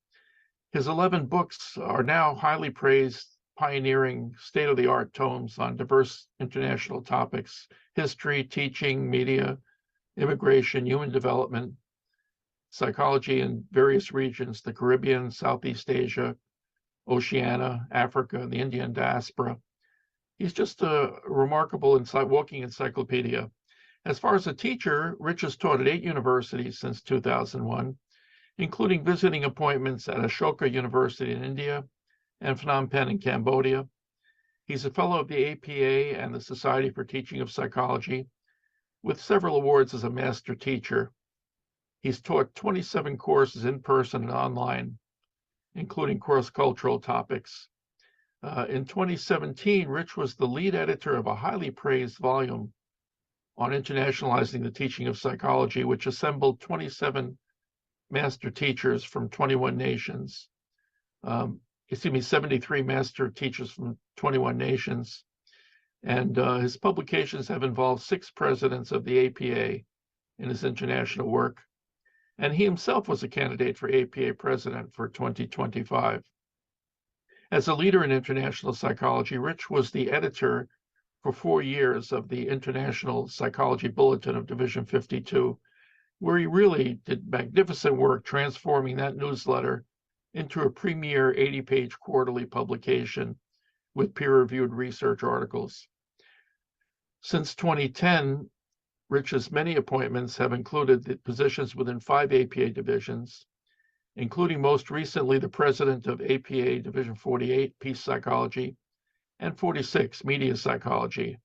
His 11 books are now highly praised, pioneering state-of-the-art tomes on diverse international topics: history, teaching, media, immigration, human development, psychology in various regions, the Caribbean, Southeast Asia, Oceania, Africa, and the Indian diaspora. He's just a remarkable walking encyclopedia. As far as a teacher, Rich has taught at 8 universities since 2001, including visiting appointments at Ashoka University in India and Phnom Penh in Cambodia. He's a fellow of the APA and the Society for Teaching of Psychology, with several awards as a master teacher. He's taught 27 courses in person and online, including cross-cultural topics. In 2017, Rich was the lead editor of a highly praised volume on internationalizing the teaching of psychology, which assembled 27 master teachers from 21 nations. 73 master teachers from 21 nations. And his publications have involved 6 presidents of the APA in his international work. And he himself was a candidate for APA president for 2025. As a leader in international psychology, Rich was the editor for 4 years of the International Psychology Bulletin of Division 52, where he really did magnificent work transforming that newsletter into a premier 80-page quarterly publication with peer-reviewed research articles. Since 2010, Rich's many appointments have included the positions within 5 APA divisions, including most recently the president of APA Division 48, Peace Psychology, and 46, Media Psychology.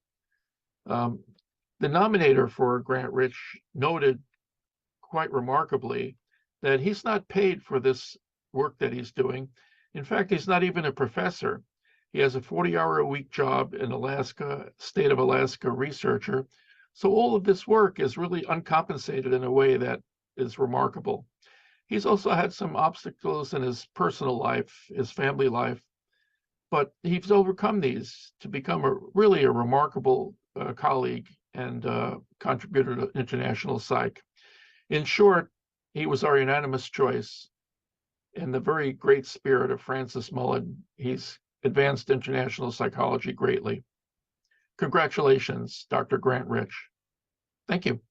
The nominator for Grant Rich noted quite remarkably that he's not paid for this work that he's doing. In fact, he's not even a professor. He has a 40-hour-a-week job in Alaska, state of Alaska researcher. So all of this work is really uncompensated in a way that is remarkable. He's also had some obstacles in his personal life, his family life, but he's overcome these to become really a remarkable colleague and contributor to international psych. In short, he was our unanimous choice. In the very great spirit of Francis Mullen, he's advanced international psychology greatly. Congratulations, Dr. Grant Rich. Thank you.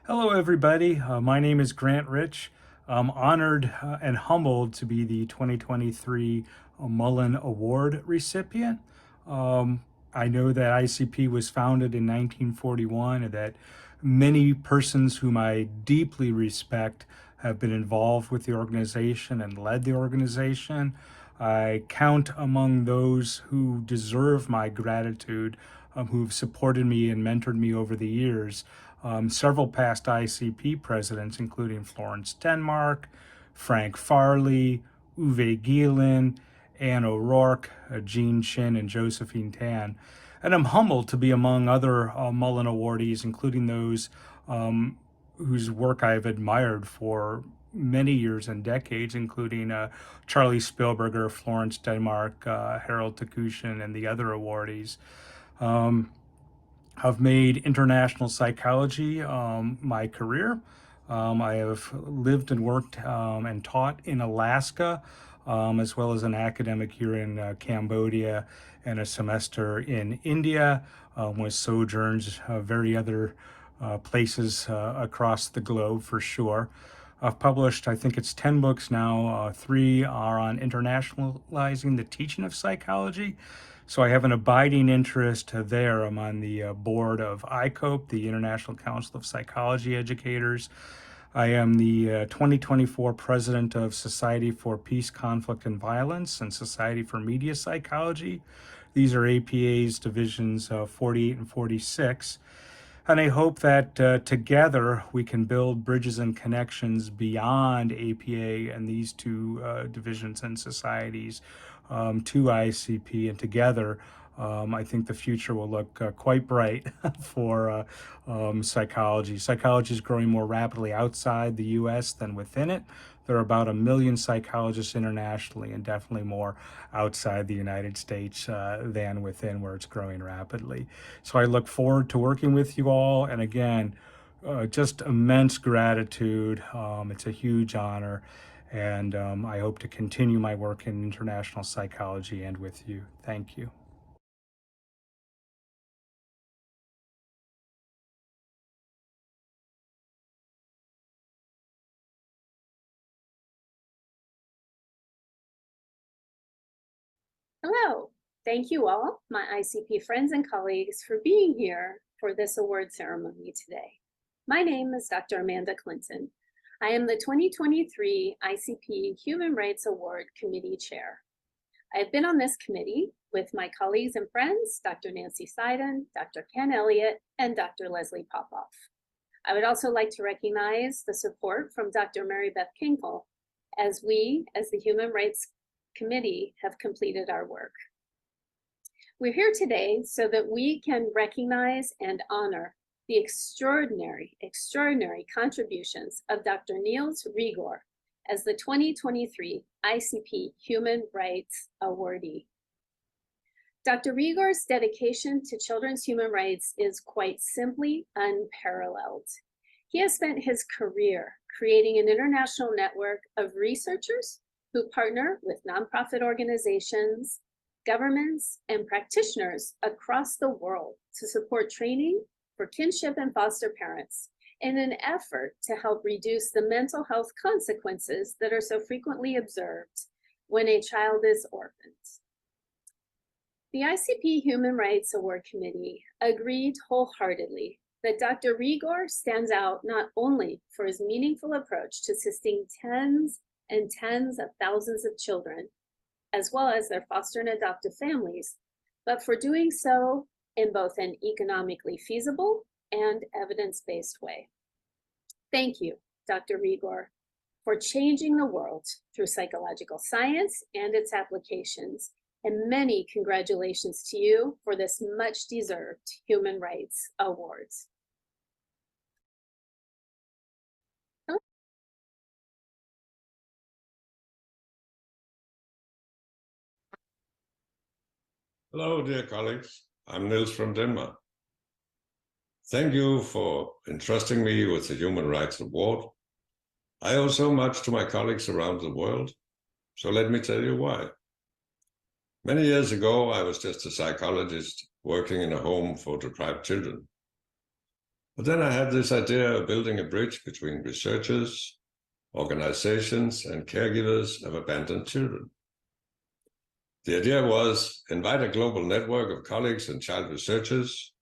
Hello, everybody. My name is Grant Rich. I'm honored and humbled to be the 2023 Mullen Award recipient. I know that ICP was founded in 1941 and that many persons whom I deeply respect have been involved with the organization and led the organization. I count among those who deserve my gratitude, who've supported me and mentored me over the years. Several past ICP presidents, including Florence Denmark, Frank Farley, Uwe Gielen, Anne O'Rourke, Jean Chin, and Josephine Tan. And I'm humbled to be among other Mullen awardees, including those whose work I've admired for many years and decades, including Charlie Spielberger, Florence Denmark, Harold Takushin, and the other awardees. I've made international psychology my career. I have lived and worked and taught in Alaska, as well as an academic year in Cambodia and a semester in India, with sojourns very other places across the globe for sure. I've published, I think it's 10 books now. 3 are on internationalizing the teaching of psychology. So I have an abiding interest there. I'm on the board of ICOPE, the International Council of Psychology Educators. I am the 2024 president of Society for Peace, Conflict, and Violence and Society for Media Psychology. These are APA's divisions 48 and 46. And I hope that together we can build bridges and connections beyond APA and these two divisions and societies to ICP. And together, I think the future will look quite bright for psychology. Psychology is growing more rapidly outside the US than within it. There are about 1 million psychologists internationally and definitely more outside the United States than within, where it's growing rapidly. So I look forward to working with you all. And again, just immense gratitude. It's a huge honor. And I hope to continue my work in international psychology and with you. Thank you. Hello, thank you all, my ICP friends and colleagues, for being here for this award ceremony today. My name is Dr. Amanda Clinton. I am the 2023 ICP Human Rights Award Committee Chair. I have been on this committee with my colleagues and friends, Dr. Nancy Seiden, Dr. Ken Elliott, and Dr. Leslie Popoff. I would also like to recognize the support from Dr. Mary Beth Kinkle as we, as the Human Rights Committee, have completed our work. We're here today so that we can recognize and honor the extraordinary contributions of Dr. Niels Rigor as the 2023 ICP Human Rights Awardee. Dr. Rigor's dedication to children's human rights is quite simply unparalleled. He has spent his career creating an international network of researchers who partner with nonprofit organizations, governments, and practitioners across the world to support training for kinship and foster parents in an effort to help reduce the mental health consequences that are so frequently observed when a child is orphaned. The ICP Human Rights Award Committee agreed wholeheartedly that Dr. Rigor stands out not only for his meaningful approach to assisting tens and tens of thousands of children, as well as their foster and adoptive families, but for doing so in both an economically feasible and evidence-based way. Thank you, Dr. Rigor, for changing the world through psychological science and its applications, and many congratulations to you for this much-deserved Human Rights Awards. Hello, dear colleagues. I'm Niels from Denmark. Thank you for entrusting me with the Human Rights Award. I owe so much to my colleagues around the world, so let me tell you why. Many years ago, I was just a psychologist working in a home for deprived children. But then I had this idea of building a bridge between researchers, organizations, and caregivers of abandoned children. The idea was invite a global network of colleagues and child researchers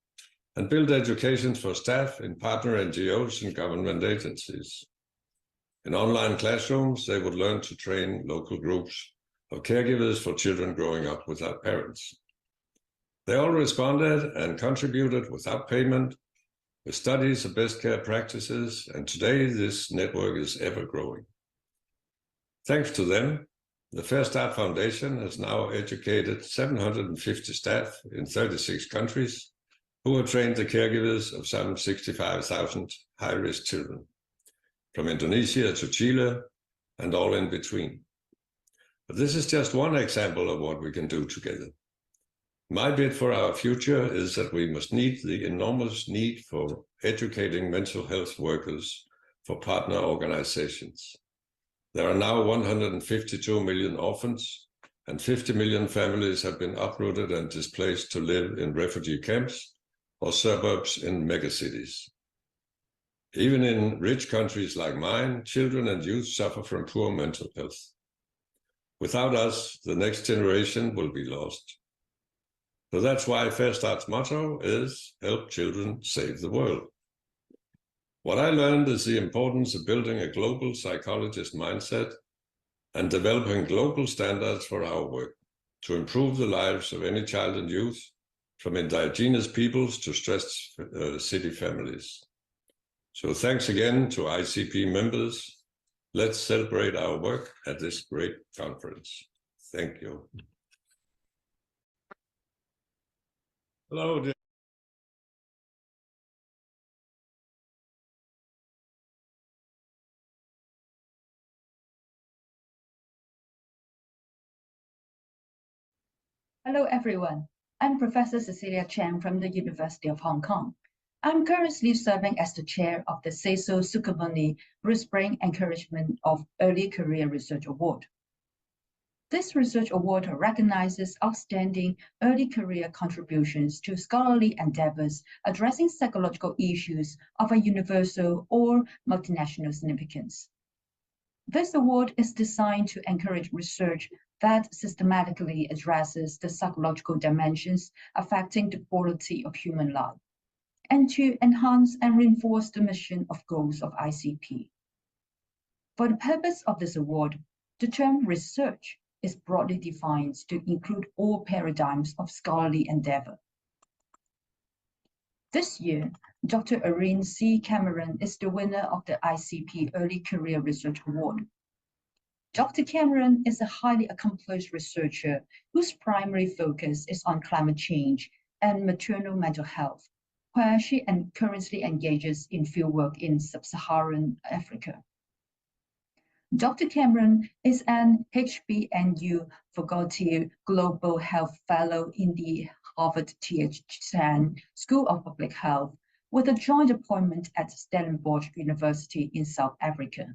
and build education for staff in partner NGOs and government agencies. In online classrooms, they would learn to train local groups of caregivers for children growing up without parents. They all responded and contributed without payment with studies of best care practices, and today this network is ever growing. Thanks to them, the Fair Start Foundation has now educated 750 staff in 36 countries who have trained the caregivers of some 65,000 high-risk children, from Indonesia to Chile and all in between. But this is just one example of what we can do together. My bid for our future is that we must meet the enormous need for educating mental health workers for partner organizations. There are now 152 million orphans, and 50 million families have been uprooted and displaced to live in refugee camps or suburbs in megacities. Even in rich countries like mine, children and youth suffer from poor mental health. Without us, the next generation will be lost. So that's why Fair Start's motto is help children save the world. What I learned is the importance of building a global psychologist mindset and developing global standards for our work to improve the lives of any child and youth, from indigenous peoples to stressed city families. So thanks again to ICP members. Let's celebrate our work at this great conference. Thank you. Hello, dear. Hello, everyone. I'm Professor Cecilia Chang from the University of Hong Kong. I'm currently serving as the chair of the Cecil Sukumani Bruce Brain Encouragement of Early Career Research Award. This research award recognizes outstanding early career contributions to scholarly endeavors addressing psychological issues of a universal or multinational significance. This award is designed to encourage research that systematically addresses the psychological dimensions affecting the quality of human life, and to enhance and reinforce the mission of goals of ICP. For the purpose of this award, the term research is broadly defined to include all paradigms of scholarly endeavor. This year, Dr. Irene C. Cameron is the winner of the ICP Early Career Research Award. Dr. Cameron is a highly accomplished researcher whose primary focus is on climate change and maternal mental health, where she currently engages in fieldwork in sub-Saharan Africa. Dr. Cameron is an HBNU Faculty Global Health Fellow in the Harvard T.H. Chan School of Public Health, with a joint appointment at Stellenbosch University in South Africa.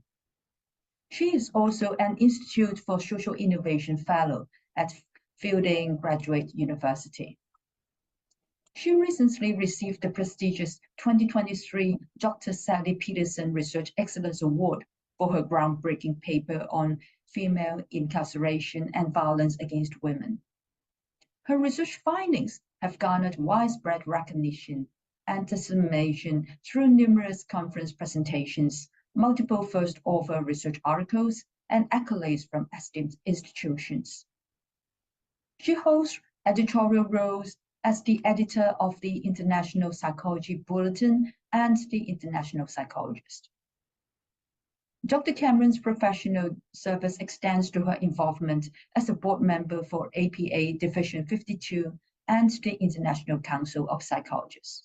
She is also an Institute for Social Innovation Fellow at Fielding Graduate University. She recently received the prestigious 2023 Dr. Sally Peterson Research Excellence Award for her groundbreaking paper on female incarceration and violence against women. Her research findings have garnered widespread recognition and dissemination through numerous conference presentations, multiple first author research articles, and accolades from esteemed institutions. She holds editorial roles as the editor of the International Psychology Bulletin and the International Psychologist. Dr. Cameron's professional service extends to her involvement as a board member for APA Division 52 and the International Council of Psychologists.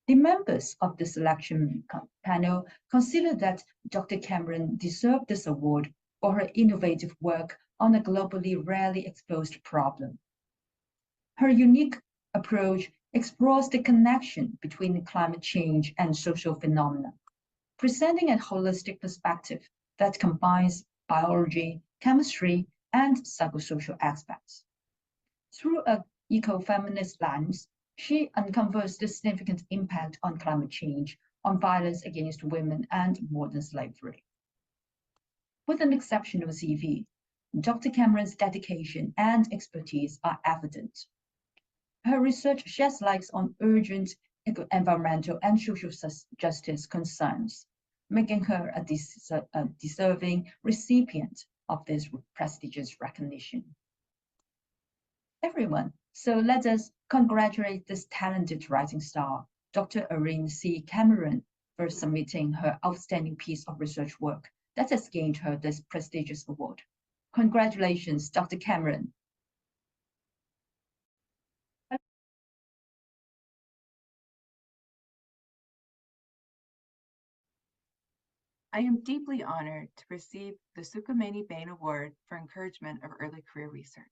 The members of the selection panel consider that Dr. Cameron deserved this award for her innovative work on a globally rarely exposed problem. Her unique approach explores the connection between climate change and social phenomena, presenting a holistic perspective that combines biology, chemistry, and psychosocial aspects. Through an ecofeminist lens, she uncovers the significant impact on climate change on violence against women and modern slavery. With an exceptional CV, Dr. Cameron's dedication and expertise are evident. Her research sheds light on urgent environmental and social justice concerns, making her a deserving recipient of this prestigious recognition. Everyone, so let us congratulate this talented rising star, Dr. Irene C. Cameron, for submitting her outstanding piece of research work that has gained her this prestigious award. Congratulations, Dr. Cameron. I am deeply honored to receive the Sukumeni Bain Award for Encouragement of Early Career Research.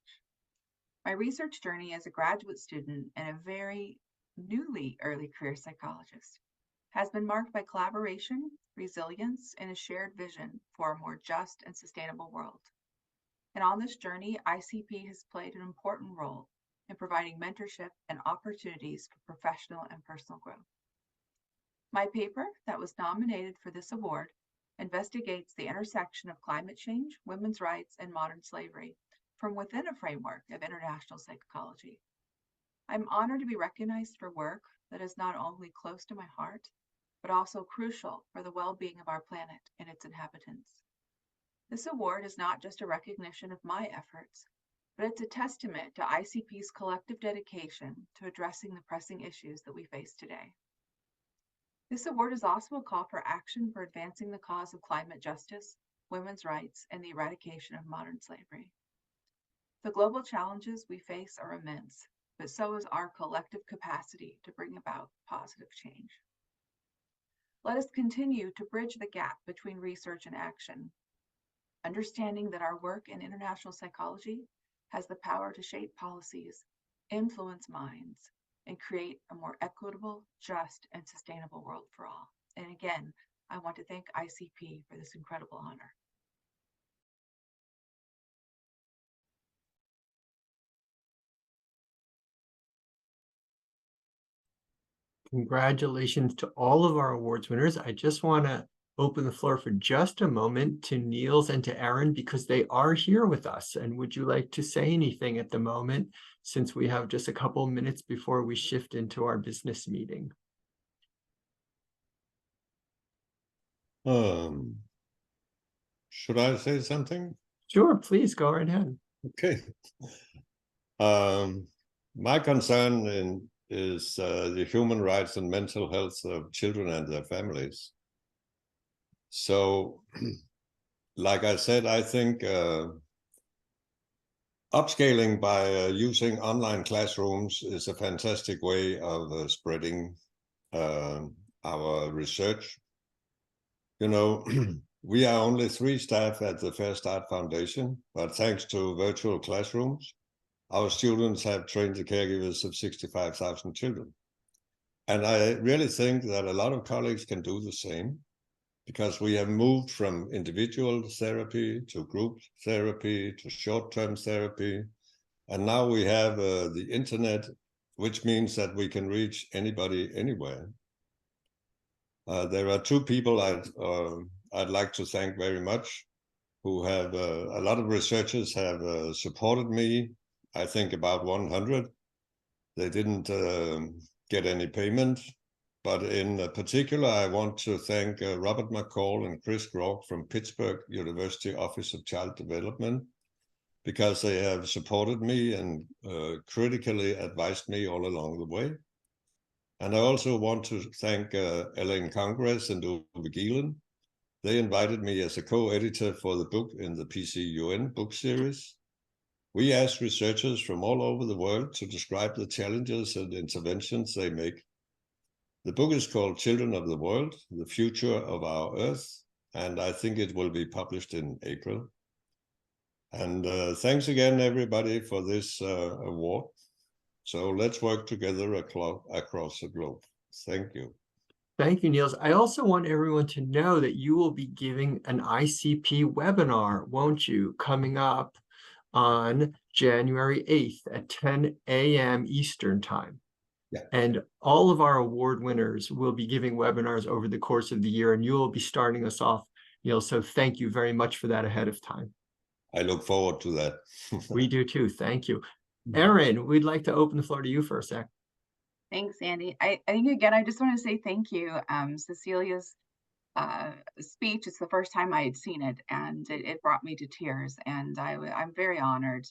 My research journey as a graduate student and a very newly early career psychologist has been marked by collaboration, resilience, and a shared vision for a more just and sustainable world. And on this journey, ICP has played an important role in providing mentorship and opportunities for professional and personal growth. My paper that was nominated for this award investigates the intersection of climate change, women's rights, and modern slavery from within a framework of international psychology. I'm honored to be recognized for work that is not only close to my heart, but also crucial for the well-being of our planet and its inhabitants. This award is not just a recognition of my efforts, but it's a testament to ICP's collective dedication to addressing the pressing issues that we face today. This award is also a call for action for advancing the cause of climate justice, women's rights, and the eradication of modern slavery. The global challenges we face are immense, but so is our collective capacity to bring about positive change. Let us continue to bridge the gap between research and action, understanding that our work in international psychology has the power to shape policies, influence minds, and create a more equitable, just, and sustainable world for all. And again, I want to thank ICP for this incredible honor. Congratulations to all of our awards winners. I just want to open the floor for just a moment to Niels and to Aaron because they are here with us. And would you like to say anything at the moment, since we have just a couple minutes before we shift into our business meeting? Should I say something? Sure, please go right ahead. Okay. My concern is the human rights and mental health of children and their families. So, like I said, I think upscaling by using online classrooms is a fantastic way of spreading our research. You know, we are only 3 staff at the Fair Start Foundation, but thanks to virtual classrooms, our students have trained the caregivers of 65,000 children. And I really think that a lot of colleagues can do the same, because we have moved from individual therapy to group therapy to short-term therapy. And now we have the internet, which means that we can reach anybody anywhere. There are 2 people I'd like to thank very much, who have, a lot of researchers have supported me. I think about 100. They didn't get any payment, but in particular, I want to thank Robert McCall and Chris Grock from Pittsburgh University Office of Child Development, because they have supported me and critically advised me all along the way. And I also want to thank Elaine Congress and Uwe Gielen. They invited me as a co-editor for the book in the PCUN book series. We asked researchers from all over the world to describe the challenges and interventions they make. The book is called Children of the World, The Future of Our Earth, and I think it will be published in April. And thanks again, everybody, for this award. So let's work together across the globe. Thank you. Thank you, Niels. I also want everyone to know that you will be giving an ICP webinar, won't you, coming up on January 8th at 10 a.m. Eastern Time. And all of our award winners will be giving webinars over the course of the year, and you will be starting us off, Neil. So thank you very much for that ahead of time. I look forward to that. We do too. Thank you. Erin, we'd like to open the floor to you for a sec. Thanks, Andy. I think, again, I just want to say thank you. Cecilia's speech, it's the first time I had seen it, and it brought me to tears. And I'm very honored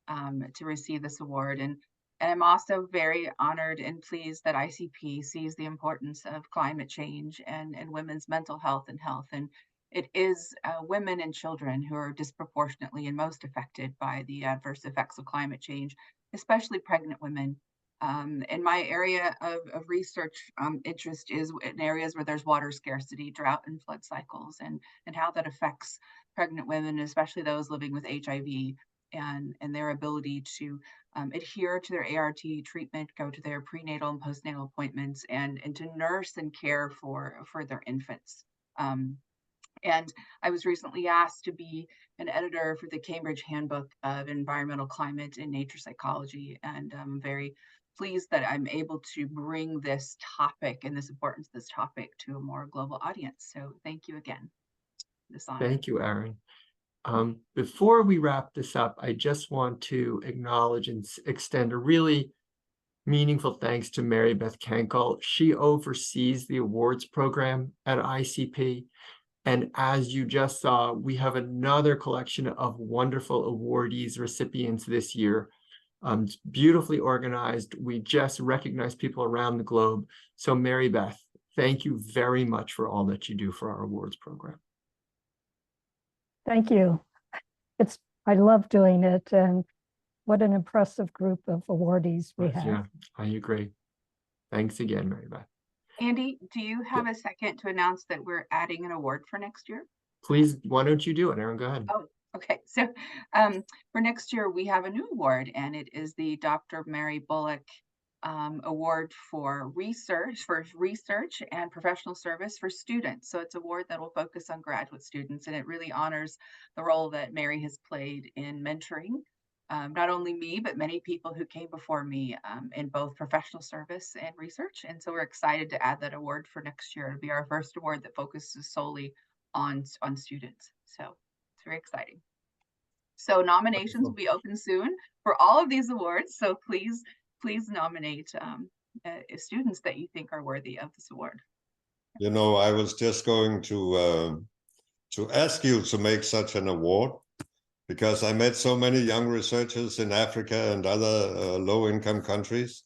to receive this award. And I'm also very honored and pleased that ICP sees the importance of climate change and women's mental health and health. And it is women and children who are disproportionately and most affected by the adverse effects of climate change, especially pregnant women. And my area of research interest is in areas where there's water scarcity, drought and flood cycles, and how that affects pregnant women, especially those living with HIV, and their ability to adhere to their ART treatment, go to their prenatal and postnatal appointments, and to nurse and care for their infants. And I was recently asked to be an editor for the Cambridge Handbook of Environmental Climate and Nature Psychology, and I'm very pleased that I'm able to bring this topic and this importance of this topic to a more global audience. So thank you again. This honor. Thank you, Erin. Before we wrap this up, I just want to acknowledge and extend a really meaningful thanks to Mary Beth Kenkel. She oversees the awards program at ICP. And as you just saw, we have another collection of wonderful awardees, recipients this year. It's beautifully organized. We just recognize people around the globe. So Mary Beth, thank you very much for all that you do for our awards program. Thank you. I love doing it, and what an impressive group of awardees we have. Yeah, I agree. Thanks again, Mary Beth. Andy, do you have a second to announce that we're adding an award for next year? Please, why don't you do it, Erin? Go ahead. Oh, okay. So for next year, we have a new award, and it is the Dr. Mary Bullock Award for research and professional service for students. So it's an award that will focus on graduate students, and it really honors the role that Mary has played in mentoring not only me, but many people who came before me in both professional service and research. And so we're excited to add that award for next year. It'll be our first award that focuses solely on students. So it's very exciting. So nominations will be open soon for all of these awards. So please nominate students that you think are worthy of this award. You know, I was just going to ask you to make such an award, because I met so many young researchers in Africa and other low-income countries,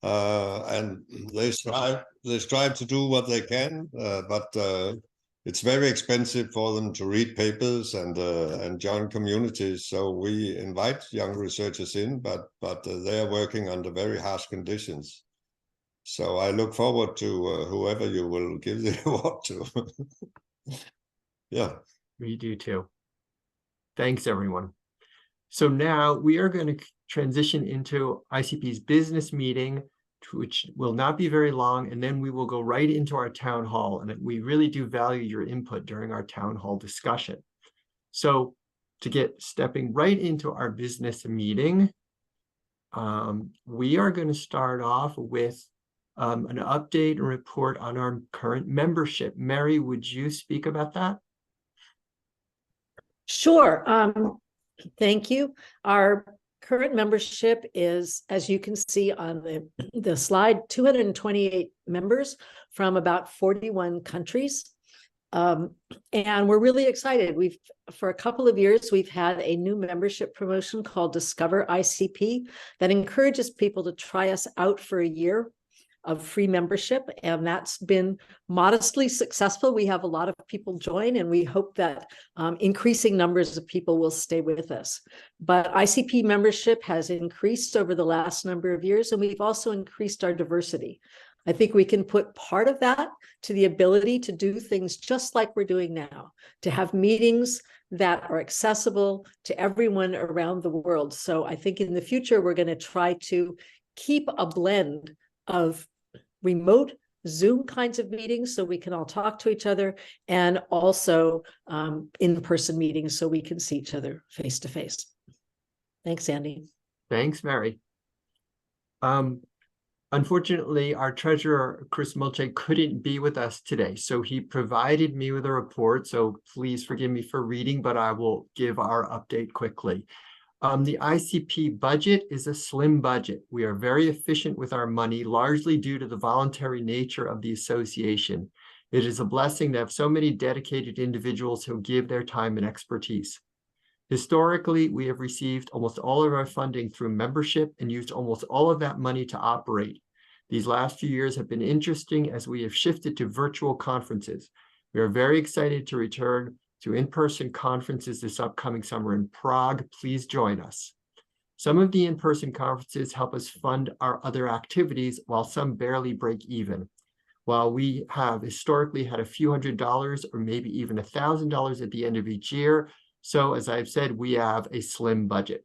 and they strive to do what they can, but it's very expensive for them to read papers and join communities. So we invite young researchers in, but they are working under very harsh conditions. So I look forward to whoever you will give the award to. Yeah. We do too. Thanks, everyone. So now we are going to transition into ICP's business meeting, which will not be very long, and then we will go right into our town hall. And we really do value your input during our town hall discussion. So to get stepping right into our business meeting, we are going to start off with an update and report on our current membership. Mary, would you speak about that? Sure. Thank you. Our current membership is, as you can see on the slide, 228 members from about 41 countries. And we're really excited. For a couple of years, we've had a new membership promotion called Discover ICP that encourages people to try us out for a year of free membership, and that's been modestly successful. We have a lot of people join, and we hope that increasing numbers of people will stay with us. But ICP membership has increased over the last number of years, and we've also increased our diversity. I think we can put part of that to the ability to do things just like we're doing now, to have meetings that are accessible to everyone around the world. So I think in the future, we're going to try to keep a blend of remote Zoom kinds of meetings so we can all talk to each other, and also in-person meetings so we can see each other face to face. Thanks, Andy. Thanks, Mary. Unfortunately, our treasurer, Chris Mulche, couldn't be with us today, so he provided me with a report, so please forgive me for reading, but I will give our update quickly. The ICP budget is a slim budget. We are very efficient with our money, largely due to the voluntary nature of the association. It is a blessing to have so many dedicated individuals who give their time and expertise. Historically, we have received almost all of our funding through membership and used almost all of that money to operate. These last few years have been interesting as we have shifted to virtual conferences. We are very excited to return to in-person conferences this upcoming summer in Prague. Please join us. Some of the in-person conferences help us fund our other activities, while some barely break even. While we have historically had a few $100s or maybe even $1,000 at the end of each year, so as I've said, we have a slim budget.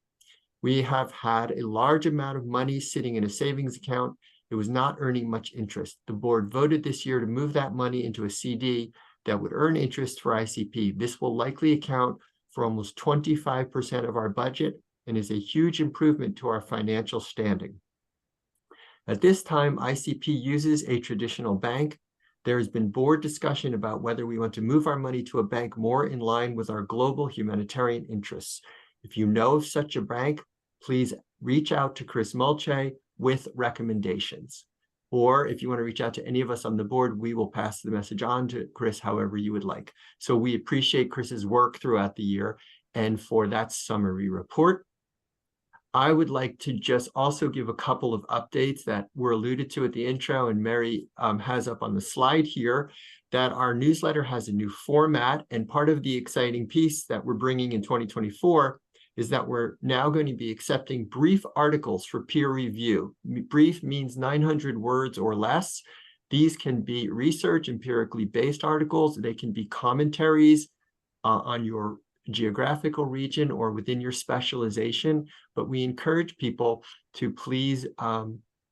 We have had a large amount of money sitting in a savings account. It was not earning much interest. The board voted this year to move that money into a CD that would earn interest for ICP. This will likely account for almost 25% of our budget and is a huge improvement to our financial standing. At this time, ICP uses a traditional bank. There has been board discussion about whether we want to move our money to a bank more in line with our global humanitarian interests. If you know of such a bank, please reach out to Chris Mulche with recommendations. Or if you want to reach out to any of us on the board, we will pass the message on to Chris however you would like. So we appreciate Chris's work throughout the year and for that summary report. I would like to just also give a couple of updates that were alluded to at the intro, and Mary has up on the slide here, that our newsletter has a new format, and part of the exciting piece that we're bringing in 2024 is that we're now going to be accepting brief articles for peer review. Brief means 900 words or less. These can be research, empirically based articles. They can be commentaries on your geographical region or within your specialization, but we encourage people to please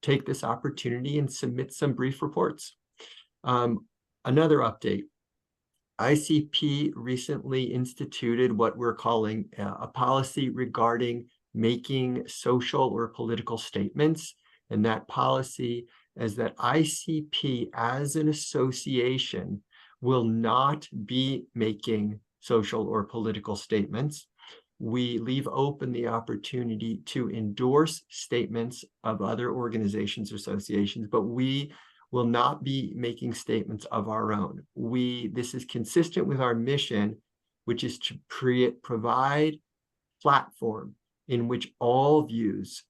take this opportunity and submit some brief reports. Another update, ICP recently instituted what we're calling a policy regarding making social or political statements, and that policy is that ICP as an association will not be making social or political statements. We leave open the opportunity to endorse statements of other organizations or associations, but we will not be making statements of our own. This is consistent with our mission, which is to provide platform in which all views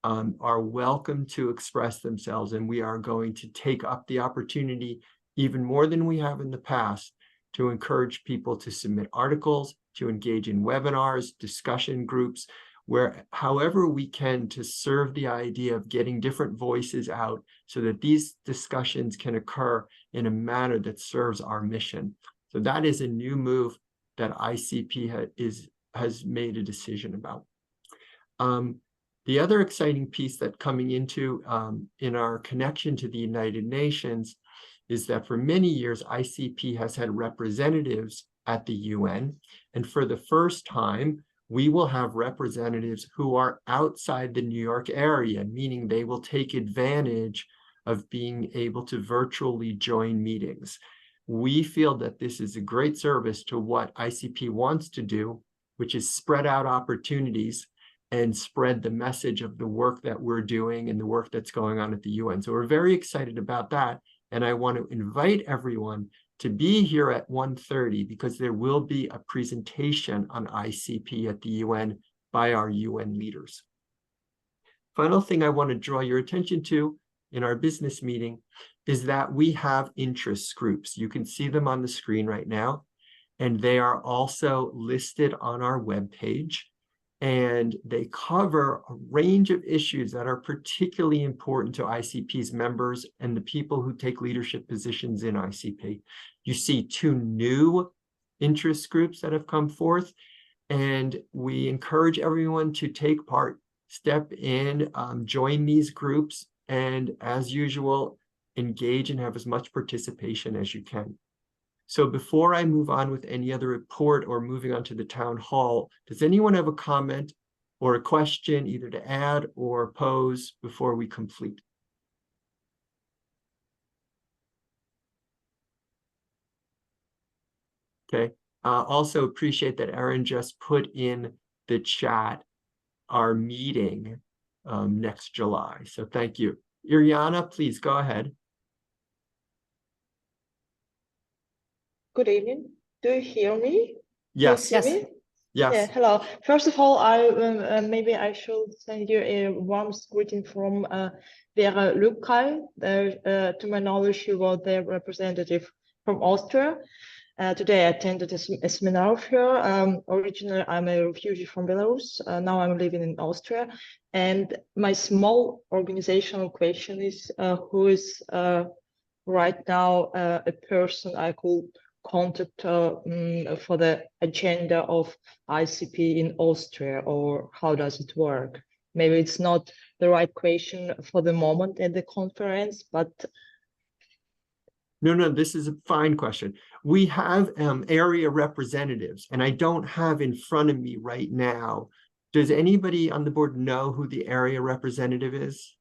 are welcome to express themselves, and we are going to take up the opportunity even more than we have in the past to encourage people to submit articles, to engage in webinars, discussion groups, where however we can to serve the idea of getting different voices out so that these discussions can occur in a manner that serves our mission. So that is a new move that ICP has made a decision about. The other exciting piece that coming into in our connection to the United Nations is that for many years, ICP has had representatives at the UN. And for the first time, we will have representatives who are outside the New York area, meaning they will take advantage of being able to virtually join meetings. We feel that this is a great service to what ICP wants to do, which is spread out opportunities and spread the message of the work that we're doing and the work that's going on at the UN. So we're very excited about that. And I want to invite everyone to be here at 1:30 because there will be a presentation on ICP at the UN by our UN leaders. Final thing I want to draw your attention to in our business meeting is that we have interest groups. You can see them on the screen right now, and they are also listed on our webpage. And they cover a range of issues that are particularly important to ICP's members and the people who take leadership positions in ICP. You see 2 new interest groups that have come forth, and we encourage everyone to take part, step in, join these groups, and as usual, engage and have as much participation as you can. So before I move on with any other report or moving on to the town hall, does anyone have a comment or a question either to add or pose before we complete? Okay. Also appreciate that Erin just put in the chat our meeting next July. So thank you. Iriana, please go ahead. Good evening. Do you hear me? Yes. Can you see me? Yes. Yeah, hello. First of all, maybe I should send you a warm greeting from Vera Lübkay. To my knowledge, she was the representative from Austria. Today I attended a seminar of her. Originally, I'm a refugee from Belarus. Now I'm living in Austria. And my small organizational question is, who is right now a person I could contact for the agenda of ICP in Austria, or how does it work? Maybe it's not the right question for the moment at the conference, but No, this is a fine question. We have area representatives, and I don't have in front of me right now. Does anybody on the board know who the area representative is?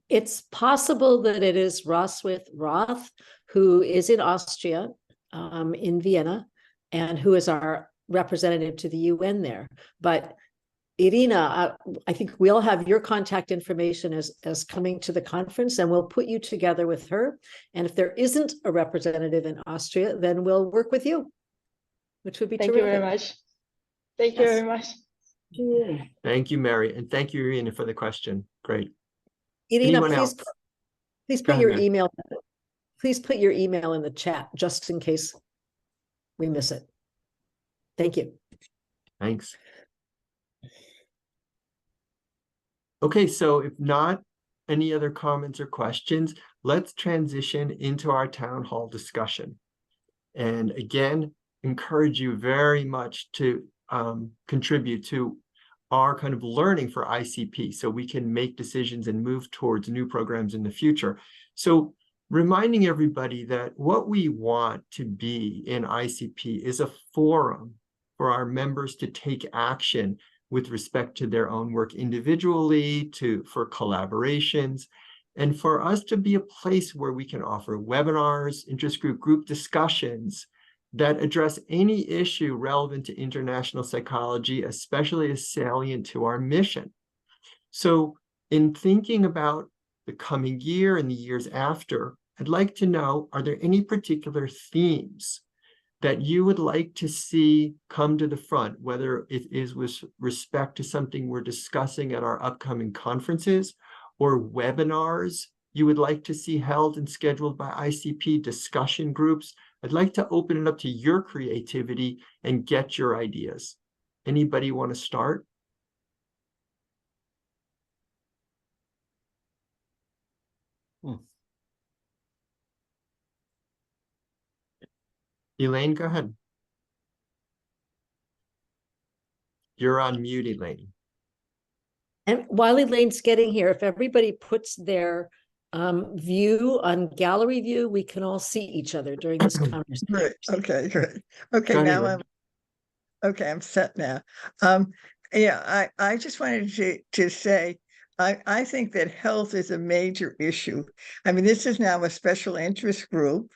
It's possible that it is Roswith Roth, who is in Austria, in Vienna, and who is our representative to the UN there. But Irina, I think we'll have your contact information as coming to the conference, and we'll put you together with her. And if there isn't a representative in Austria, then we'll work with you, which would be thank terrific. you very much. Thank you very much. Thank you, Mary, and thank you, Irina, for the question. Great. Irina, Anyone please, else? please Go put ahead, your Mary. email. Please put your email in the chat just in case we miss it. Thank you. Thanks. Okay, so if not any other comments or questions, let's transition into our town hall discussion. And again, encourage you very much to contribute to our kind of learning for ICP so we can make decisions and move towards new programs in the future. So reminding everybody that what we want to be in ICP is a forum for our members to take action with respect to their own work individually, for collaborations, and for us to be a place where we can offer webinars, interest group discussions that address any issue relevant to international psychology, especially as salient to our mission. So in thinking about the coming year and the years after, I'd like to know, are there any particular themes that you would like to see come to the front, whether it is with respect to something we're discussing at our upcoming conferences or webinars you would like to see held and scheduled by ICP, discussion groups? I'd like to open it up to your creativity and get your ideas. Anybody want to start? Elaine, go ahead. You're on mute, Elaine. And while Elaine's getting here, if everybody puts their view on gallery view, we can all see each other during this conversation. Great. Okay, great. Okay, now I'm set now. Yeah, I just wanted to say, I think that health is a major issue. I mean, this is now a special interest group,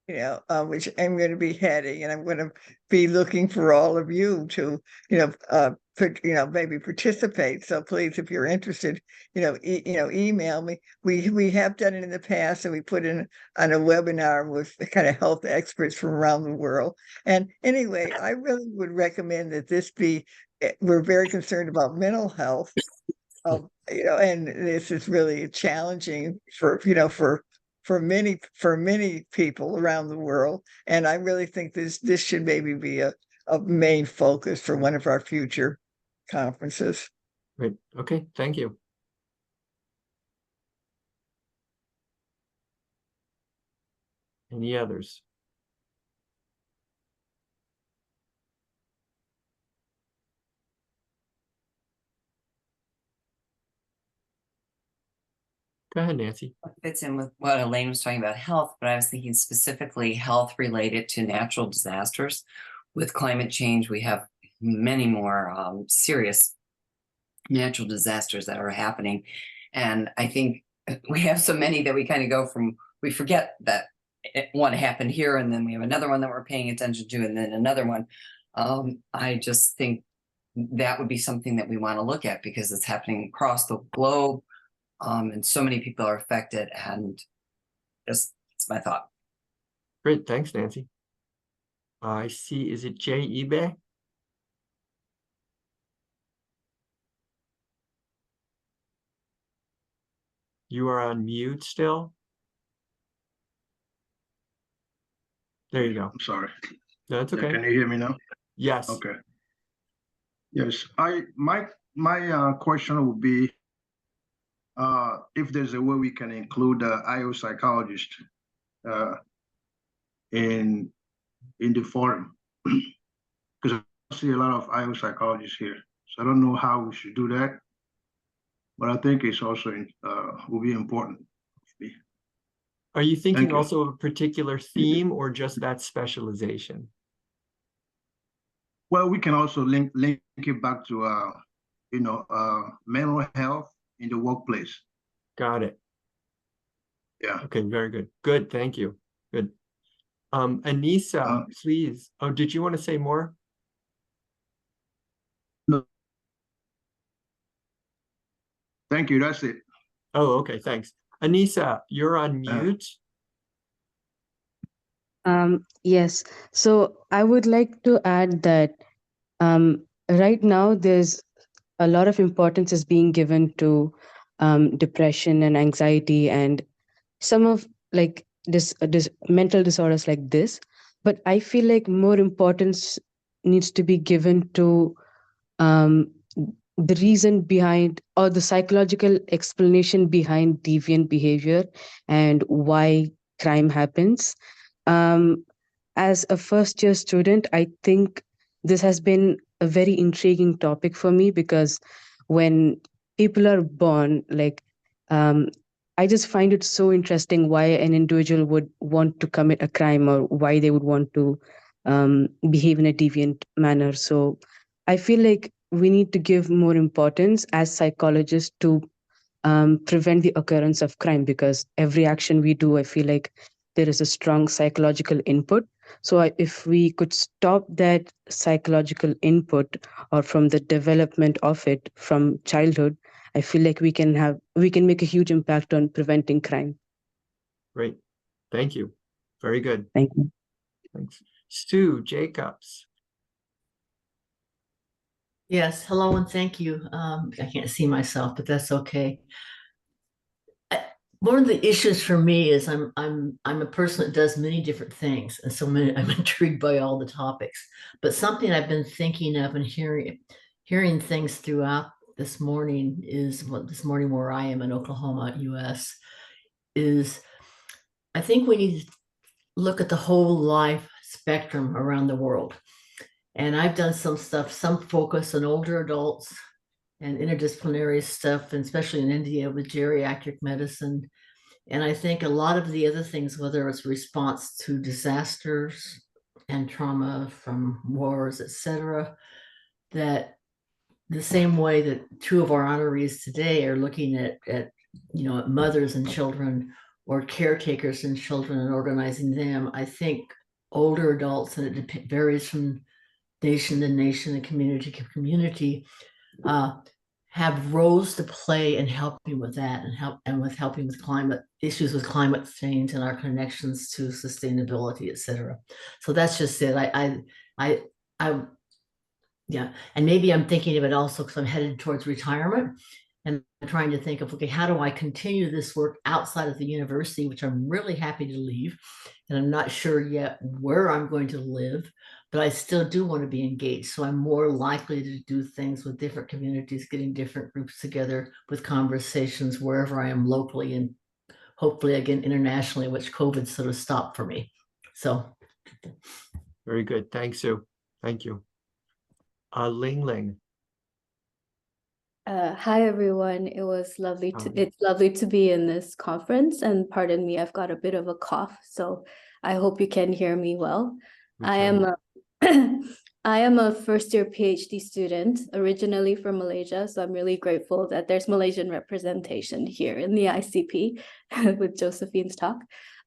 which I'm going to be heading, and I'm going to be looking for all of you to, maybe participate. So please, if you're interested, email me. We have done it in the past, and we put in on a webinar with the kind of health experts from around the world. And anyway, I really would recommend that this be. We're very concerned about mental health, and this is really challenging for many people around the world. And I really think this should maybe be a main focus for one of our future conferences. Great. Okay, thank you. Any others? Go ahead, Nancy. Fits in with what Elaine was talking about health, but I was thinking specifically health related to natural disasters. With climate change, we have many more serious natural disasters that are happening. And I think we have so many that we kind of go from, we forget that one happened here, and then we have another one that we're paying attention to, and then another one. I just think that would be something that we want to look at because it's happening across the globe, and so many people are affected, and just it's my thought. Great, thanks, Nancy. I see, is it Jay eBay? You are on mute still. There you go. I'm sorry. No, it's Yeah, okay. can you hear me now? Yes. Okay. Yes, my question would be if there's a way we can include IO psychologist in the forum, because I see a lot of IO psychologists here, so I don't know how we should do that, but I think it's also will be important. Are you thinking Thank you. also of a particular theme or just that specialization? Well, we can also link it back to mental health in the workplace. Got it. Yeah. Okay, very good. Good, thank you. Good. Anissa, please. Oh, did you want to say more? No. Thank you, that's it. Oh, okay, thanks. Anissa, you're on mute. Yes, so I would like to add that right now there's a lot of importance is being given to depression and anxiety and some of like this mental disorders like this, but I feel like more importance needs to be given to the reason behind or the psychological explanation behind deviant behavior and why crime happens. As a first-year student, I think this has been a very intriguing topic for me because when people are born, like, I just find it so interesting why an individual would want to commit a crime or why they would want to behave in a deviant manner. So I feel like we need to give more importance as psychologists to prevent the occurrence of crime, because every action we do, I feel like there is a strong psychological input. So if we could stop that psychological input or from the development of it from childhood, I feel like we can make a huge impact on preventing crime. Great. Thank you. Very good. Thank you. Thanks. Stu Jacobs. Yes, hello and thank you. I can't see myself, but that's okay. One of the issues for me is I'm a person that does many different things, and so I'm intrigued by all the topics. But something I've been thinking of and hearing things throughout this morning is this morning where I am in Oklahoma, US, is I think we need to look at the whole life spectrum around the world. And I've done some stuff, some focus on older adults and interdisciplinary stuff, and especially in India with geriatric medicine. And I think a lot of the other things, whether it's response to disasters and trauma from wars, etc., that the same way that two of our honorees today are looking at mothers and children or caretakers and children and organizing them, I think older adults, and it varies from nation to nation and community to community, have roles to play in helping with that and helping with climate issues, with climate change and our connections to sustainability, etc. So that's just it. Yeah, and maybe I'm thinking of it also because I'm headed towards retirement, and I'm trying to think of, okay, how do I continue this work outside of the university, which I'm really happy to leave, and I'm not sure yet where I'm going to live, but I still do want to be engaged. So I'm more likely to do things with different communities, getting different groups together with conversations wherever I am locally and hopefully again internationally, which COVID sort of stopped for me. So. Very good. Thanks, Sue. Thank you. Ling Ling. Hi everyone. It's lovely to be in this conference, and pardon me, I've got a bit of a cough, so I hope you can hear me well. I am a first-year PhD student, originally from Malaysia, so I'm really grateful that there's Malaysian representation here in the ICP with Josephine's talk.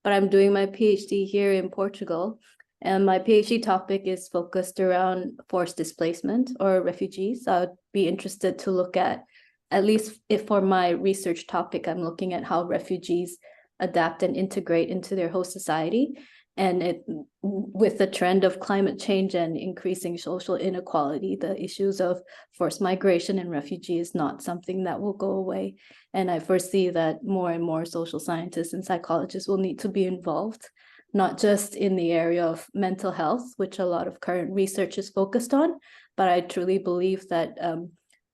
but I'm doing my PhD here in Portugal. And my PhD topic is focused around forced displacement or refugees. I would be interested to look at least if for my research topic, I'm looking at how refugees adapt and integrate into their host society. And with the trend of climate change and increasing social inequality, the issues of forced migration and refugee is not something that will go away. And I foresee that more and more social scientists and psychologists will need to be involved, not just in the area of mental health, which a lot of current research is focused on, but I truly believe that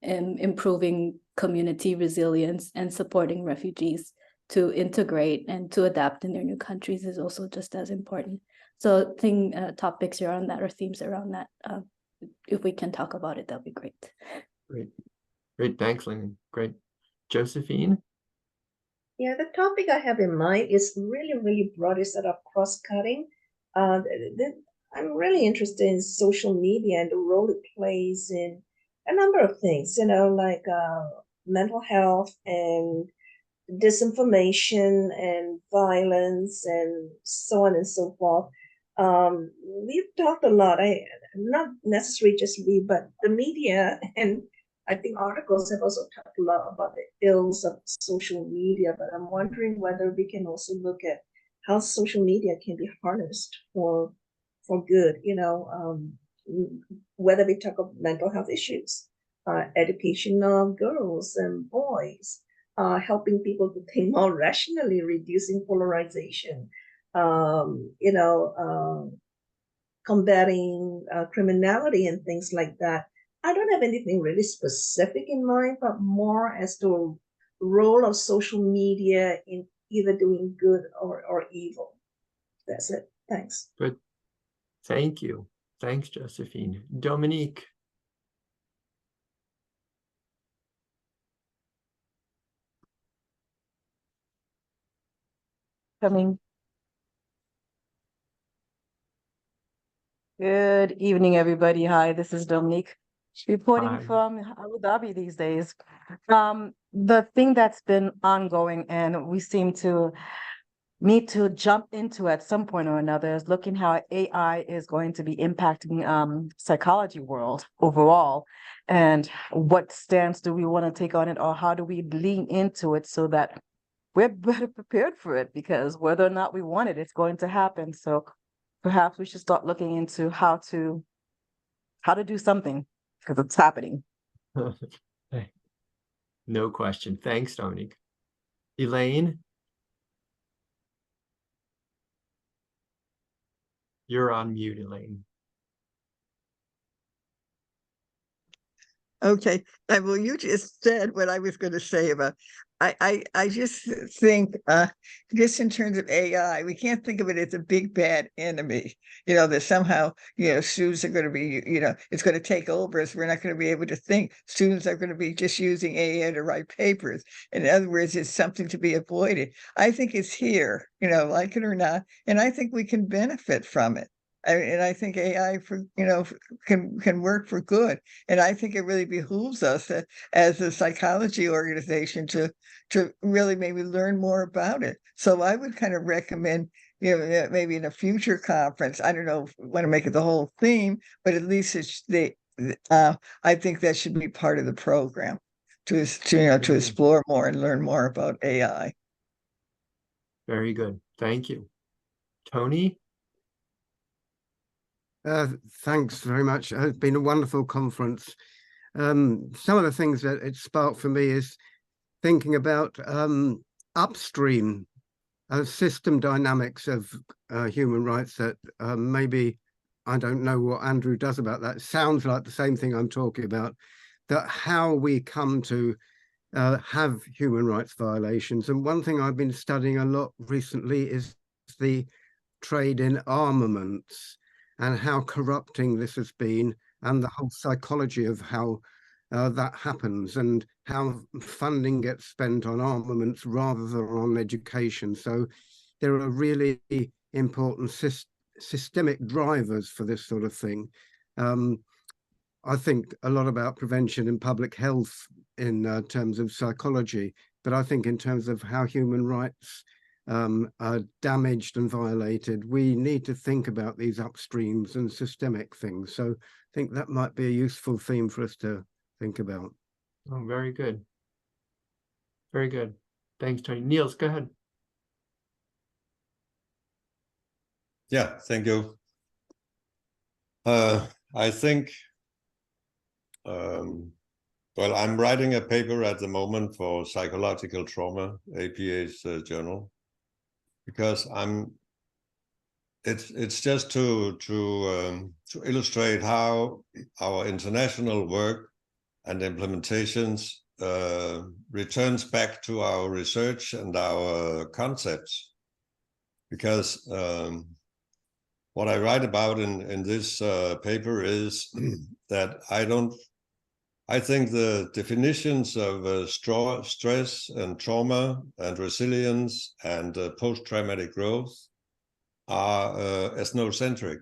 improving community resilience and supporting refugees to integrate and to adapt in their new countries is also just as important. So topics around that or themes around that, if we can talk about it, that'd be great. Great, thanks, Lynn. Great. Josephine? Yeah, the topic I have in mind is really broad, is sort of cross-cutting. I'm really interested in social media and the role it plays in a number of things, like mental health and disinformation and violence and so on and so forth. We've talked a lot, not necessarily just we, but the media, and I think articles have also talked a lot about the ills of social media, but I'm wondering whether we can also look at how social media can be harnessed for good, whether we talk of mental health issues, education of girls and boys, helping people to think more rationally, reducing polarization, combating criminality and things like that. I don't have anything really specific in mind, but more as to the role of social media in either doing good or evil. That's it. Thanks. Good. Thank you. Thanks, Josephine. Dominique. Coming. Good evening, everybody. Hi, this is Dominique, reporting from Abu Dhabi these days. The thing that's been ongoing and we seem to need to jump into at some point or another is looking how AI is going to be impacting psychology world overall, and what stance do we want to take on it, or how do we lean into it so that we're better prepared for it, because whether or not we want it, it's going to happen. So perhaps we should start looking into how to do something, because it's happening. No question. Thanks, Dominique. Elaine? You're on mute, Elaine. Okay. Well, you just said what I was going to say about, I just think, just in terms of AI, we can't think of it as a big bad enemy, that somehow, students are going to be, it's going to take over us. We're not going to be able to think. Students are going to be just using AI to write papers. In other words, it's something to be avoided. I think it's here, like it or not, and I think we can benefit from it. And I think AI can work for good. And I think it really behooves us as a psychology organization to really maybe learn more about it. So I would kind of recommend, maybe in a future conference, I don't know if we want to make it the whole theme, but at least I think that should be part of the program to explore more and learn more about AI. Very good. Thank you. Tony? Thanks very much. It's been a wonderful conference. Some of the things that it sparked for me is thinking about upstream system dynamics of human rights that maybe, I don't know what Andrew does about that. It sounds like the same thing I'm talking about, that how we come to have human rights violations. And one thing I've been studying a lot recently is the trade in armaments, and how corrupting this has been, and the whole psychology of how that happens, and how funding gets spent on armaments rather than on education. So there are really important systemic drivers for this sort of thing. I think a lot about prevention and public health in terms of psychology, but I think in terms of how human rights are damaged and violated, we need to think about these upstreams and systemic things. So I think that might be a useful theme for us to think about. Oh, very good. Very good. Thanks, Tony. Niels, go ahead. Yeah, thank you. I think, well, I'm writing a paper at the moment for Psychological Trauma, APA's journal, because it's just to illustrate how our international work and implementations returns back to our research and our concepts. Because what I write about in this paper is that I think the definitions of stress and trauma and resilience and post-traumatic growth are ethnocentric.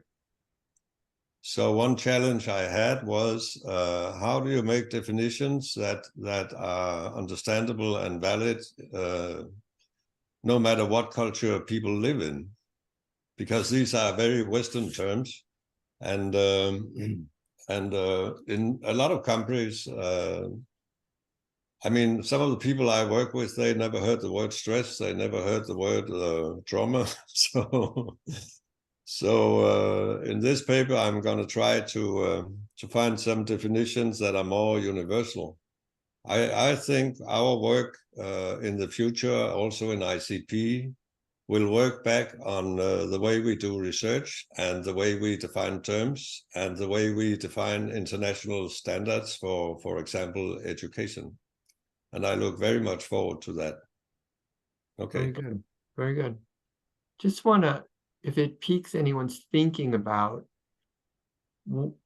So one challenge I had was how do you make definitions that are understandable and valid no matter what culture people live in? Because these are very Western terms, and in a lot of countries, I mean, some of the people I work with, they never heard the word stress, they never heard the word trauma. So in this paper, I'm going to try to find some definitions that are more universal. I think our work in the future, also in ICP, will work back on the way we do research and the way we define terms and the way we define international standards for example, education. And I look very much forward to that. Okay. Very good. Very good. Just want to, if it piques anyone's thinking about,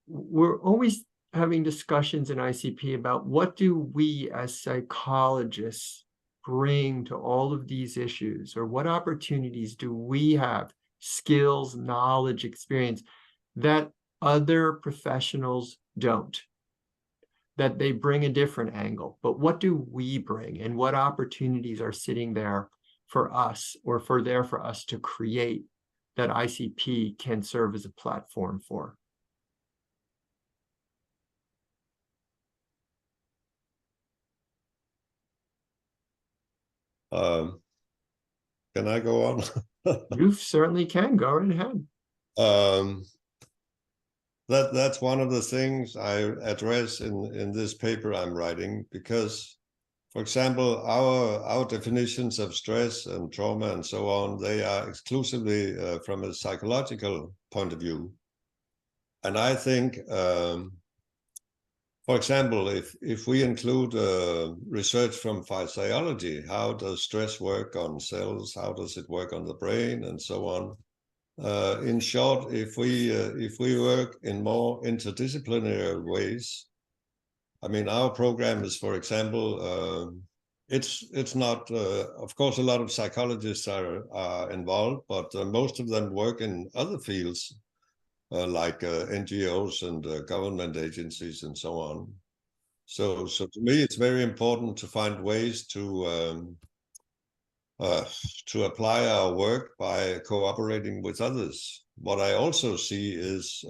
we're always having discussions in ICP about what do we as psychologists bring to all of these issues, or what opportunities do we have, skills, knowledge, experience that other professionals don't, that they bring a different angle. But what do we bring, and what opportunities are sitting there for us, or for us to create, that ICP can serve as a platform for? Can I go on? You certainly can. Go right ahead. That's one of the things I address in this paper I'm writing, because, for example, our definitions of stress and trauma and so on, they are exclusively from a psychological point of view. And I think, for example, if we include research from physiology, how does stress work on cells? How does it work on the brain, and so on? In short, if we work in more interdisciplinary ways, I mean, our program is, for example, it's not, of course, a lot of psychologists are involved, but most of them work in other fields. Like NGOs and government agencies and so on. So to me, it's very important to find ways to apply our work by cooperating with others. What I also see is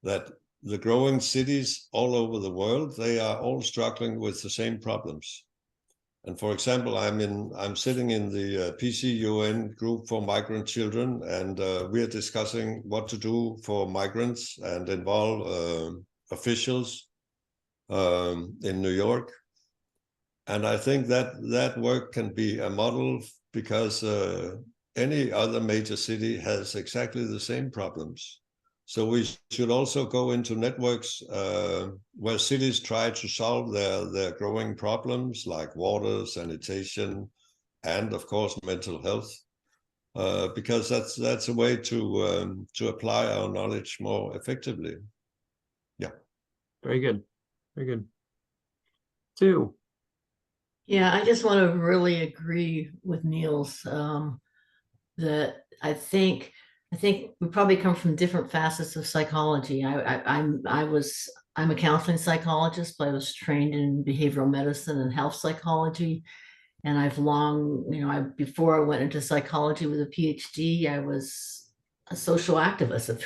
that the growing cities all over the world, they are all struggling with the same problems. And for example, I'm sitting in the PCUN group for migrant children, and we are discussing what to do for migrants and involve officials in New York. And I think that work can be a model, because any other major city has exactly the same problems. So we should also go into networks where cities try to solve their growing problems, like water, sanitation, and of course mental health, because that's a way to apply our knowledge more effectively. Yeah. Very good. Very good. Sue. Yeah, I just want to really agree with Niels that I think we probably come from different facets of psychology. I'm a counseling psychologist, but I was trained in behavioral medicine and health psychology. And I've long, before I went into psychology with a PhD, I was a social activist.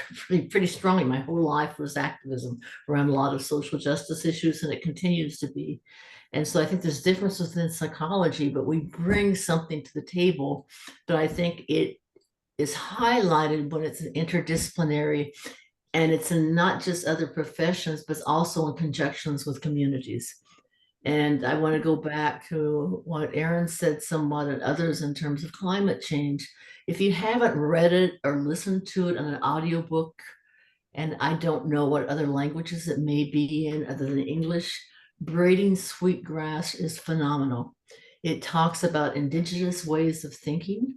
Pretty strongly, my whole life was activism around a lot of social justice issues, and it continues to be. And so I think there's differences within psychology, but we bring something to the table. But I think it is highlighted when it's an interdisciplinary, and it's in not just other professions, but also in conjunctions with communities. And I want to go back to what Aaron said somewhat and others in terms of climate change. If you haven't read it or listened to it on an audiobook, and I don't know what other languages it may be in other than English, Braiding Sweetgrass is phenomenal. It talks about indigenous ways of thinking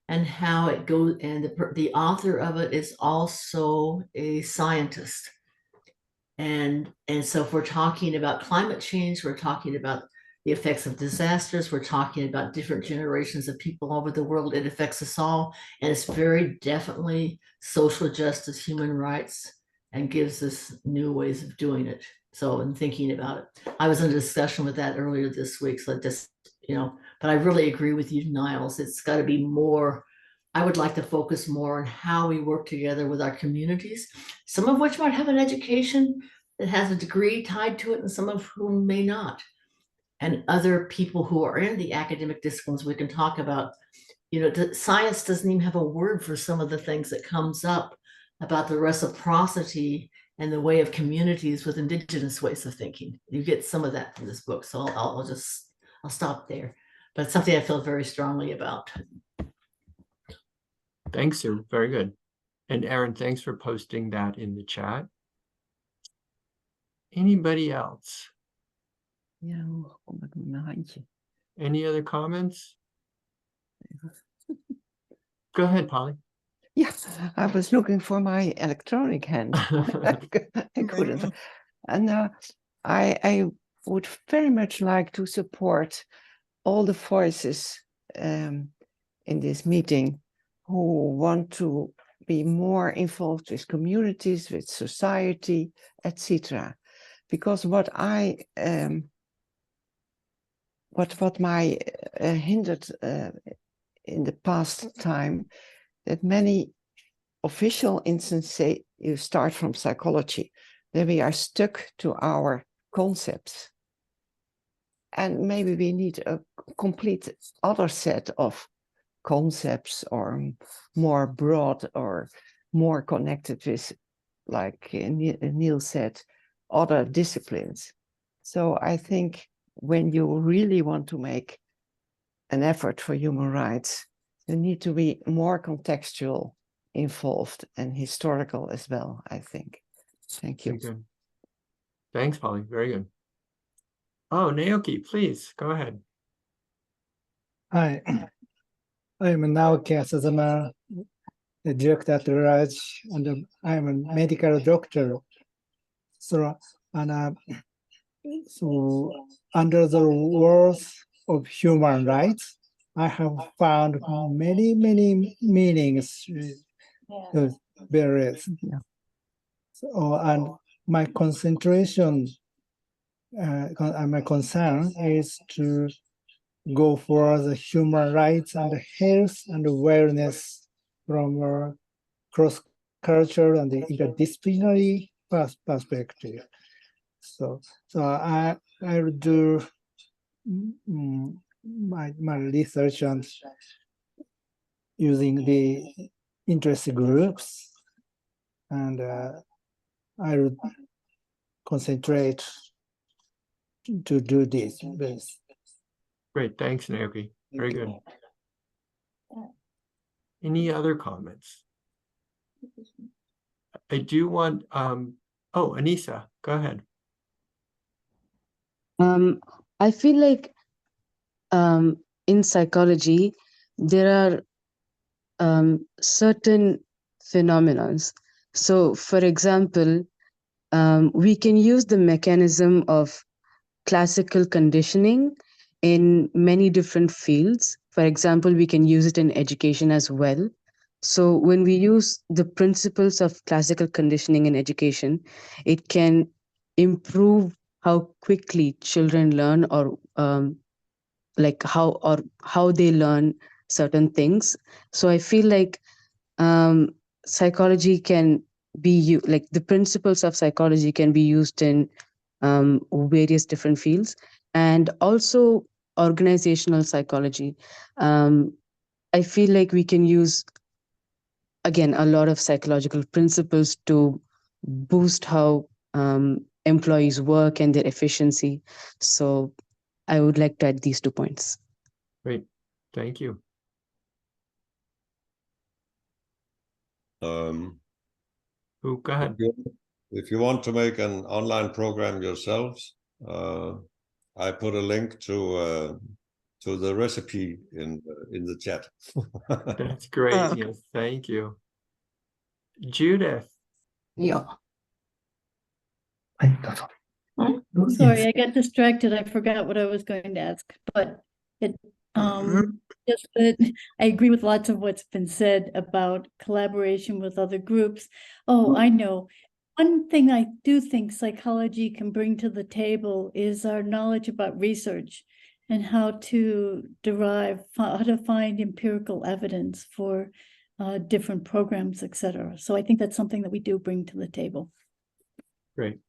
and how it goes, and the author of it is also a scientist. And so if we're talking about climate change, we're talking about the effects of disasters, we're talking about different generations of people over the world, it affects us all. And it's very definitely social justice, human rights, and gives us new ways of doing it. So in thinking about it, I was in a discussion with that earlier this week. So just, but I really agree with you, Niles. It's got to be more. I would like to focus more on how we work together with our communities, some of which might have an education that has a degree tied to it, and some of whom may not. And other people who are in the academic disciplines, we can talk about, science doesn't even have a word for some of the things that comes up about the reciprocity and the way of communities with indigenous ways of thinking. You get some of that from this book. So I'll stop there. But it's something I feel very strongly about. Thanks, Sue. Very good. And Aaron, thanks for posting that in the chat. Anybody else? Ja, hoe kom ik met mijn handje? Any other comments? Go ahead, Polly. Yeah, I was looking for my electronic hand. I couldn't. And I would very much like to support all the voices in this meeting who want to be more involved with communities, with society, etc. Because what my hindered in the past time, that many official instances say you start from psychology, then we are stuck to our concepts. And maybe we need a complete other set of concepts, or more broad or more connected with, like Neil said, other disciplines. So I think when you really want to make an effort for human rights, you need to be more contextual involved and historical as well, I think. Thank you. Very good. Thanks, Polly. Very good. Oh, Naoki, please go ahead. Hi, I'm Naoki Asazama, the director at large, and I'm a medical doctor. So, so under the words of human rights, I have found many meanings, various. Yeah. So, and my concentration, my concern is to go for the human rights and health and wellness from a cross-cultural and the interdisciplinary perspective. So I'll do my research on using the interest groups, and I would concentrate to do this. Great, thanks, Naoki. Very good. Any other comments? I do want, oh, Anissa, go ahead. I feel like in psychology, there are certain phenomena. So, for example, we can use the mechanism of classical conditioning in many different fields. For example, we can use it in education as well. So when we use the principles of classical conditioning in education, it can improve how quickly children learn, or like how they learn certain things. So I feel like psychology can be like the principles of psychology can be used in various different fields, and also organizational psychology. I feel like we can use, again, a lot of psychological principles to boost how employees work and their efficiency. So I would like to add these 2 points. Great, thank you. Um, Go ahead. If you want to make an online program yourselves, I put a link to the recipe in the chat. That's great. Yes, thank you. Judith. Yeah. Sorry, I got distracted. I forgot what I was going to ask, but it just that I agree with lots of what's been said about collaboration with other groups. Oh, I know. One thing I do think psychology can bring to the table is our knowledge about research and how to find empirical evidence for different programs, etc. So I think that's something that we do bring to the table. Great.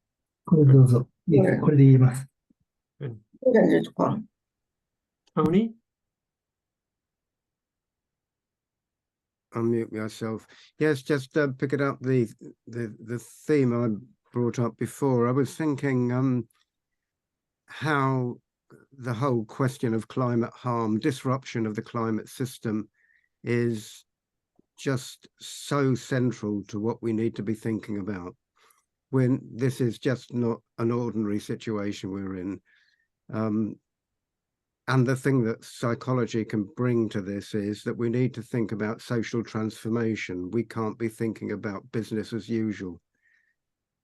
Tony? Unmute myself. Yes, just picking up the theme I brought up before. I was thinking how the whole question of climate harm, disruption of the climate system, is just so central to what we need to be thinking about. When this is just not an ordinary situation we're in. And the thing that psychology can bring to this is that we need to think about social transformation. We can't be thinking about business as usual.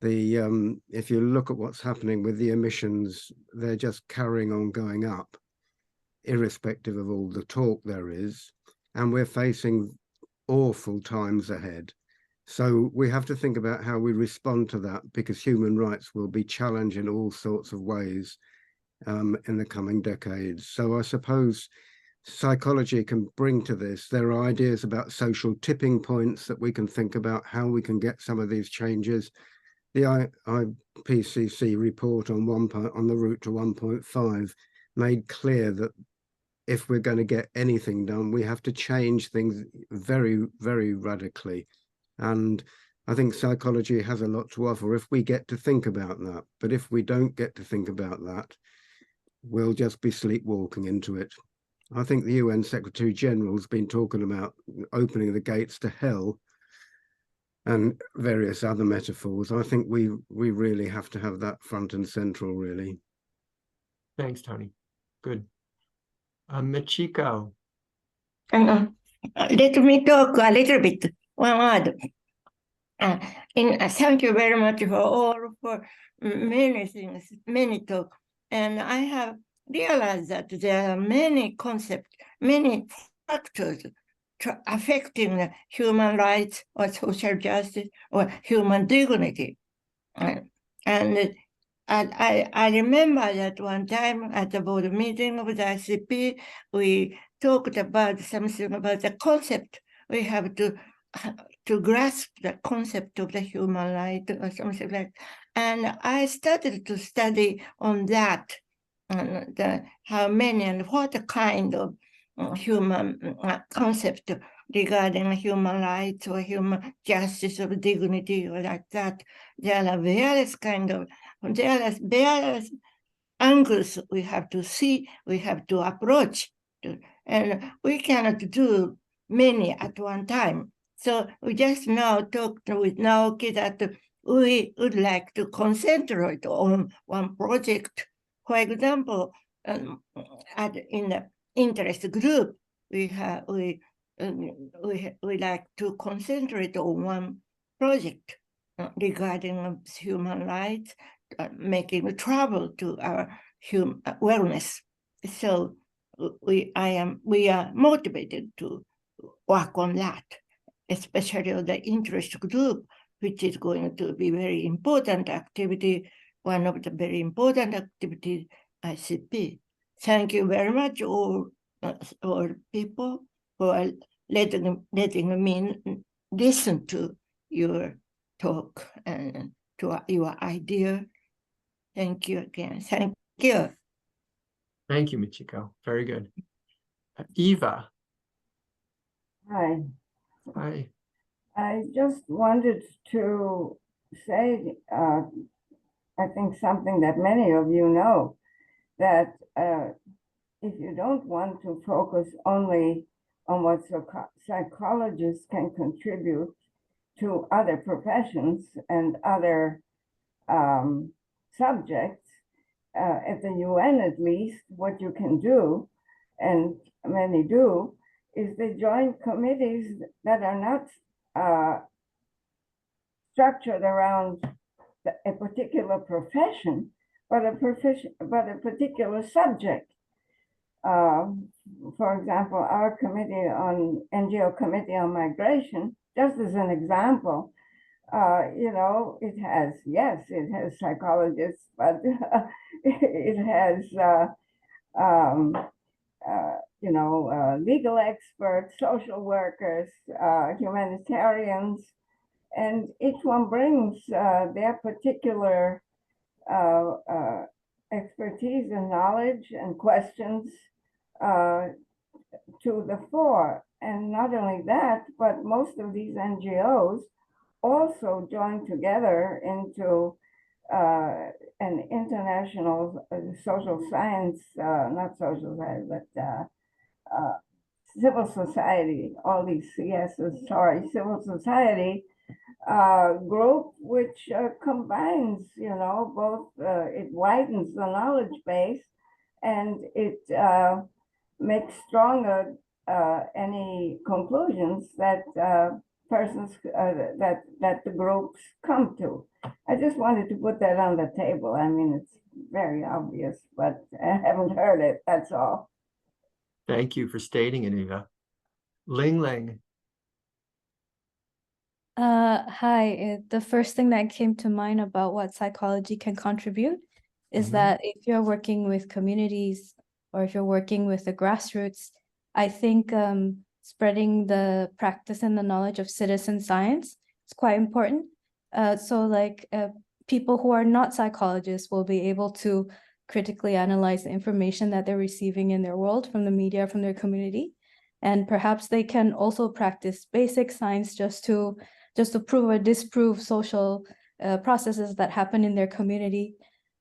If you look at what's happening with the emissions, they're just carrying on going up, irrespective of all the talk there is. And we're facing awful times ahead. So we have to think about how we respond to that, because human rights will be challenged in all sorts of ways in the coming decades. So I suppose psychology can bring to this. There are ideas about social tipping points that we can think about, how we can get some of these changes. The IPCC report on the route to 1.5 made clear that if we're going to get anything done, we have to change things very, very radically. And I think psychology has a lot to offer if we get to think about that. But if we don't get to think about that, we'll just be sleepwalking into it. I think the UN Secretary General has been talking about opening the gates to hell and various other metaphors. I think we really have to have that front and central, really. Thanks, Tony. Good. Michiko. Let me talk a little bit. One word. Thank you very much for many things, many talk. And I have realized that there are many concepts, many factors affecting human rights or social justice or human dignity. And I remember that one time at the board meeting of the ICP, we talked about something about the concept. We have to grasp the concept of the human right or something like that. And I started to study on that, how many and what kind of human concept regarding human rights or human justice or dignity or like that. There are various various angles we have to see, we have to approach, and we cannot do many at one time. So we just now talked with Naoki that we would like to concentrate on one project. For example, in the interest group, we like to concentrate on one project regarding human rights, making travel to our wellness. So we are motivated to work on that, especially on the interest group, which is going to be very important activity, one of the very important activities ICP. Thank you very much, all people who are letting me listen to your talk and to your idea. Thank you again. Thank you. Thank you, Michiko. Very good. Eva. Hi. Hi. I just wanted to say, I think something that many of you know, that if you don't want to focus only on what psychologists can contribute to other professions and other subjects, at the UN at least, what you can do, and many do, is they join committees that are not structured around a particular profession, but a particular subject. For example, our committee on NGO Committee on Migration, just as an example, you know, it has psychologists, but it has you know, legal experts, social workers, humanitarians, and each one brings their particular expertise and knowledge and questions to the fore. And not only that, but most of these NGOs also join together into an international social science, not social science, but civil society, all these CSs, civil society group, which combines, you know, both, it widens the knowledge base and it makes stronger any conclusions that persons, that the groups come to. I just wanted to put that on the table. I mean, it's very obvious, but I haven't heard it, that's all. Thank you for stating it, Eva. Ling Ling. Hi, the first thing that came to mind about what psychology can contribute is that if you're working with communities or if you're working with the grassroots, I think spreading the practice and the knowledge of citizen science is quite important. So like people who are not psychologists will be able to critically analyze the information that they're receiving in their world from the media, from their community. And perhaps they can also practice basic science just to prove or disprove social processes that happen in their community,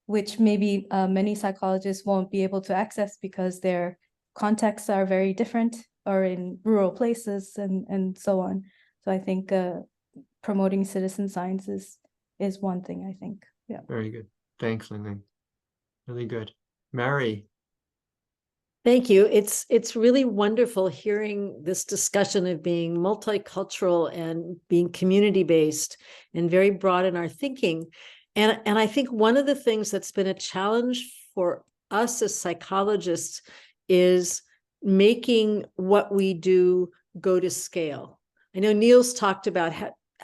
which maybe many psychologists won't be able to access because their contexts are very different or in rural places and so on. So I think promoting citizen science is one thing, I think. Yeah. Very good. Thanks, Ling Ling. Really good. Mary. Thank you. It's really wonderful hearing this discussion of being multicultural and being community-based and very broad in our thinking. And I think one of the things that's been a challenge for us as psychologists is making what we do go to scale. I know Niels talked about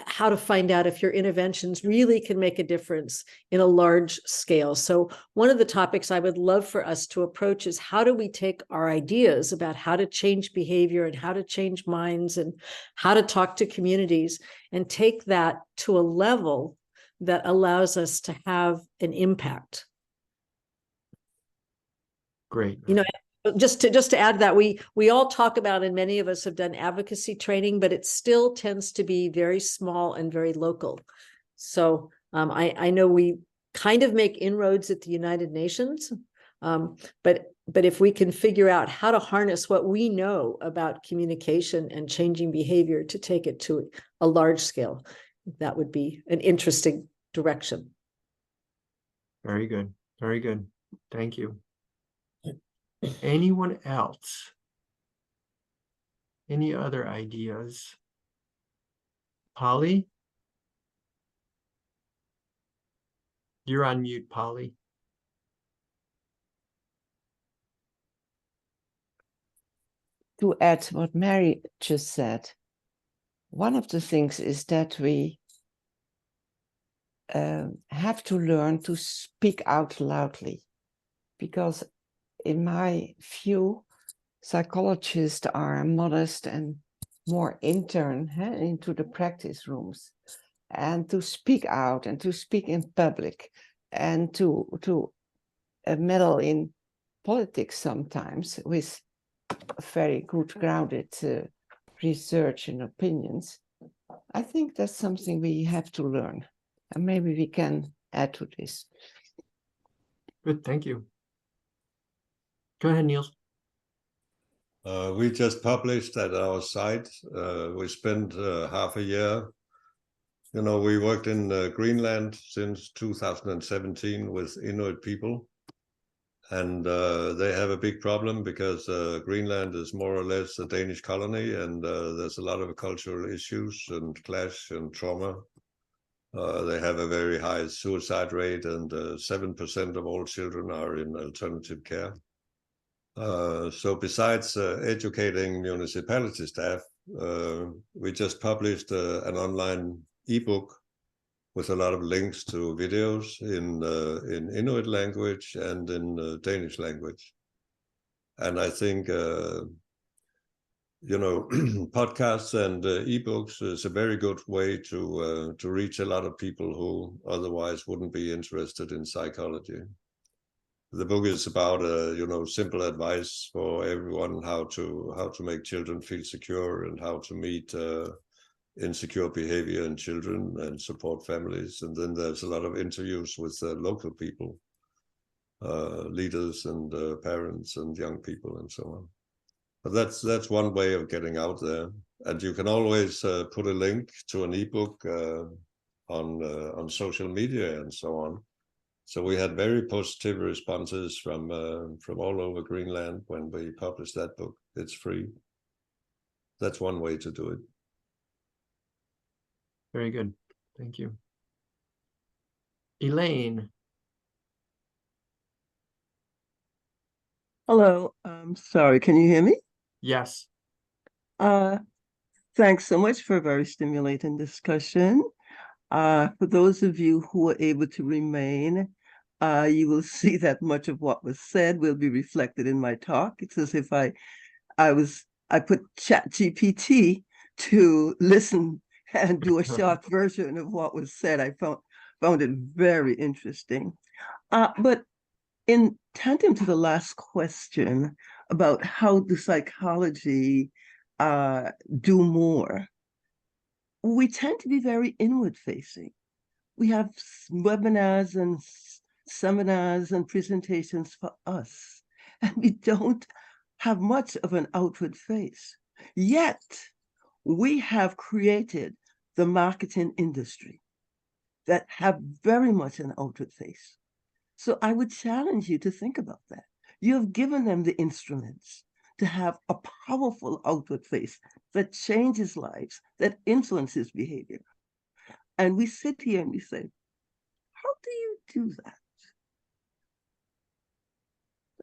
how to find out if your interventions really can make a difference in a large scale. So one of the topics I would love for us to approach is how do we take our ideas about how to change behavior and how to change minds and how to talk to communities and take that to a level that allows us to have an impact. Great. You know, just to add that we all talk about, and many of us have done advocacy training, but it still tends to be very small and very local. So I know we kind of make inroads at the United Nations, but if we can figure out how to harness what we know about communication and changing behavior to take it to a large scale, that would be an interesting direction. Very good. Very good. Thank you. Anyone else? Any other ideas? Polly? You're on mute, Polly. To add what Mary just said, one of the things is that we have to learn to speak out loudly, because in my view, psychologists are modest and more intern into the practice rooms, and to speak out and to speak in public and to meddle in politics sometimes with very good grounded research and opinions. I think that's something we have to learn, and maybe we can add to this. Good, thank you. Go ahead, Niels. We just published at our site. We spent half a year. You know, we worked in Greenland since 2017 with Inuit people. And they have a big problem because Greenland is more or less a Danish colony, and there's a lot of cultural issues and clash and trauma. They have a very high suicide rate, and 7% of all children are in alternative care. So besides educating municipality staff, we just published an online ebook with a lot of links to videos in Inuit language and in Danish language. And I think, you know, podcasts and ebooks is a very good way to reach a lot of people who otherwise wouldn't be interested in psychology. The book is about, you know, simple advice for everyone, how to make children feel secure and how to meet insecure behavior in children and support families. And then there's a lot of interviews with local people, leaders and parents and young people and so on. But that's one way of getting out there. And you can always put a link to an ebook on social media and so on. So we had very positive responses from all over Greenland when we published that book. It's free. That's one way to do it. Very good. Thank you. Elaine. Hello. Sorry, can you hear me? Yes. Thanks so much for a very stimulating discussion. For those of you who are able to remain, you will see that much of what was said will be reflected in my talk. It's as if I put ChatGPT to listen and do a short version of what was said. I found it very interesting. But in tandem to the last question about how do psychology do more, we tend to be very inward facing. We have webinars and seminars and presentations for us, and we don't have much of an outward face. Yet we have created the marketing industry that have very much an outward face. So I would challenge you to think about that. You have given them the instruments to have a powerful outward face that changes lives, that influences behavior. And we sit here and we say, how do you do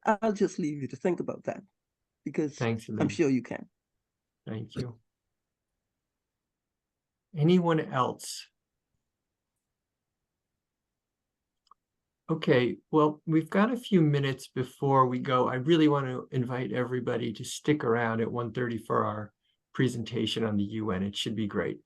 that? I'll just leave you to think about that, because Thanks, Elaine. I'm sure you can. Thank you. Anyone else? Okay, well, we've got a few minutes before we go. I really want to invite everybody to stick around at 1:30 for our presentation on the UN. It should be great.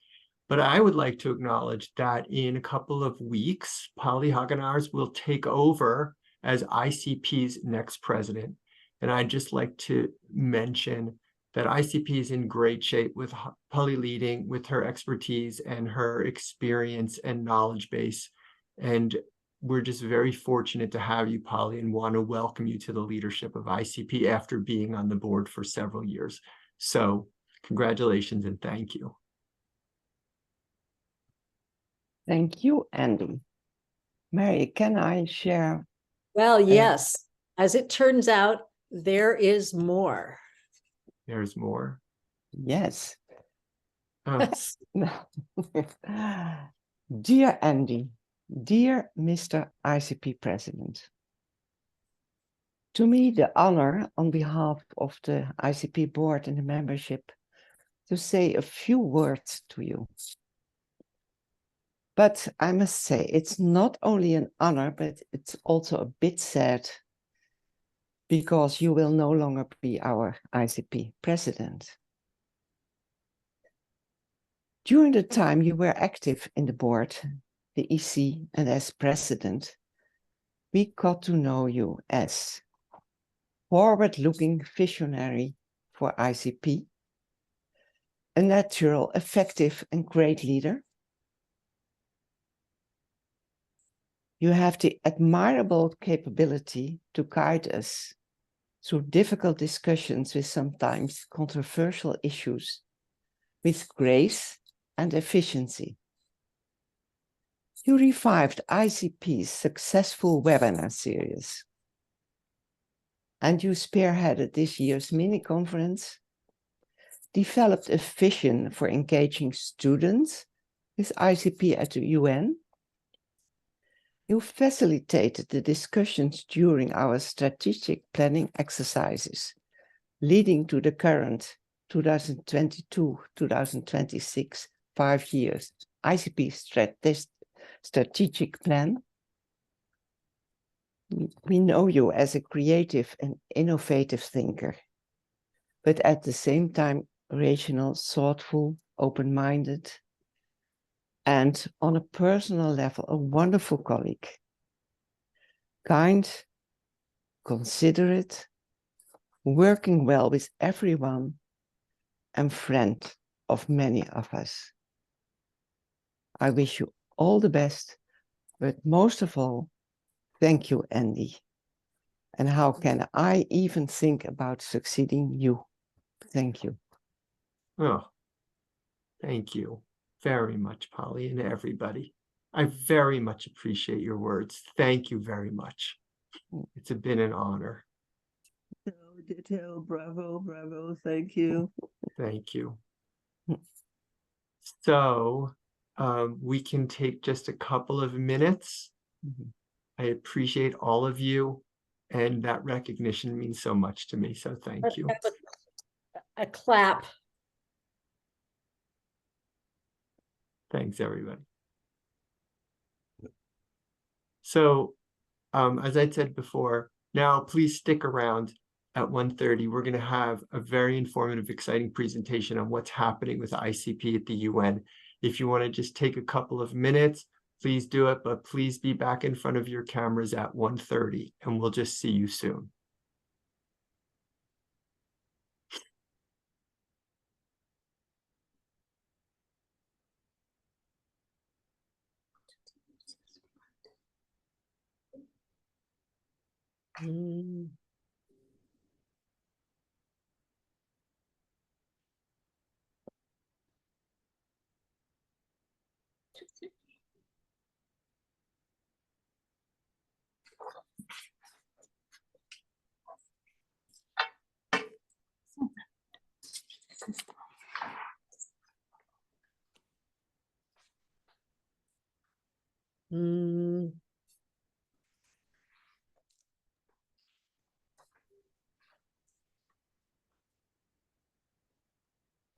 But I would like to acknowledge that in a couple of weeks, Polly Hagenars will take over as ICP's next president. And I'd just like to mention that ICP is in great shape with Polly leading, with her expertise and her experience and knowledge base. And we're just very fortunate to have you, Polly, and want to welcome you to the leadership of ICP after being on the board for several years. So congratulations and thank you. Thank you, Andy. Mary, can I share? Well, yes. As it turns out, there is more. There's more. Yes. Oh. Dear Andy, dear Mr. ICP President, to me, the honor on behalf of the ICP board and the membership to say a few words to you. But I must say, it's not only an honor, but it's also a bit sad because you will no longer be our ICP president. During the time you were active in the board, the EC, and as president, we got to know you as forward-looking visionary for ICP, a natural, effective, and great leader. You have the admirable capability to guide us through difficult discussions with sometimes controversial issues with grace and efficiency. You revived ICP's successful webinar series, and you spearheaded this year's MiniConference, developed a vision for engaging students with ICP at the UN. You facilitated the discussions during our strategic planning exercises, leading to the current 2022-2026 5 years ICP strategic plan. We know you as a creative and innovative thinker, but at the same time, rational, thoughtful, open-minded, and on a personal level, a wonderful colleague. Kind, considerate, working well with everyone, and friend of many of us. I wish you all the best, but most of all, thank you, Andy. And how can I even think about succeeding you? Thank you. Oh, thank you very much, Polly, and everybody. I very much appreciate your words. Thank you very much. It's been an honor. Ditto, bravo, bravo, thank you. Thank you. So we can take just a couple of minutes. I appreciate all of you, and that recognition means so much to me, so thank you. A clap. Thanks, everybody. So, as I said before, now please stick around at 1:30. We're going to have a very informative, exciting presentation on what's happening with ICP at the UN. If you want to just take a couple of minutes, please do it, but please be back in front of your cameras at 1:30, and we'll just see you soon.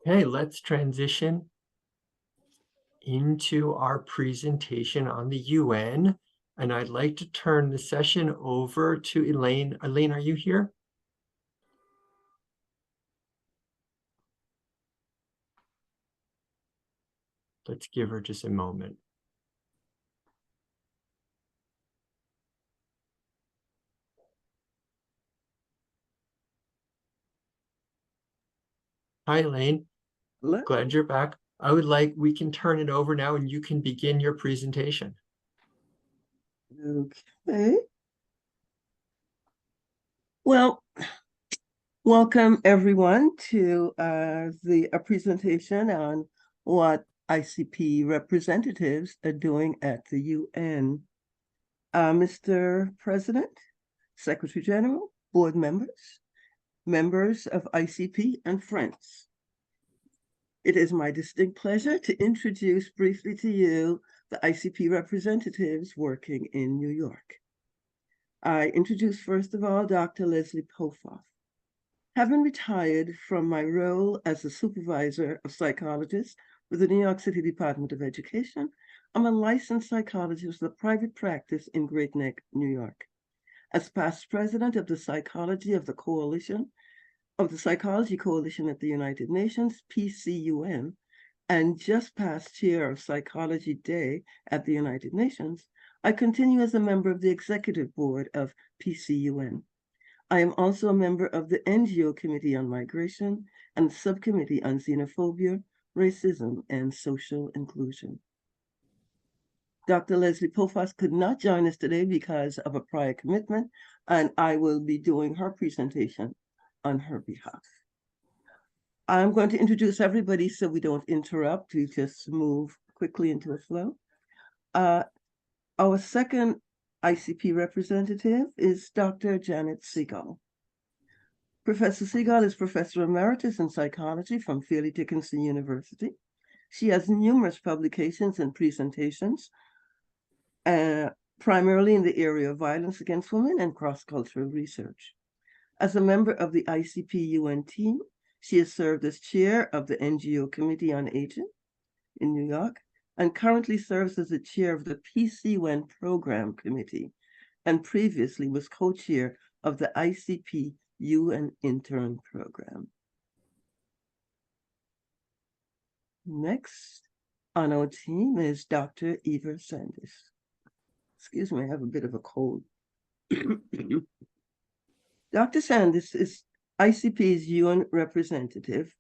Okay, let's transition into our presentation on the UN. And I'd like to turn the session over to Elaine. Elaine, are you here? Let's give her just a moment. Hi, Elaine. Hello. Glad you're back. We can turn it over now and you can begin your presentation. Okay. Well, welcome everyone to a presentation on what ICP representatives are doing at the UN. Mr. President, Secretary General, board members, members of ICP and friends. It is my distinct pleasure to introduce briefly to you the ICP representatives working in New York. I introduce first of all Dr. Leslie Pofoff. Having retired from my role as the supervisor of psychologists with the New York City Department of Education, I'm a licensed psychologist with a private practice in Great Neck, New York. as past president of the Psychology Coalition at the United Nations, PCUN, and just past chair of Psychology Day at the United Nations, I continue as a member of the executive board of PCUN. I am also a member of the NGO Committee on Migration and Subcommittee on Xenophobia, Racism, and Social Inclusion. Dr. Leslie Pofas could not join us today because of a prior commitment, and I will be doing her presentation on her behalf. I'm going to introduce everybody so we don't interrupt. We just move quickly into a flow. Our second ICP representative is Dr. Janet Segal. Professor Segal is Professor Emeritus in Psychology from Fairleigh Dickinson University. She has numerous publications and presentations, primarily in the area of violence against women and cross-cultural research. As a member of the ICP-UN team, she has served as chair of the NGO Committee on Aging in New York, and currently serves as the chair of the PCUN Program Committee, and previously was co-chair of the ICP-UN Intern Program. Next on our team is Dr. Eva Sanders. Excuse me, I have a bit of a cold. Dr. Sanders is ICP's UN representative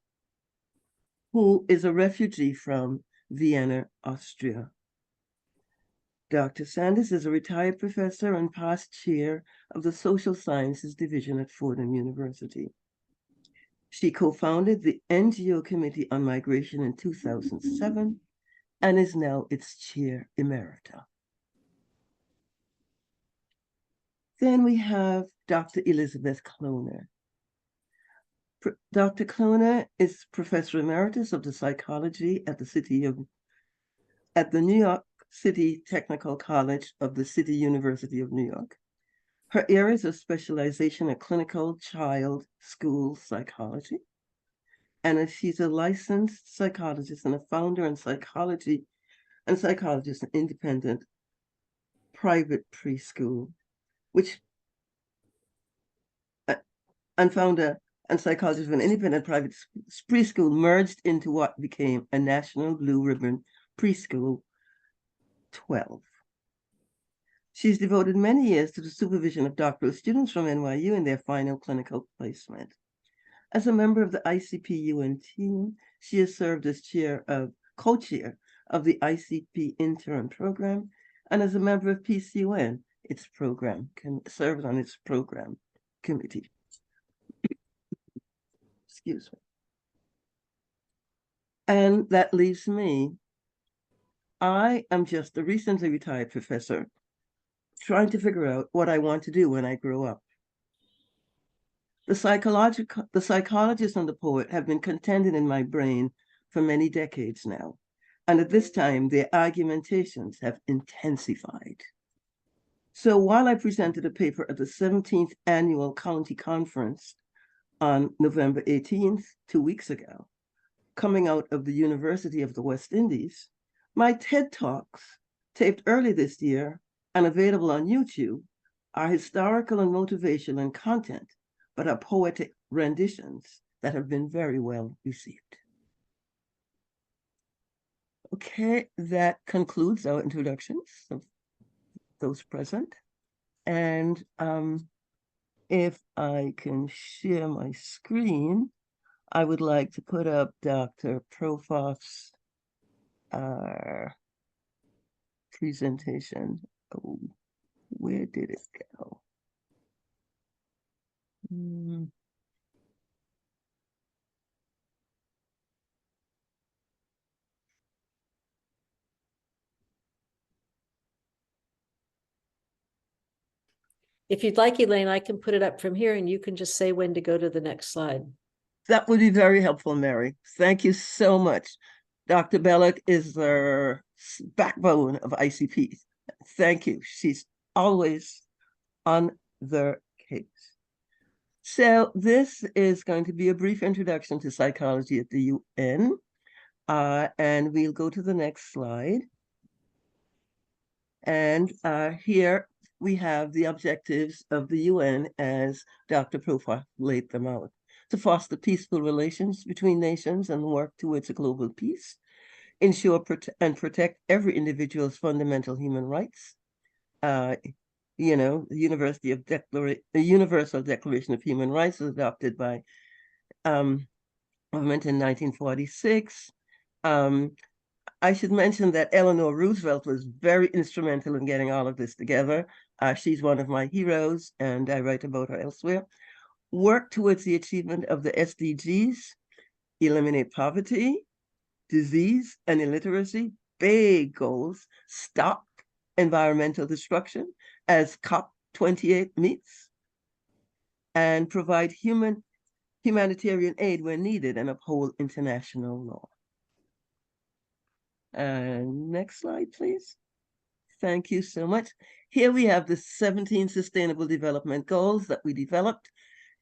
who is a refugee from Vienna, Austria. Dr. Sanders is a retired professor and past chair of the Social Sciences Division at Fordham University. She co-founded the NGO Committee on Migration in 2007 and is now its chair emerita. Then we have Dr. Elizabeth Kloner. Dr. Kloner is Professor Emeritus of the Psychology at the New York City Technical College of the City University of New York. Her areas of specialization are clinical child school psychology, and she's a licensed psychologist and a founder and psychologist in independent private preschool, and founder and psychologist of an independent private preschool merged into what became a national blue ribbon preschool 12. She's devoted many years to the supervision of doctoral students from NYU in their final clinical placement. As a member of the ICP-UN team, she has served as co-chair of the ICP Intern Program, and as a member of PCUN, serves on its program committee. Excuse me. And that leaves me. I am just a recently retired professor trying to figure out what I want to do when I grow up. The psychologist and the poet have been contending in my brain for many decades now, and at this time, their argumentations have intensified. So while I presented a paper at the 17th Annual County Conference on November 18th, 2 weeks ago, coming out of the University of the West Indies, my TED Talks, taped early this year and available on YouTube, are historical and motivational in content, but are poetic renditions that have been very well received. Okay, that concludes our introductions of those present. And if I can share my screen, I would like to put up Dr. Pofas' presentation. Oh, where did it go? If you'd like, Elaine, I can put it up from here and you can just say when to go to the next slide. That would be very helpful, Mary. Thank you so much. Dr. Belloc is the backbone of ICP. Thank you. She's always on the case. So this is going to be a brief introduction to psychology at the UN. And we'll go to the next slide. And here we have the objectives of the UN as Dr. Profar laid them out: to foster peaceful relations between nations and work towards a global peace, ensure and protect every individual's fundamental human rights. The Universal Declaration of Human Rights was adopted by government in 1946. I should mention that Eleanor Roosevelt was very instrumental in getting all of this together. She's one of my heroes, and I write about her elsewhere. Work towards the achievement of the SDGs, eliminate poverty, disease, and illiteracy, big goals. Stop environmental destruction, as COP28 meets, and provide humanitarian aid where needed and uphold international law. Next slide, please. Thank you so much. Here we have the 17 Sustainable Development Goals that we developed.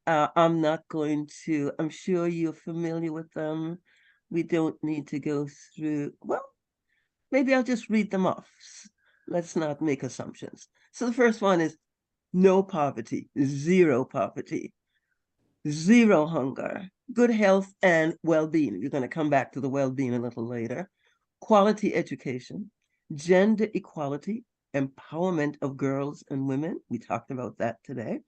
I'm sure you're familiar with them. We don't need to go through, well, maybe I'll just read them off. Let's not make assumptions. So the first one is no poverty, zero poverty, zero hunger, good health and well-being. You're going to come back to the well-being a little later. Quality education, gender equality, empowerment of girls and women. We talked about that today.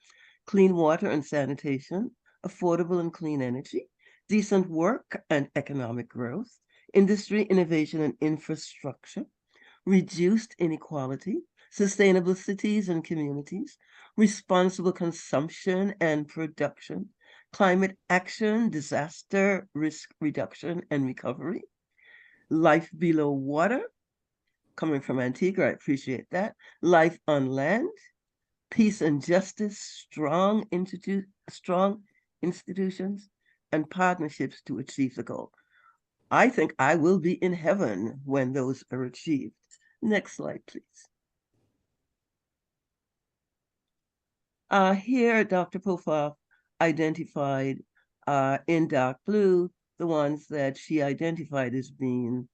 Clean water and sanitation, affordable and clean energy, decent work and economic growth, industry, innovation, and infrastructure, reduced inequality, sustainable cities and communities, responsible consumption and production, climate action, disaster risk reduction and recovery, life below water, coming from Antigua, I appreciate that, life on land, peace and justice, strong institutions, and partnerships to achieve the goal. I think I will be in heaven when those are achieved. Next slide, please. Here, Dr. Profar identified in dark blue the ones that she identified as being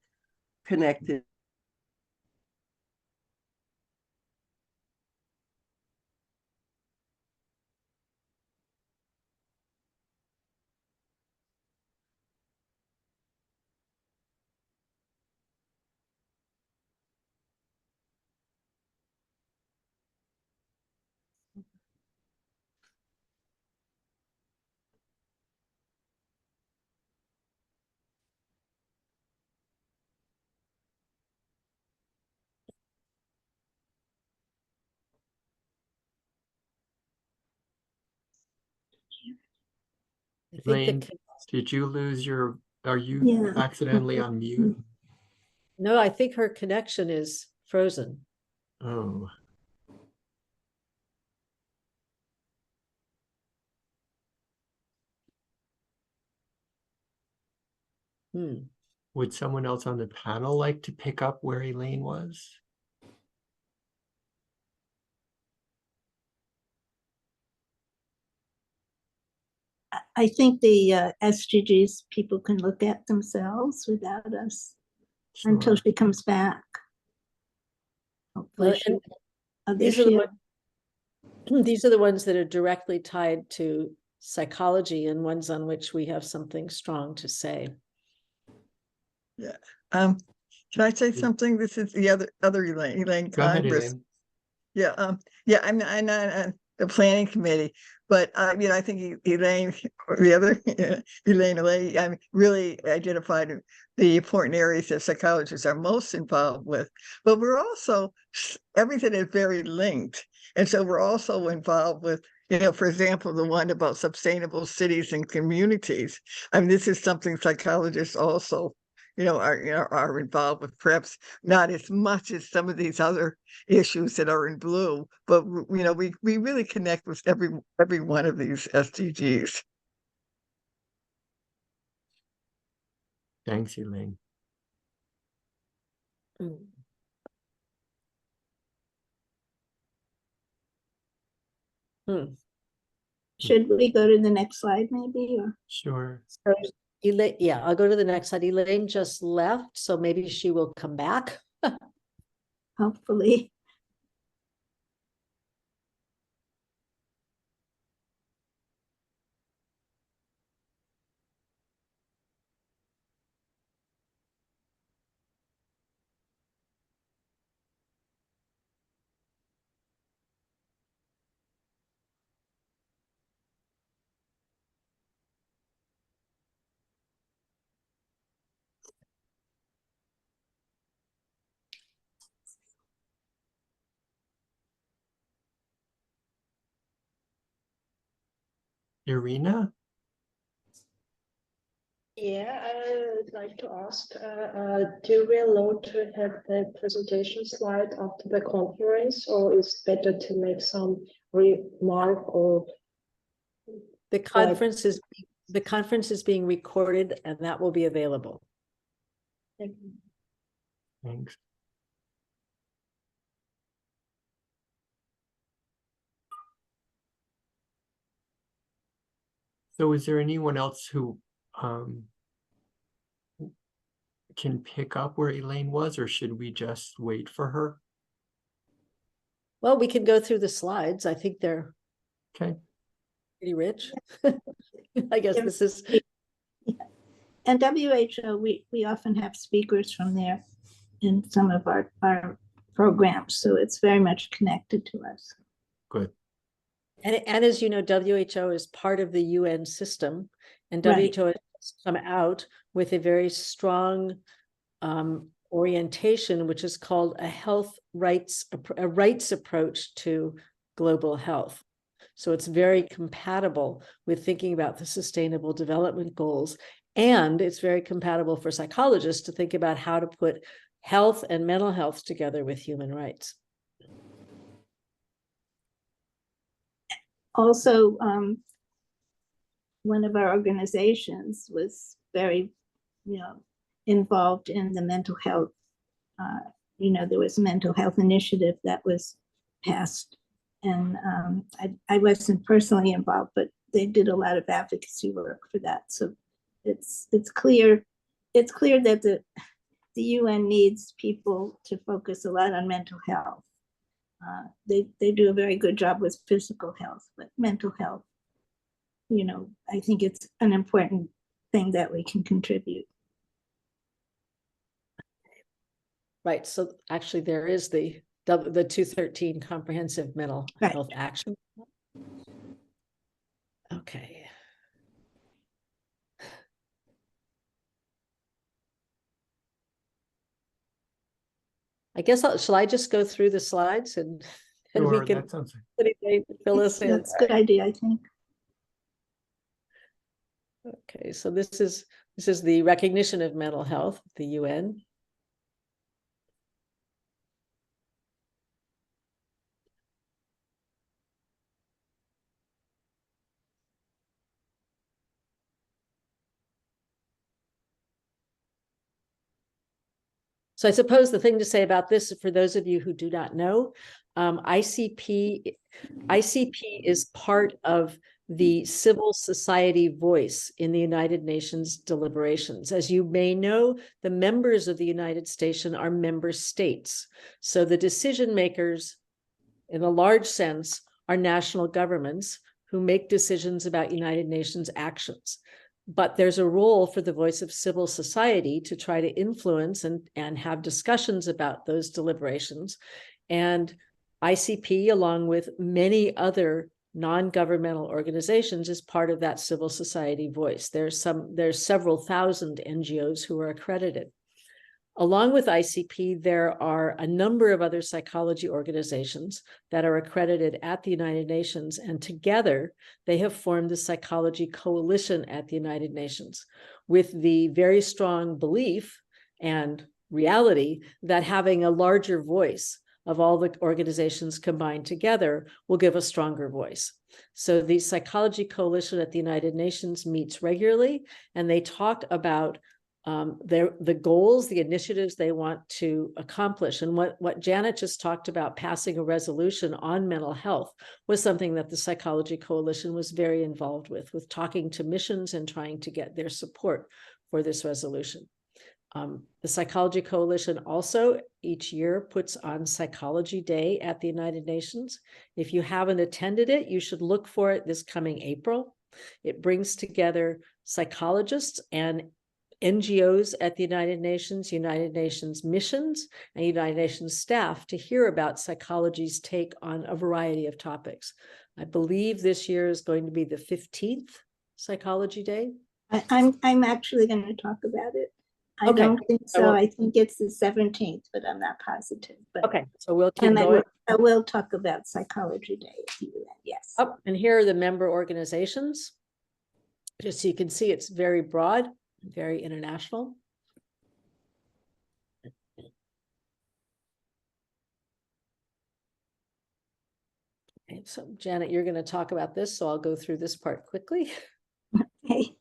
connected. Elaine, did you lose your, are you accidentally on mute? No, I think her connection is frozen. Oh. Would someone else on the panel like to pick up where Elaine was? I think the SDGs people can look at themselves without us until she comes back. Hopefully these are the ones that are directly tied to psychology and ones on which we have something strong to say. Yeah. Can I say something? This is the other Elaine. Go ahead, Elaine. Yeah. I'm not on the planning committee, but I think Elaine, or the other Elaine, really identified the important areas that psychologists are most involved with. But we're also, everything is very linked. And so we're also involved with, for example, the one about sustainable cities and communities. This is something psychologists also are involved with, perhaps not as much as some of these other issues that are in blue, but we really connect with every one of these SDGs. Thanks, Elaine. Should we go to the next slide, maybe? Or? Sure. So, yeah, I'll go to the next slide. Elaine just left, so maybe she will come back. Hopefully. Irina? Yeah, I would like to ask, do we allow to have the presentation slide after the conference, or is it better to make some remark or the conference is being recorded and that will be available. Thank you. Thanks. So is there anyone else who can pick up where Elaine was, or should we just wait for her? Well, we can go through the slides. I think they're okay. Pretty rich. I guess this is. And WHO, we often have speakers from there in some of our programs, so it's very much connected to us. Good. And as you know, WHO is part of the UN system, and Right. WHO has come out with a very strong orientation, which is called a rights approach to global health. So it's very compatible with thinking about the Sustainable Development Goals, and it's very compatible for psychologists to think about how to put health and mental health together with human rights. Also, one of our organizations was very, involved in the mental health. There was a mental health initiative that was passed, and I wasn't personally involved, but they did a lot of advocacy work for that. So it's clear that the UN needs people to focus a lot on mental health. They do a very good job with physical health, but mental health, I think it's an important thing that we can contribute. Right. So actually there is the 213 Comprehensive Mental Health Action. Okay. I guess shall I just go through the slides and Sure, we can that sounds fill us in. That's a good idea, I think. Okay, so this is the recognition of mental health, the UN. So I suppose the thing to say about this, for those of you who do not know, ICP is part of the civil society voice in the United Nations deliberations. As you may know, the members of the United States are member states. So the decision makers, in a large sense, are national governments who make decisions about United Nations actions. But there's a role for the voice of civil society to try to influence and have discussions about those deliberations. And ICP, along with many other non-governmental organizations, is part of that civil society voice. There's several thousand NGOs who are accredited. Along with ICP, there are a number of other psychology organizations that are accredited at the United Nations, and together they have formed the Psychology Coalition at the United Nations, with the very strong belief and reality that having a larger voice of all the organizations combined together will give a stronger voice. So the Psychology Coalition at the United Nations meets regularly, and they talk about the goals, the initiatives they want to accomplish. And what Janet just talked about, passing a resolution on mental health, was something that the Psychology Coalition was very involved with talking to missions and trying to get their support for this resolution. The Psychology Coalition also each year puts on Psychology Day at the United Nations. If you haven't attended it, you should look for it this coming April. It brings together psychologists and NGOs at the United Nations missions, and United Nations staff to hear about psychology's take on a variety of topics. I believe this year is going to be the 15th Psychology Day. I'm actually going to talk about it. I Okay, don't think so so. we'll- I think it's the 17th, but I'm not positive. But Okay, so we'll keep and going. I will talk about Psychology Day at the UN, yes. Oh, and here are the member organizations. Just so you can see, it's very broad, very international. Okay, so Janet, you're going to talk about this, so I'll go through this part quickly. Okay.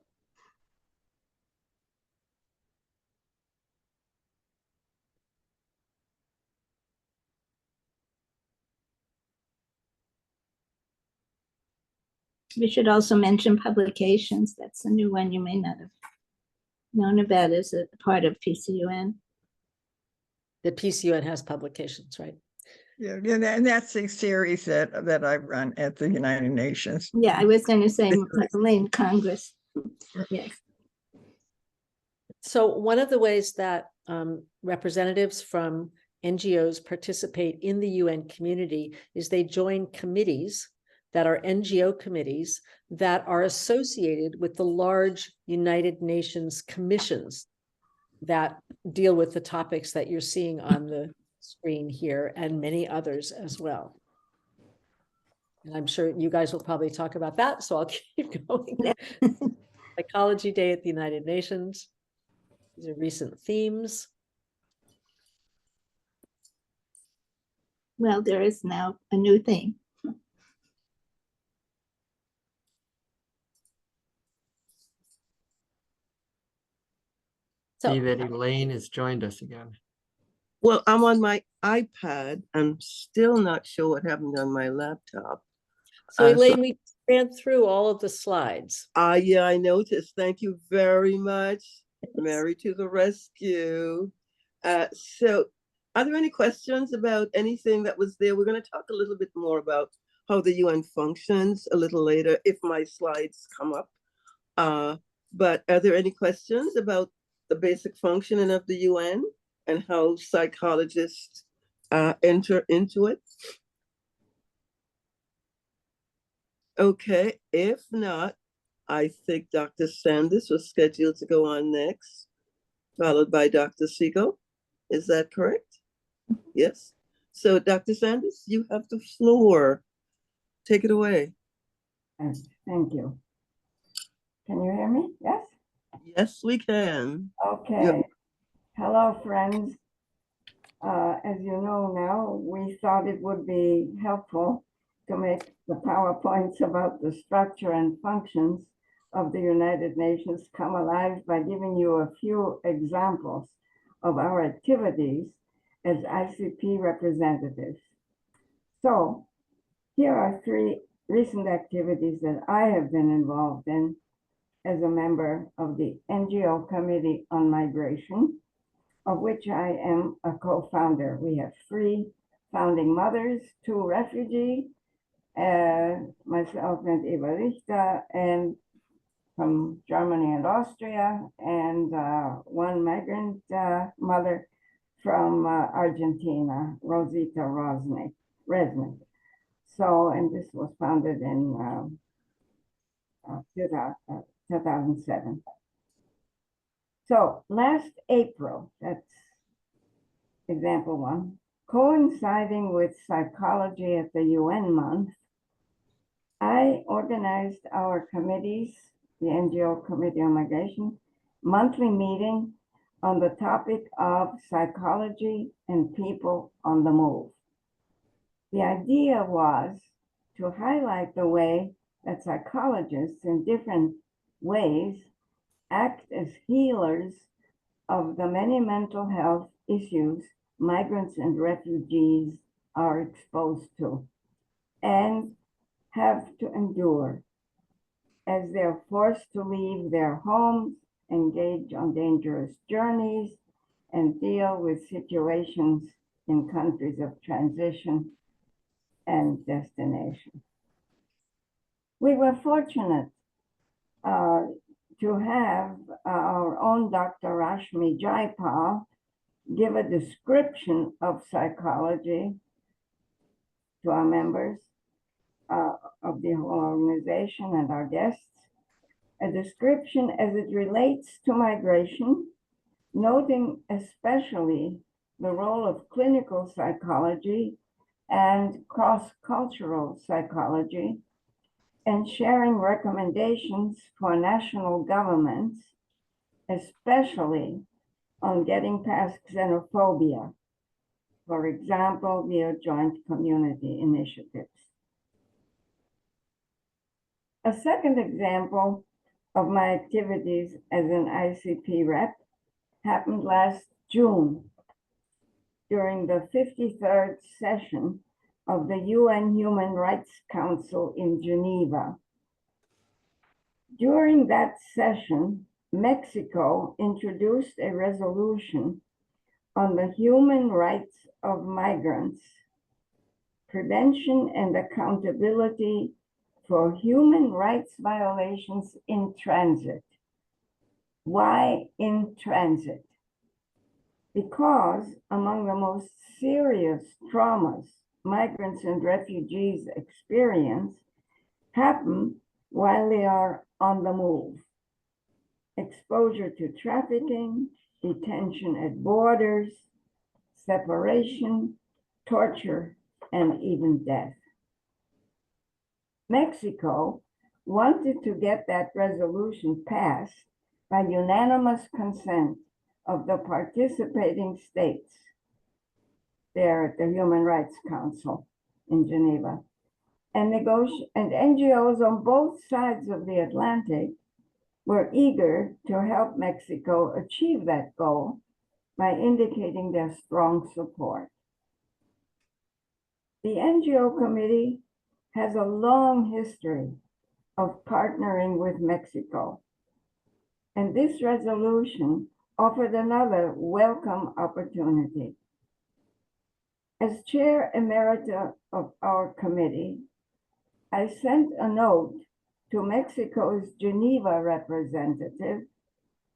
We should also mention publications. That's a new one you may not have known about as a part of PCUN. The PCUN has publications, right? Yeah, and that's a series that I run at the United Nations. Yeah, I was going to say Lane Congress. Yes. So one of the ways that representatives from NGOs participate in the UN community is they join committees that are NGO committees that are associated with the large United Nations commissions that deal with the topics that you're seeing on the screen here, and many others as well. And I'm sure you guys will probably talk about that, so I'll keep going. Psychology Day at the United Nations. These are recent themes. Well, there is now a new thing. See that Elaine has joined us again. Well, I'm on my iPad. I'm still not sure what happened on my laptop. So Elaine, we ran through all of the slides. Yeah, I noticed. Thank you very much. Mary to the rescue. So are there any questions about anything that was there? We're going to talk a little bit more about how the UN functions a little later if my slides come up. But are there any questions about the basic functioning of the UN and how psychologists enter into it? Okay, if not, I think Dr. Sanders was scheduled to go on next, followed by Dr. Siegel. Is that correct? Yes. So Dr. Sanders, you have the floor. Take it away. Thank you. Can you hear me? Yes? Yes, we can. Okay. Yep. Hello, friends. As you know now, we thought it would be helpful to make the PowerPoints about the structure and functions of the United Nations come alive by giving you a few examples of our activities as ICP representatives. So here are 3 recent activities that I have been involved in as a member of the NGO Committee on Migration, of which I am a co-founder. We have 3 founding mothers, 2 refugees, myself and Eva Richter, and from Germany and Austria, and 1 migrant mother from Argentina, Rosita Resnick. So, and this was founded in 2007. So last April, that's example 1, coinciding with Psychology at the UN month, I organized our committees, the NGO Committee on Migration, monthly meeting on the topic of psychology and people on the move. The idea was to highlight the way that psychologists in different ways act as healers of the many mental health issues migrants and refugees are exposed to and have to endure as they're forced to leave their homes, engage on dangerous journeys, and deal with situations in countries of transition and destination. We were fortunate to have our own Dr. Rashmi Jaipal give a description of psychology to our members of the whole organization and our guests, a description as it relates to migration noting especially the role of clinical psychology and cross-cultural psychology, and sharing recommendations for national governments, especially on getting past xenophobia, for example, via joint community initiatives. A second example of my activities as an ICP rep happened last June during the 53rd session of the UN Human Rights Council in Geneva. During that session, Mexico introduced a resolution on the human rights of migrants, prevention and accountability for human rights violations in transit. Why in transit? Because among the most serious traumas migrants and refugees experience happen while they are on the move. Exposure to trafficking, detention at borders, separation, torture, and even death. Mexico wanted to get that resolution passed by unanimous consent of the participating states there at the Human Rights Council in Geneva. And NGOs on both sides of the Atlantic were eager to help Mexico achieve that goal by indicating their strong support. The NGO committee has a long history of partnering with Mexico, and this resolution offered another welcome opportunity. As chair emerita of our committee, I sent a note to Mexico's Geneva representative,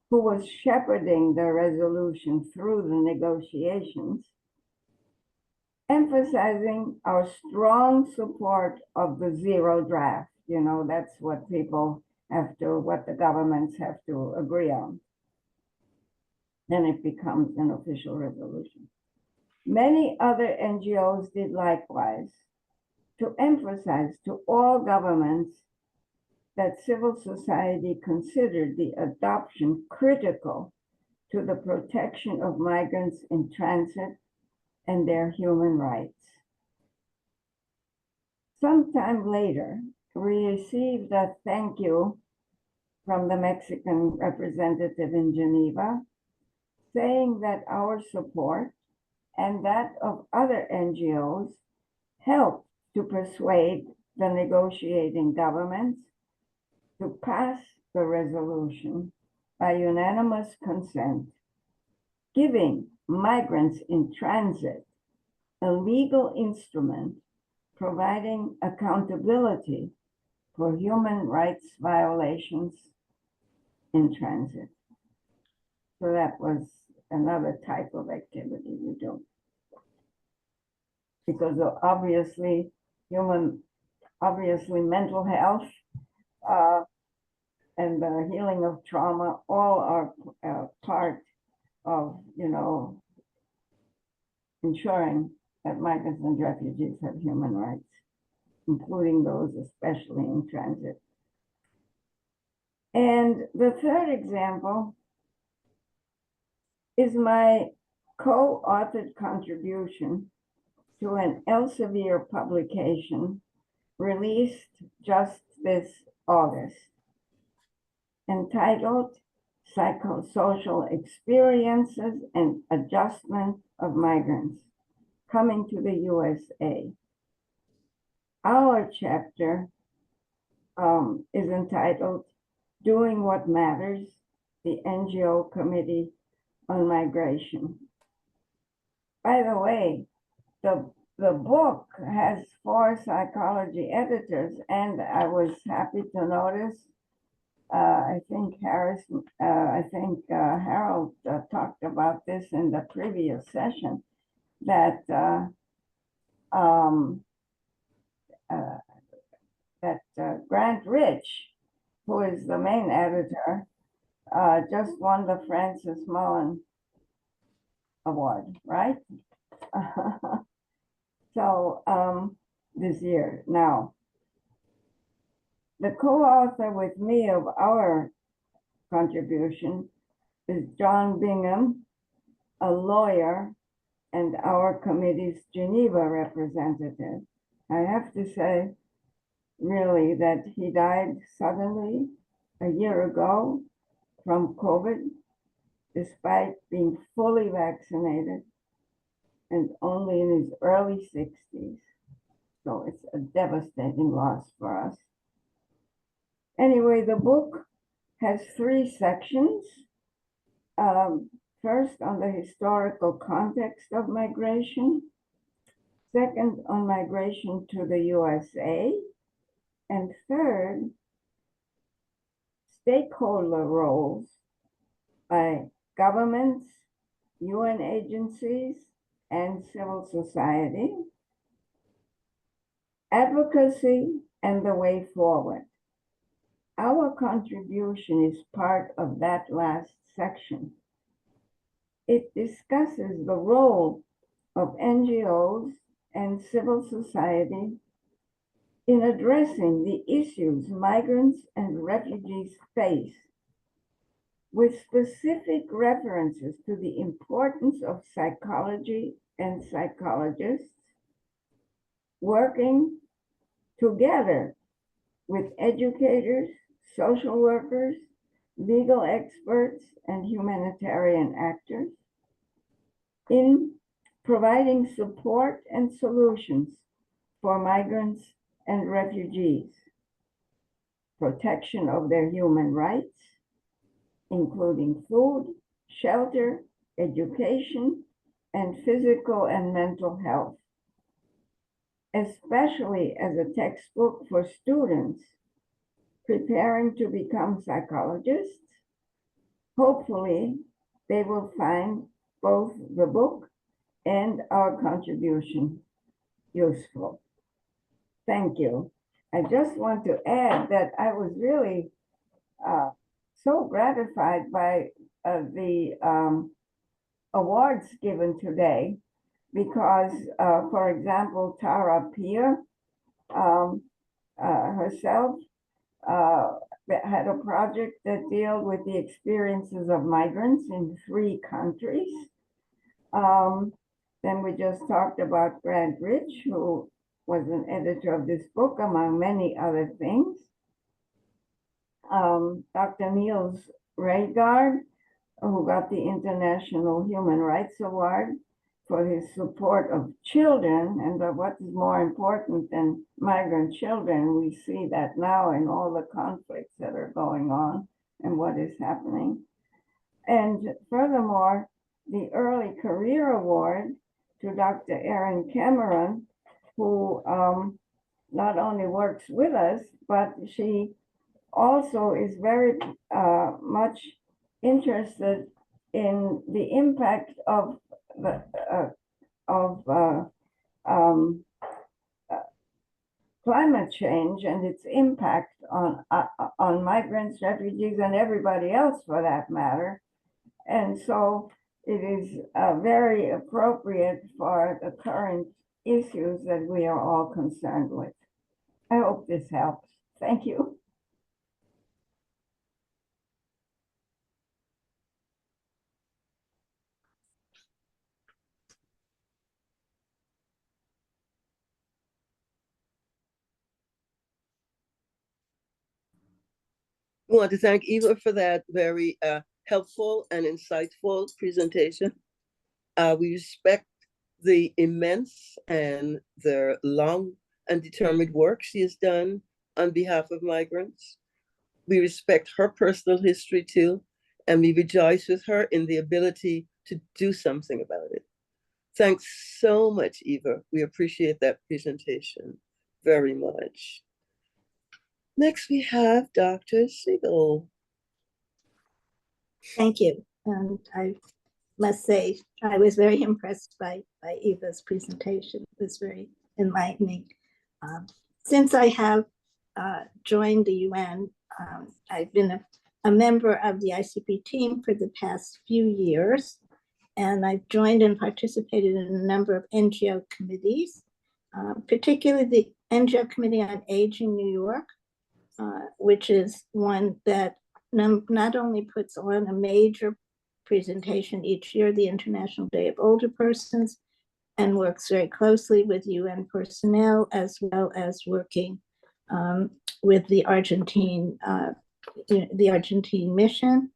who was shepherding the resolution through the negotiations, emphasizing our strong support of the zero draft. You know, that's what people have to, what the governments have to agree on. Then it becomes an official resolution. Many other NGOs did likewise, to emphasize to all governments that civil society considered the adoption critical to the protection of migrants in transit and their human rights. Sometime later, we received a thank you from the Mexican representative in Geneva, saying that our support and that of other NGOs helped to persuade the negotiating governments to pass the resolution by unanimous consent, giving migrants in transit a legal instrument providing accountability for human rights violations in transit. So that was another type of activity we do. Because obviously, mental health and the healing of trauma all are part of, you know, ensuring that migrants and refugees have human rights, including those especially in transit. And the third example is my co-authored contribution to an Elsevier publication released just this August, entitled Psychosocial Experiences and Adjustment of Migrants Coming to the USA. Our chapter is entitled Doing What Matters, the NGO Committee on Migration. By the way, the book has 4 psychology editors, and I was happy to notice, I think Harold talked about this in the previous session, that Grant Rich, who is the main editor, just won the Francis Mullen award, right? So this year. Now, the co-author with me of our contribution is John Bingham, a lawyer and our committee's Geneva representative. I have to say, really, that he died suddenly a year ago from COVID, despite being fully vaccinated and only in his early 60s. So it's a devastating loss for us. Anyway, the book has 3 sections. First, on the historical context of migration. Second, on migration to the USA. And third, stakeholder roles by governments, UN agencies, and civil society, advocacy, and the way forward. Our contribution is part of that last section. It discusses the role of NGOs and civil society in addressing the issues migrants and refugees face, with specific references to the importance of psychology and psychologists working together with educators, social workers, legal experts, and humanitarian actors in providing support and solutions for migrants and refugees, protection of their human rights, including food, shelter, education, and physical and mental health, especially as a textbook for students preparing to become psychologists. Hopefully, they will find both the book and our contribution useful. Thank you. I just want to add that I was really so gratified by the awards given today because, for example, Tara Peer herself had a project that dealt with the experiences of migrants in 3 countries. Then we just talked about Grant Rich, who was an editor of this book, among many other things. Dr. Niels Reigard, who got the International Human Rights Award for his support of children, and what is more important than migrant children, we see that now in all the conflicts that are going on and what is happening. And furthermore, the Early Career Award to Dr. Erin Cameron, who not only works with us, but she also is very much interested in the impact of the climate change and its impact on migrants, refugees, and everybody else for that matter. And so it is very appropriate for the current issues that we are all concerned with. I hope this helps. Thank you. I want to thank Eva for that very helpful and insightful presentation. We respect the immense and the long and determined work she has done on behalf of migrants. We respect her personal history too, and we rejoice with her in the ability to do something about it. Thanks so much, Eva. We appreciate that presentation very much. Next, we have Dr. Siegel. Thank you. And I must say, I was very impressed by Eva's presentation. It was very enlightening. Since I have joined the UN, I've been a member of the ICP team for the past few years. and I've joined and participated in a number of NGO committees, particularly the NGO Committee on Aging New York, which is one that not only puts on a major presentation each year, the International Day of Older Persons, and works very closely with UN personnel, as well as working with the Argentine mission.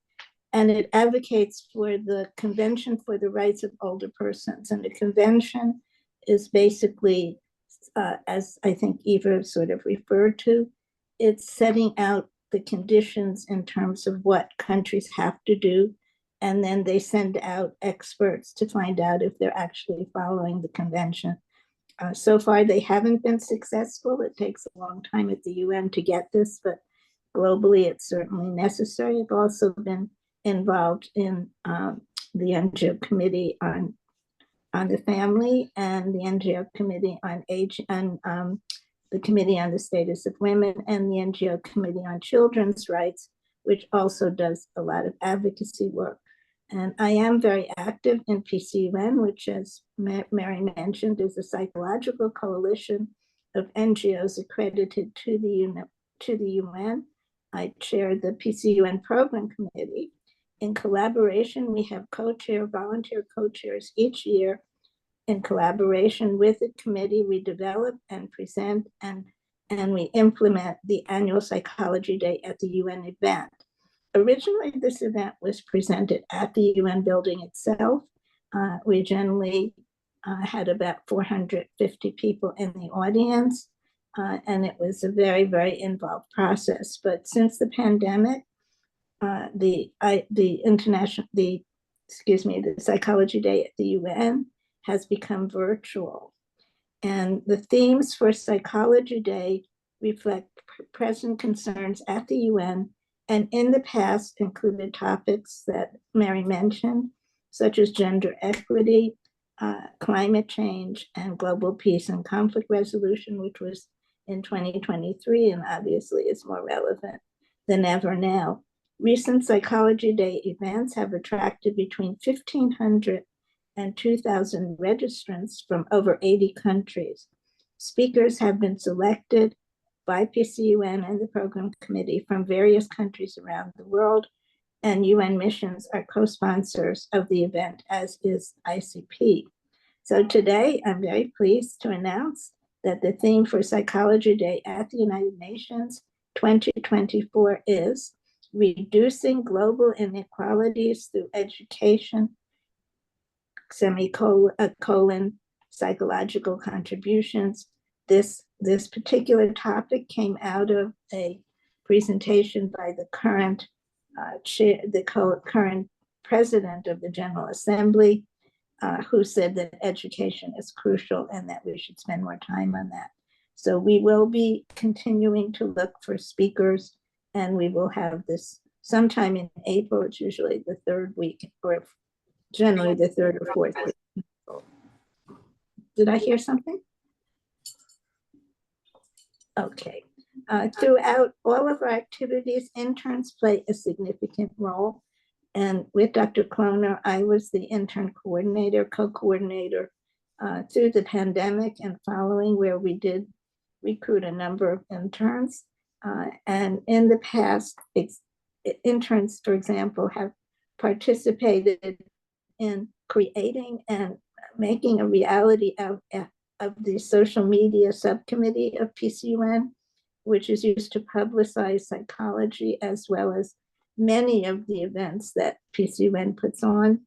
And it advocates for the Convention for the Rights of Older Persons. And the convention is basically, as I think Eva sort of referred to, it's setting out the conditions in terms of what countries have to do. And then they send out experts to find out if they're actually following the convention. So far, they haven't been successful. It takes a long time at the UN to get this, but globally, it's certainly necessary. I've also been involved in the NGO Committee on the Family and the NGO Committee on Age, and the Committee on the Status of Women, and the NGO Committee on Children's Rights, which also does a lot of advocacy work. And I am very active in PCUN, which, as Mary mentioned, is a psychological coalition of NGOs accredited to the UN. I chair the PCUN Program Committee. In collaboration, we have volunteer co-chairs each year. In collaboration with the committee, we develop and present and we implement the annual Psychology Day at the UN event. Originally, this event was presented at the UN building itself. We generally had about 450 people in the audience, and it was a very, very involved process. But since the pandemic, the Psychology Day at the UN has become virtual. And the themes for Psychology Day reflect present concerns at the UN, and in the past included topics that Mary mentioned, such as gender equity, climate change, and global peace and conflict resolution, which was in 2023 and obviously is more relevant than ever now. Recent Psychology Day events have attracted between 1,500 and 2,000 registrants from over 80 countries. Speakers have been selected by PCUN and the program committee from various countries around the world, and UN missions are co-sponsors of the event, as is ICP. So today, I'm very pleased to announce that the theme for Psychology Day at the United Nations 2024 is Reducing Global Inequalities Through Education, psychological contributions. This particular topic came out of a presentation by the current current president of the General Assembly, who said that education is crucial and that we should spend more time on that. So we will be continuing to look for speakers, and we will have this sometime in April. It's usually the third week, or generally the third or fourth week. Did I hear something? Okay. Throughout all of our activities, interns play a significant role. And with Dr. Kloner, I was the intern coordinator, co-coordinator through the pandemic and following, where we did recruit a number of interns. And in the past, interns, for example, have participated in creating and making a reality of the social media subcommittee of PCUN, which is used to publicize psychology, as well as many of the events that PCUN puts on.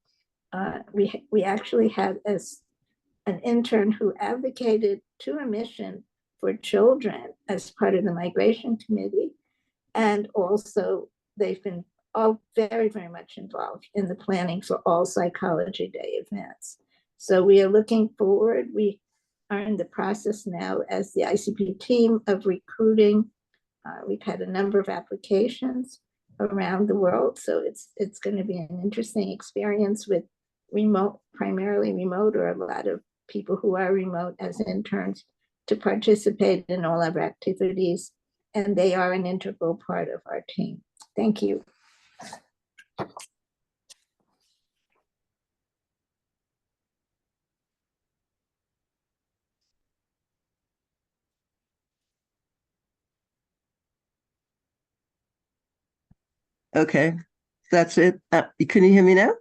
We actually had an intern who advocated to a mission for children as part of the migration committee. And also they've been all very, very much involved in the planning for all Psychology Day events. So we are looking forward. We are in the process now as the ICP team of recruiting. We've had a number of applications around the world. So it's going to be an interesting experience with primarily remote, or a lot of people who are remote as interns, to participate in all of our activities. And they are an integral part of our team. Thank you. Okay, that's it. Can you hear me now?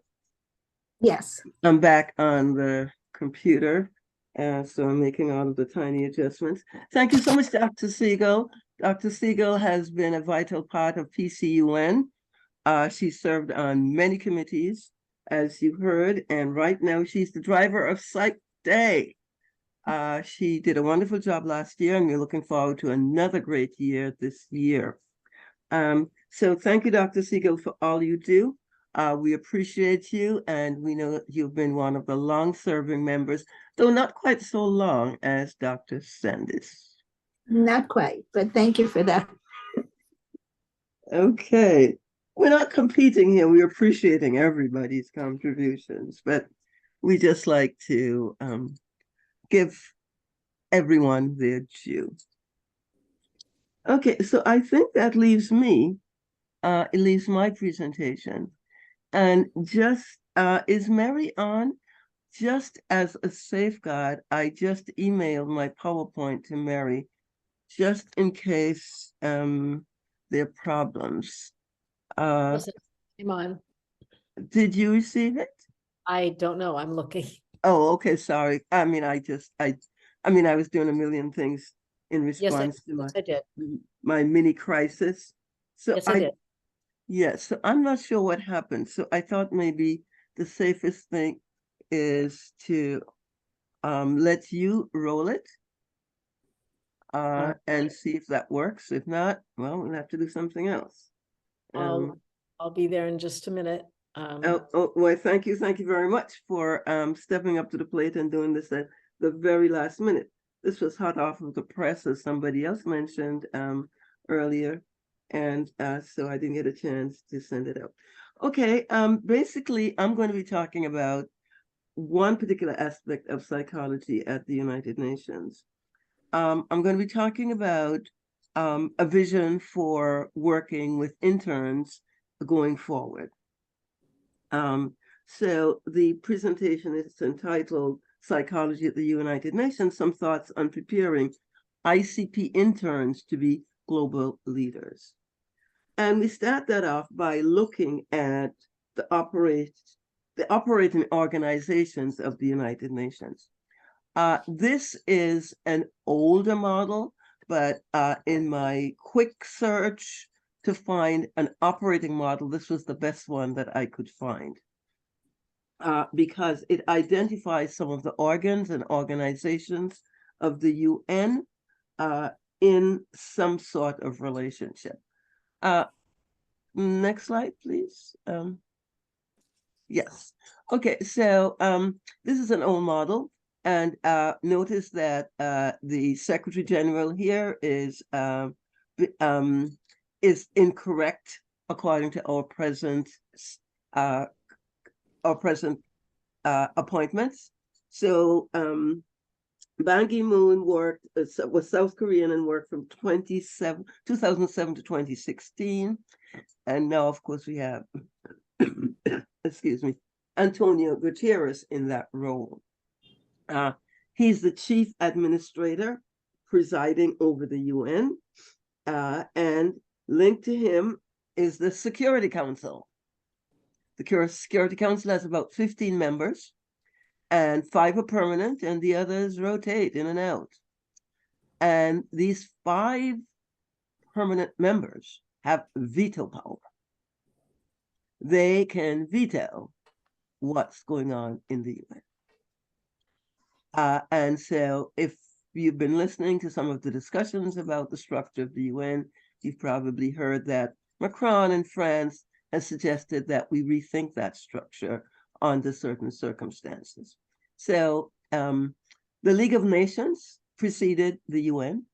Yes. I'm back on the computer, so I'm making all of the tiny adjustments. Thank you so much, Dr. Siegel. Dr. Siegel has been a vital part of PCUN. She served on many committees, as you heard, and right now she's the driver of Psych Day. She did a wonderful job last year, and we're looking forward to another great year this year. So thank you, Dr. Siegel, for all you do. We appreciate you, and we know that you've been one of the long-serving members, though not quite so long as Dr. Sandis. Not quite, but thank you for that. Okay. We're not competing here. We're appreciating everybody's contributions, but we just like to give everyone their due. Okay, so I think that leaves me, it leaves my presentation. And just, is Mary on? Just as a safeguard, I just emailed my PowerPoint to Mary, just in case there are problems. Came on. Did you receive it? I don't know. I'm looking. Oh, okay, sorry. I mean, I was doing a million things in response to my mini crisis. So yes, I did. Yes, so I'm not sure what happened. So I thought maybe the safest thing is to let you roll it and see if that works. If not, well, we'll have to do something else. I'll be there in just a minute. Well, thank you very much for stepping up to the plate and doing this at the very last minute. This was hot off of the press, as somebody else mentioned earlier. And so I didn't get a chance to send it out. Okay, basically, I'm going to be talking about one particular aspect of psychology at the United Nations. I'm going to be talking about a vision for working with interns going forward. So the presentation is entitled Psychology at the United Nations, Some Thoughts on Preparing ICP Interns to be Global Leaders. And we start that off by looking at the operating organizations of the United Nations. This is an older model, but in my quick search to find an operating model, this was the best one that I could find. Because it identifies some of the organs and organizations of the UN in some sort of relationship. Next slide, please. Yes. Okay, so this is an old model, and notice that the Secretary General here is incorrect according to our present appointments. So Ban Ki-moon was South Korean and worked from 2007 to 2016. And now, of course, we have, excuse me, Antonio Guterres in that role. He's the chief administrator presiding over the UN, and linked to him is the Security Council. The Security Council has about 15 members, and 5 are permanent, and the others rotate in and out. And these 5 permanent members have veto power. They can veto what's going on in the UN. And so if you've been listening to some of the discussions about the structure of the UN, you've probably heard that Macron in France has suggested that we rethink that structure under certain circumstances. So the League of Nations preceded the UN.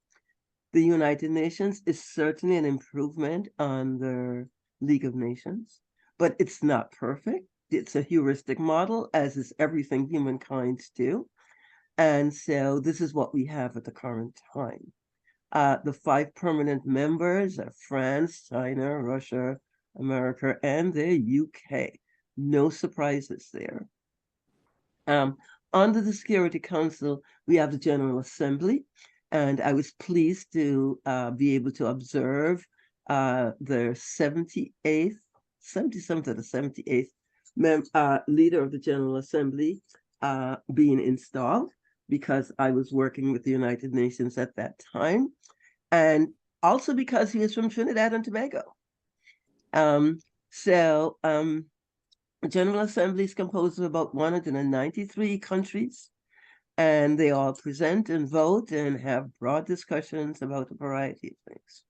The United Nations is certainly an improvement on the League of Nations, but it's not perfect. It's a heuristic model, as is everything humankind's do. And so this is what we have at the current time. The 5 permanent members are France, China, Russia, America, and the UK. No surprises there. Under the Security Council, we have the General Assembly, and I was pleased to be able to observe the 78th 77th or the 78th leader of the General Assembly being installed, because I was working with the United Nations at that time, and also because he is from Trinidad and Tobago. The General Assembly is composed of about 193 countries, and they all present and vote and have broad discussions about a variety of things.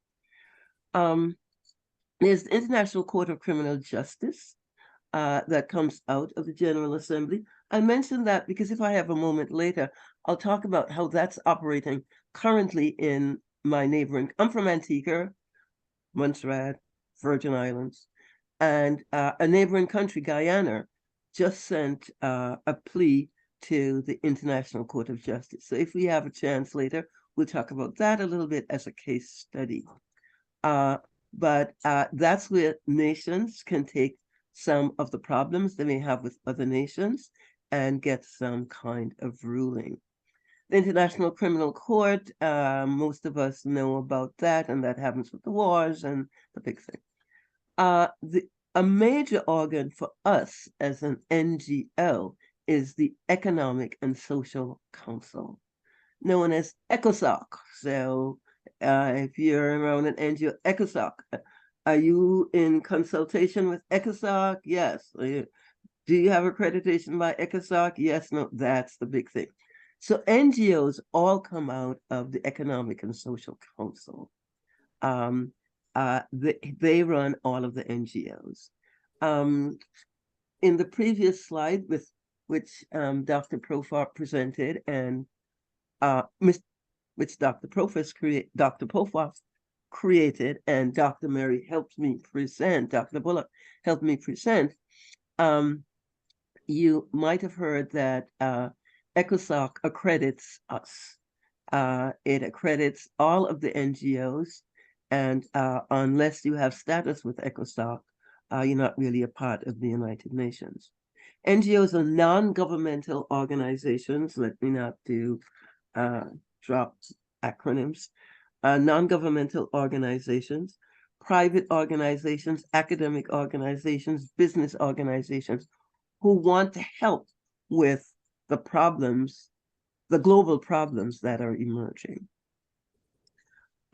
There's the International Court of Criminal Justice that comes out of the General Assembly. I mention that because if I have a moment later, I'll talk about how that's operating currently in my neighboring. I'm from Antigua, Montserrat, Virgin Islands, and a neighboring country, Guyana, just sent a plea to the International Court of Justice. So if we have a chance later, we'll talk about that a little bit as a case study. But that's where nations can take some of the problems they may have with other nations and get some kind of ruling. The International Criminal Court, most of us know about that, and that happens with the wars and the big thing. A major organ for us as an NGO is the Economic and Social Council, known as ECOSOC. So if you're around an NGO, ECOSOC, are you in consultation with ECOSOC? Yes. Do you have accreditation by ECOSOC? Yes, no, that's the big thing. So NGOs all come out of the Economic and Social Council. They run all of the NGOs. In the previous slide, which Dr. Profar presented, and which Dr. Profar created, and Dr. Mary helped me present, Dr. Bullock helped me present, you might have heard that ECOSOC accredits us. It accredits all of the NGOs, and unless you have status with ECOSOC, you're not really a part of the United Nations. NGOs are non-governmental organizations. Let me not drop acronyms. Non-governmental organizations, private organizations, academic organizations, business organizations who want to help with the problems, the global problems that are emerging.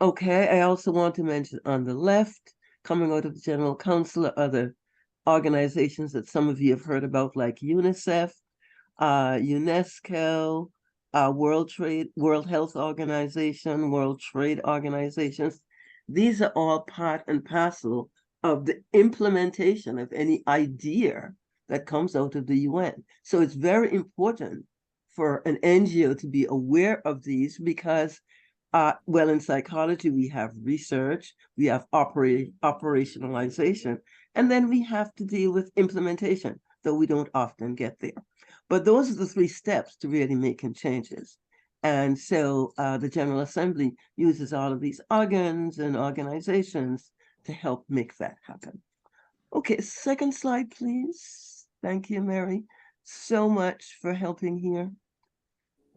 Okay, I also want to mention on the left, coming out of the General Council, are other organizations that some of you have heard about, like UNICEF, UNESCO, World Health Organization, World Trade Organizations. These are all part and parcel of the implementation of any idea that comes out of the UN. So it's very important for an NGO to be aware of these because, well, in psychology, we have research, we have operationalization, and then we have to deal with implementation, though we don't often get there. But those are the 3 steps to really making changes. And so the General Assembly uses all of these organs and organizations to help make that happen. Okay, second slide, please. Thank you, Mary, so much for helping here.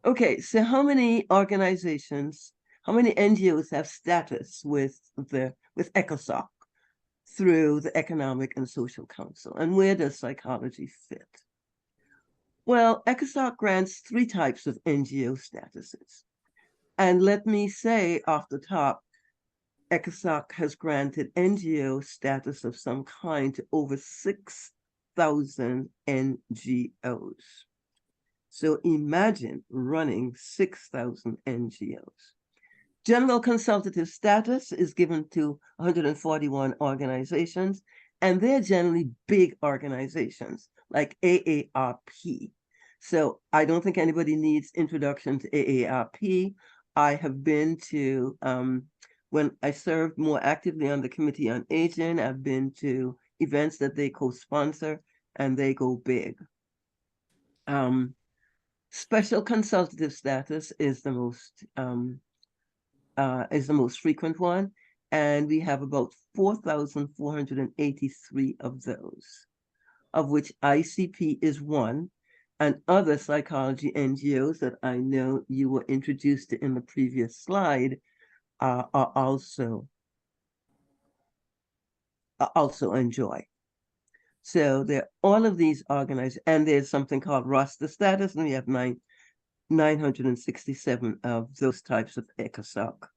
Okay, so how many organizations, how many NGOs have status with ECOSOC through the Economic and Social Council? And where does psychology fit? Well, ECOSOC grants 3 types of NGO statuses. And let me say off the top, ECOSOC has granted NGO status of some kind to over 6,000 NGOs. So imagine running 6,000 NGOs. General consultative status is given to 141 organizations, and they're generally big organizations like AARP. So I don't think anybody needs introduction to AARP. I have been to, when I served more actively on the Committee on Aging, I've been to events that they co-sponsor, and they go big. Special consultative status is the most frequent one, and we have about 4,483 of those, of which ICP is one, and other psychology NGOs that I know you were introduced to in the previous slide are also enjoy. So all of these organized, and there's something called roster status, and we have 967 of those types of ECOSOC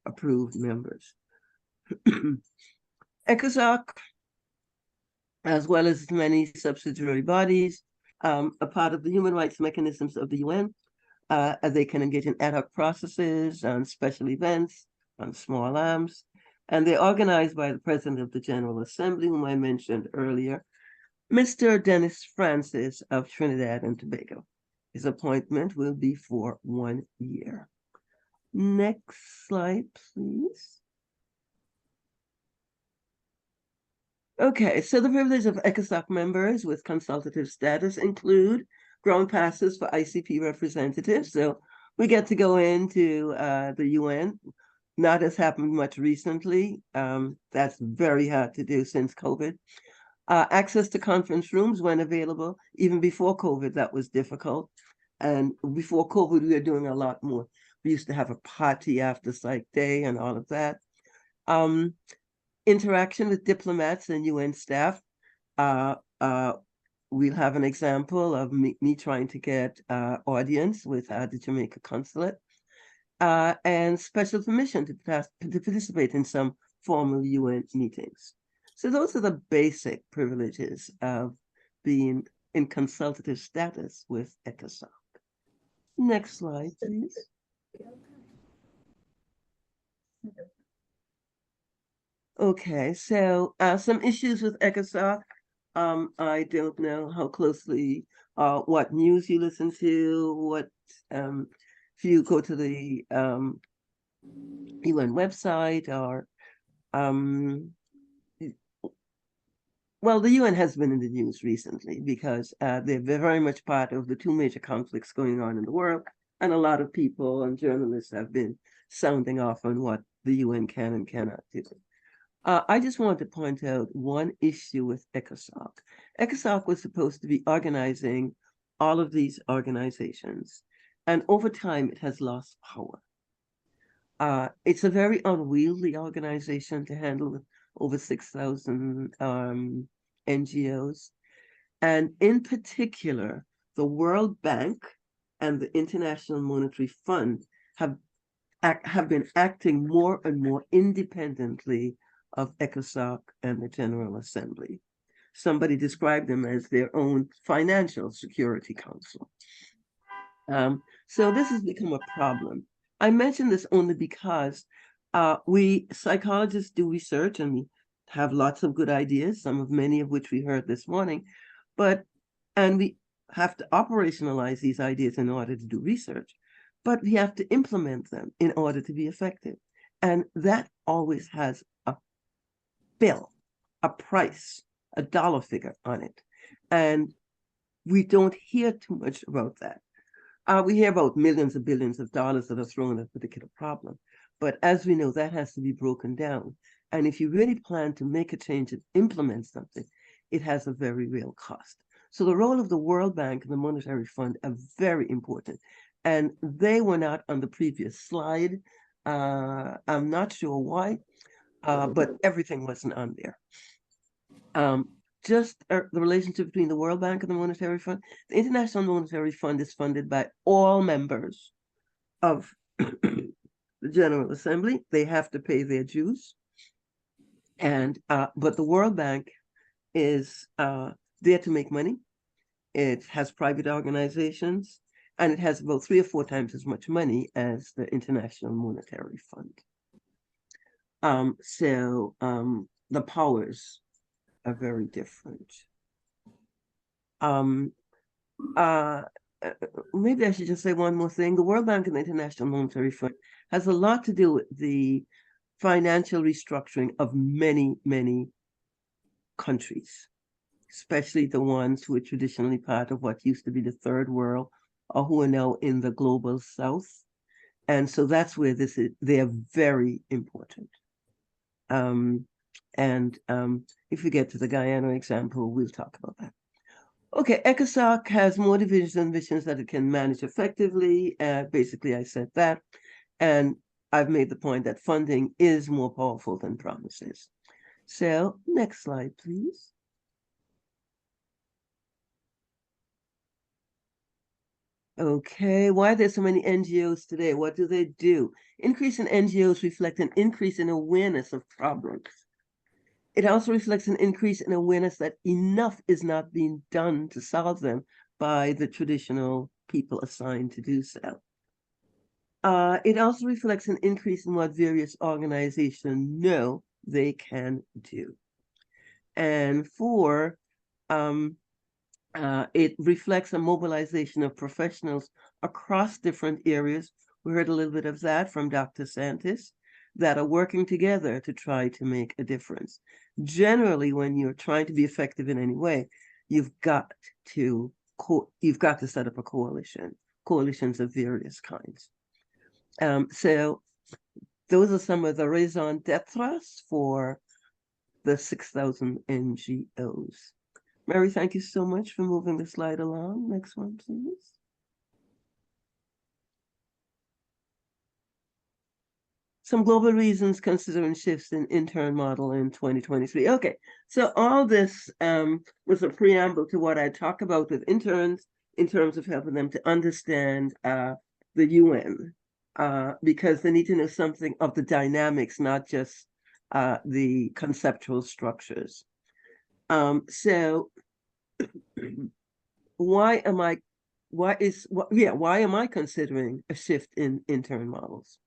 approved members. ECOSOC, as well as many subsidiary bodies, are part of the human rights mechanisms of the UN. They can engage in ad hoc processes on special events, on small arms, and they're organized by the President of the General Assembly, whom I mentioned earlier, Mr. Dennis Francis of Trinidad and Tobago. His appointment will be for 1 year. Next slide, please. Okay, so the privilege of ECOSOC members with consultative status include ground passes for ICP representatives. So we get to go into the UN. Not as happened much recently. That's very hard to do since COVID. Access to conference rooms when available. Even before COVID, that was difficult. And before COVID, we were doing a lot more. We used to have a party after Psych Day and all of that. Interaction with diplomats and UN staff. We'll have an example of me trying to get audience with the Jamaica consulate. And special permission to participate in some formal UN meetings. So those are the basic privileges of being in consultative status with ECOSOC. Next slide, please. Okay, so some issues with ECOSOC. I don't know how closely, what news you listen to, what, if you go to the UN website or, well, the UN has been in the news recently because they're very much part of the two major conflicts going on in the world. And a lot of people and journalists have been sounding off on what the UN can and cannot do. I just want to point out one issue with ECOSOC. ECOSOC was supposed to be organizing all of these organizations, and over time it has lost power. It's a very unwieldy organization to handle with over 6,000 NGOs. And in particular, the World Bank and the International Monetary Fund have been acting more and more independently of ECOSOC and the General Assembly. Somebody described them as their own financial security council. So this has become a problem. I mention this only because we psychologists do research and we have lots of good ideas, many of which we heard this morning, and we have to operationalize these ideas in order to do research, but we have to implement them in order to be effective. And that always has a bill, a price, a dollar figure on it. And we don't hear too much about that. We hear about millions and billions of dollars that are thrown at a particular problem. But as we know, that has to be broken down. And if you really plan to make a change and implement something, it has a very real cost. So the role of the World Bank and the Monetary Fund are very important. And they were not on the previous slide. I'm not sure why, but everything wasn't on there. Just the relationship between the World Bank and the Monetary Fund. The International Monetary Fund is funded by all members of the General Assembly. They have to pay their dues. And but the World Bank is there to make money. It has private organizations, and it has about 3 or 4 times as much money as the International Monetary Fund. The powers are very different. Maybe I should just say one more thing. The World Bank and the International Monetary Fund has a lot to do with the financial restructuring of many, many countries, especially the ones who were traditionally part of what used to be the Third World or who are now in the Global South. And so that's where they are very important. If we get to the Guyana example, we'll talk about that. Okay, ECOSOC has more divisions and missions that it can manage effectively. Basically, I said that. And I've made the point that funding is more powerful than promises. So next slide, please. Okay, why are there so many NGOs today? What do they do? Increase in NGOs reflect an increase in awareness of problems. It also reflects an increase in awareness that enough is not being done to solve them by the traditional people assigned to do so. It also reflects an increase in what various organizations know they can do. And 4, it reflects a mobilization of professionals across different areas. We heard a little bit of that from Dr. Santis, that are working together to try to make a difference. Generally, when you're trying to be effective in any way, you've got to set up a coalitions of various kinds. So those are some of the raison d'etre for the 6,000 NGOs. Mary, thank you so much for moving the slide along. Next one, please. Some global reasons considering shifts in intern model in 2023. Okay, so all this was a preamble to what I talk about with interns in terms of helping them to understand the UN, because they need to know something of the dynamics, not just the conceptual structures. So why am I considering a shift in intern models?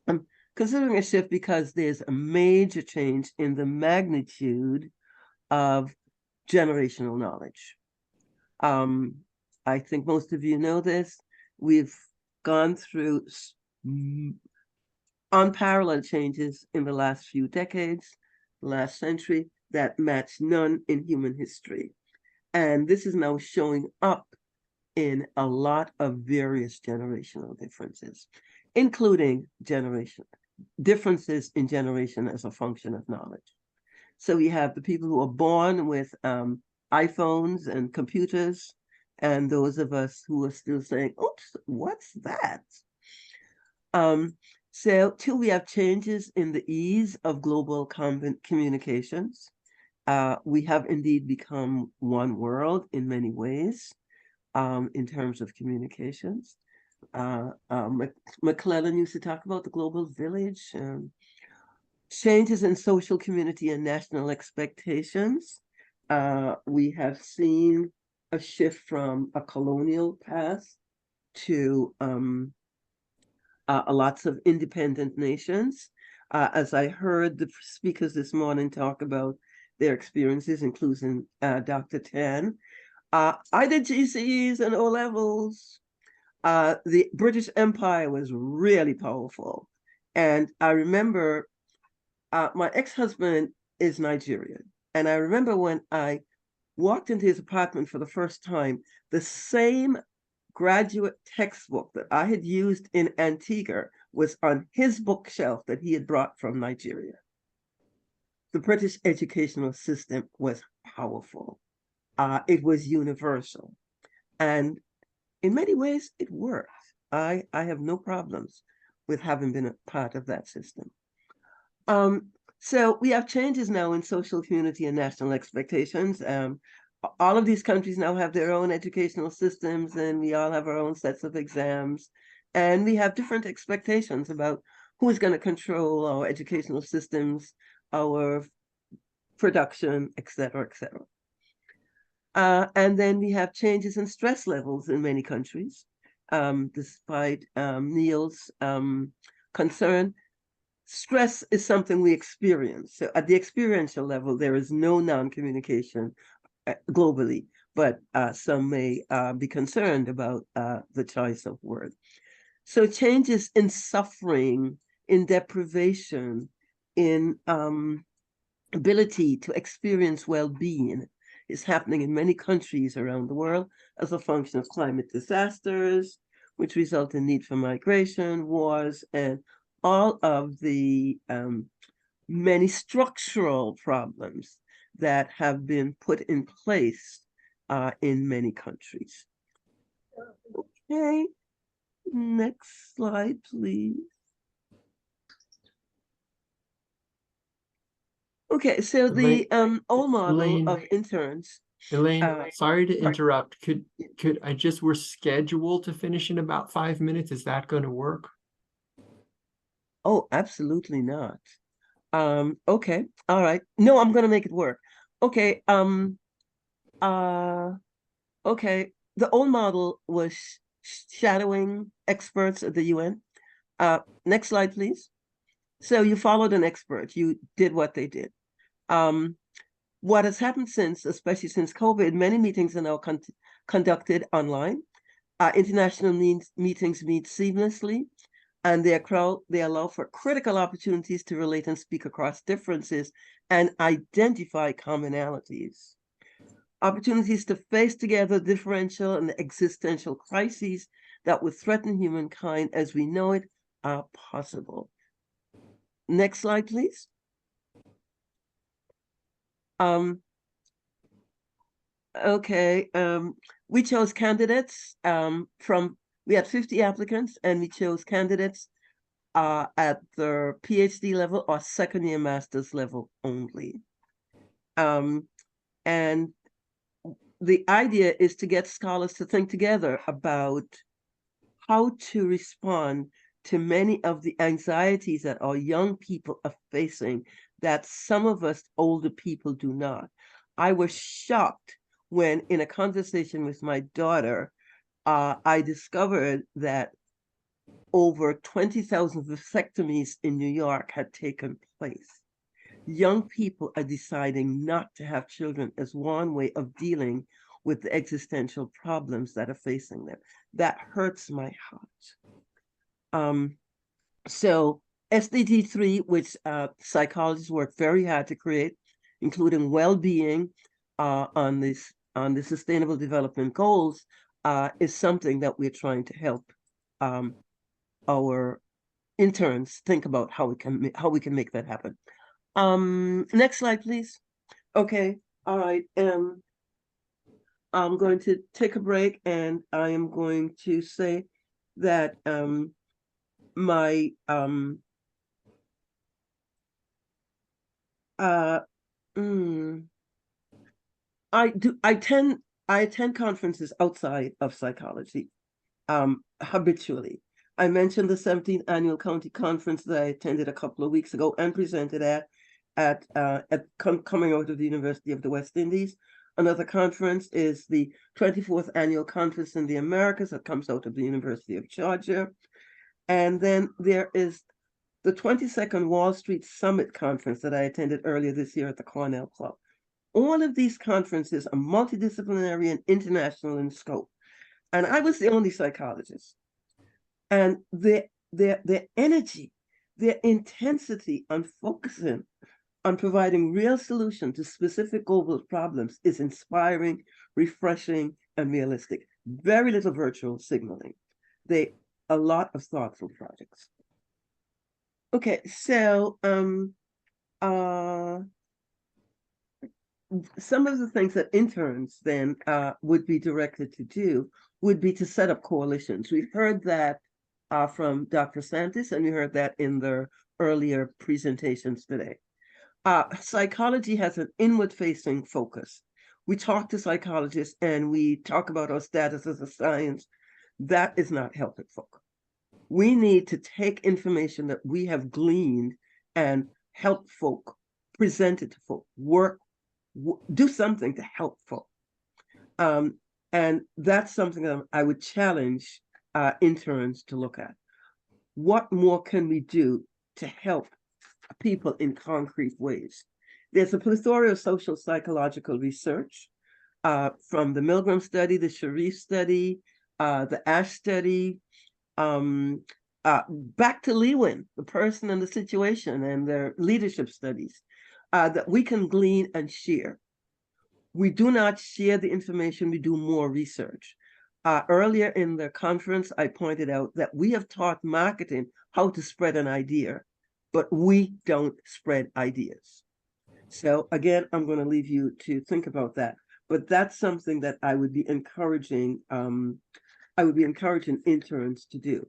I'm considering a shift because there's a major change in the magnitude of generational knowledge. I think most of you know this. We've gone through unparalleled changes in the last few decades, last century, that match none in human history. And this is now showing up in a lot of various generational differences, including differences in generation as a function of knowledge. So we have the people who are born with iPhones and computers, and those of us who are still saying, oops, what's that? So till we have changes in the ease of global communications, we have indeed become one world in many ways in terms of communications. McClellan used to talk about the global village. Changes in social, community, and national expectations. We have seen a shift from a colonial past to lots of independent nations. As I heard the speakers this morning talk about their experiences, including Dr. Tan. I did GCEs and O-levels. The British Empire was really powerful. And I remember my ex-husband is Nigerian. And I remember when I walked into his apartment for the first time, the same graduate textbook that I had used in Antigua was on his bookshelf that he had brought from Nigeria. The British educational system was powerful. It was universal. And in many ways, it worked. I have no problems with having been a part of that system. So we have changes now in social, community, and national expectations. All of these countries now have their own educational systems, and we all have our own sets of exams. And we have different expectations about who is going to control our educational systems, our production, et cetera, et cetera. And then we have changes in stress levels in many countries. Despite Neil's concern, stress is something we experience. So at the experiential level, there is no non-communication globally, but some may be concerned about the choice of word. So changes in suffering, in deprivation, in ability to experience well-being is happening in many countries around the world as a function of climate disasters, which result in need for migration, wars, and all of the many structural problems that have been put in place in many countries. Okay, next slide, please. Okay, so the old model of interns Elaine, sorry to interrupt. Could I just, we're scheduled to finish in about 5 minutes. Is that going to work? Oh, absolutely not. Okay, all right. No, I'm gonna make it work. Okay, okay. The old model was shadowing experts at the UN. Next slide, please. So you followed an expert, you did what they did. What has happened since, especially since COVID, many meetings are now conducted online. International meetings meet seamlessly, and they allow for critical opportunities to relate and speak across differences and identify commonalities. Opportunities to face together differential and existential crises that would threaten humankind as we know it are possible. Next slide, please. Okay, we chose candidates we had 50 applicants, and we chose candidates at the PhD level or second-year master's level only. And the idea is to get scholars to think together about how to respond to many of the anxieties that our young people are facing that some of us older people do not. I was shocked when, in a conversation with my daughter, I discovered that over 20,000 vasectomies in New York had taken place. Young people are deciding not to have children as one way of dealing with the existential problems that are facing them. That hurts my heart. So SDG 3, which psychologists work very hard to create, including well-being on the Sustainable Development Goals, is something that we're trying to help our interns think about how we can make that happen. Next slide, please. Okay, all right. I'm going to take a break, and I am going to say that I attend conferences outside of psychology habitually. I mentioned the 17th annual county conference that I attended a couple of weeks ago and presented at coming out of the University of the West Indies. Another conference is the 24th annual conference in the Americas that comes out of the University of Georgia. And then there is the 22nd Wall Street Summit Conference that I attended earlier this year at the Cornell Club. All of these conferences are multidisciplinary and international in scope. And I was the only psychologist. And their energy, their intensity on focusing on providing real solutions to specific global problems is inspiring, refreshing, and realistic. Very little virtual signaling. A lot of thoughtful projects. Okay, so some of the things that interns then would be directed to do would be to set up coalitions. We've heard that from Dr. Santis, and we heard that in the earlier presentations today. Psychology has an inward-facing focus. We talk to psychologists and we talk about our status as a science. That is not helping folk. We need to take information that we have gleaned and help folk, present it to folk, do something to help folk. And that's something that I would challenge interns to look at. What more can we do to help people in concrete ways? There's a plethora of social psychological research from the Milgram study, the Sharif study, the Ash study, back to Lewin, the person and the situation, and their leadership studies that we can glean and share. We do not share the information, we do more research. Earlier in the conference, I pointed out that we have taught marketing how to spread an idea, but we don't spread ideas. So again, I'm going to leave you to think about that. But that's something that I would be encouraging. I would be encouraging interns to do.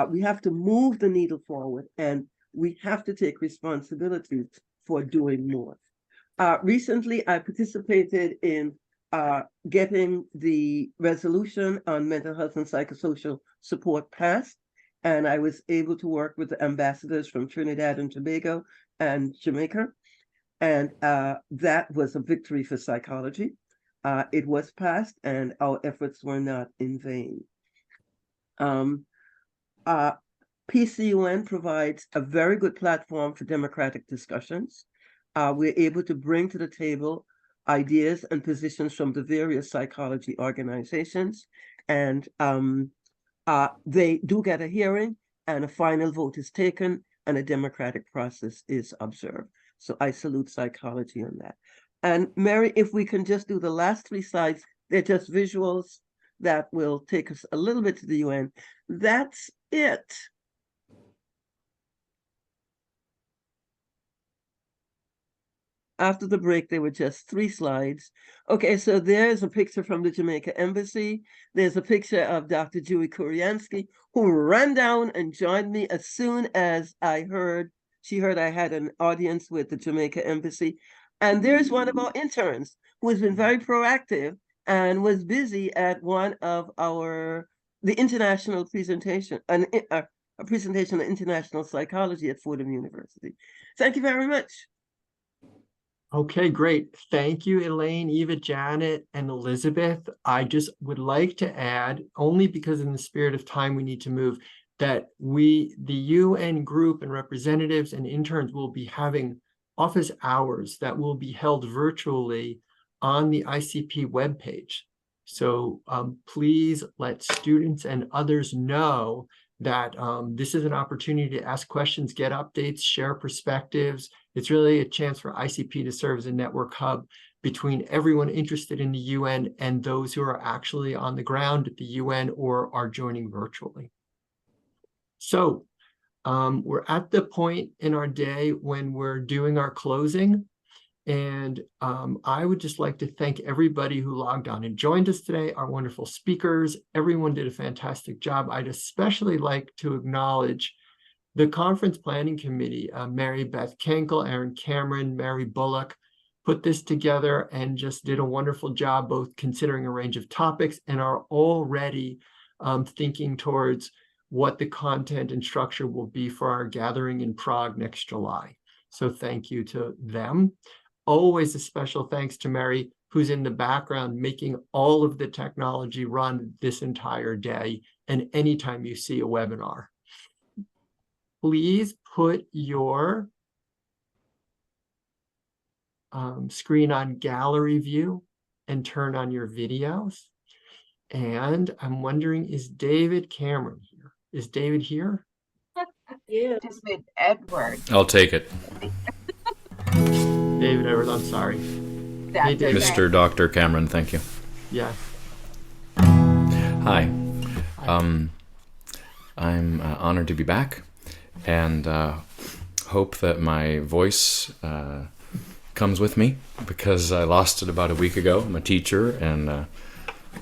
We have to move the needle forward, and we have to take responsibility for doing more. Recently, I participated in getting the resolution on mental health and psychosocial support passed. And I was able to work with the ambassadors from Trinidad and Tobago and Jamaica. And that was a victory for psychology. It was passed, and our efforts were not in vain. PCUN provides a very good platform for democratic discussions. We're able to bring to the table ideas and positions from the various psychology organizations, and they do get a hearing, and a final vote is taken, and a democratic process is observed. So I salute psychology on that. And Mary, if we can just do the last 3 slides, they're just visuals that will take us a little bit to the UN. That's it. After the break, there were just 3 slides. Okay, so there's a picture from the Jamaica Embassy. There's a picture of Dr. Julie Kuriansky, who ran down and joined me as soon as she heard I had an audience with the Jamaica Embassy. And there's one of our interns who has been very proactive and was busy at one of the international presentation, a presentation on international psychology at Fordham University. Thank you very much. Okay, great. Thank you, Elaine, Eva, Janet, and Elizabeth. I just would like to add, only because in the spirit of time we need to move, that the UN group and representatives and interns will be having office hours that will be held virtually on the ICP webpage. So please let students and others know that this is an opportunity to ask questions, get updates, share perspectives. It's really a chance for ICP to serve as a network hub between everyone interested in the UN and those who are actually on the ground at the UN or are joining virtually. So we're at the point in our day when we're doing our closing. And I would just like to thank everybody who logged on and joined us today, our wonderful speakers. Everyone did a fantastic job. I'd especially like to acknowledge the Conference Planning Committee, Mary Beth Kenkel, Aaron Cameron, Mary Bullock, put this together and just did a wonderful job, both considering a range of topics and are already thinking towards what the content and structure will be for our gathering in Prague next July. So thank you to them. Always a special thanks to Mary, who's in the background making all of the technology run this entire day and anytime you see a webinar. Please put your screen on gallery view and turn on your videos. And I'm wondering, is David Cameron here? Is David here? Yeah. Just with Edward. I'll take it. David Edwards, I'm sorry. Hey, David. Mr. Dr. Cameron, thank you. Yeah. Hi. I'm honored to be back and hope that my voice comes with me because I lost it about a week ago. I'm a teacher and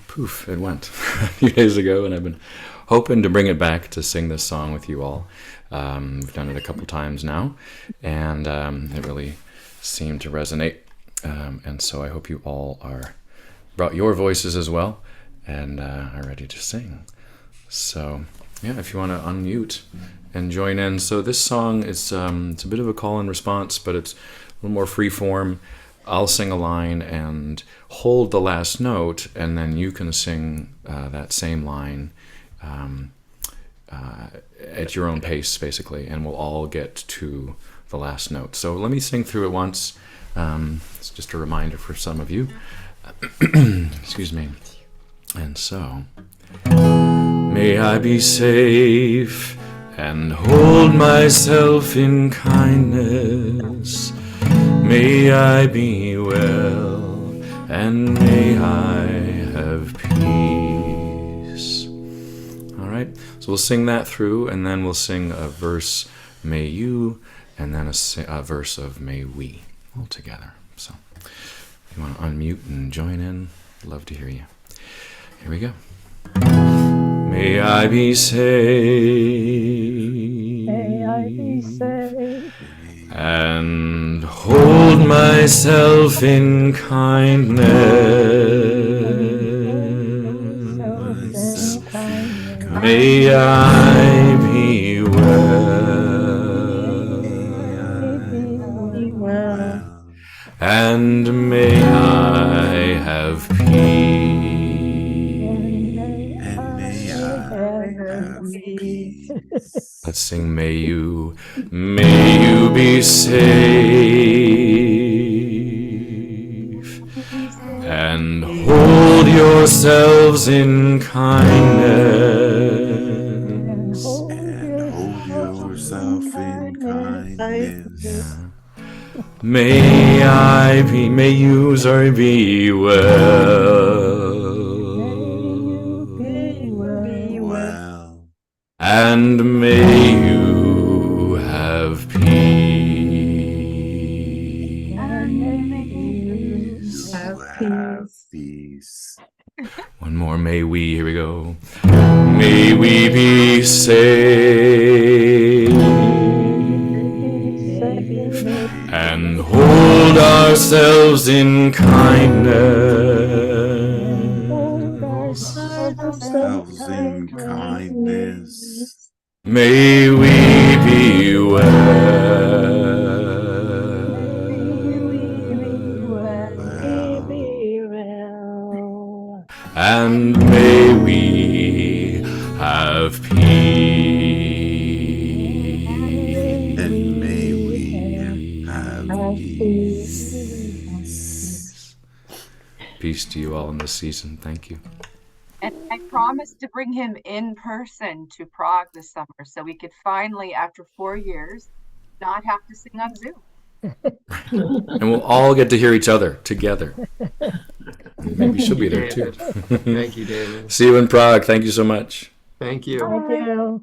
poof, it went a few days ago, and I've been hoping to bring it back to sing this song with you all. We've done it a couple times now, and it really seemed to resonate. And so I hope you all brought your voices as well and are ready to sing. So yeah, if you want to unmute and join in. So this song is it's a bit of a call and response, but it's a little more free form. I'll sing a line and hold the last note, and then you can sing that same line at your own pace, basically, and we'll all get to the last note. So let me sing through it once. It's just a reminder for some of you. Excuse me. And so, may I be safe and hold myself in kindness. May I be well, and may I have peace. All right, so we'll sing that through, and then we'll sing a verse, may you, and then a verse of may we, all together. So if you want to unmute and join in, I'd love to hear you. Here we go. May I be saved. May I be saved. And hold myself in kindness. May I be well, and may I have peace. Let's sing, may you be safe, and hold yourselves in kindness. Hold yourself in kindness. May you, be well, and may you have peace. One more, may we, here we go. May we be safe and hold ourselves in kindness. May we be well, and may we have peace. And may we have peace. Peace to you all in this season. Thank you. And I promised to bring him in person to Prague this summer so we could finally, after 4 years, not have to sing on Zoom. And we'll all get to hear each other together. Maybe she'll be there too. Thank you, David. See you in Prague. Thank you so much. Thank you. Thank you.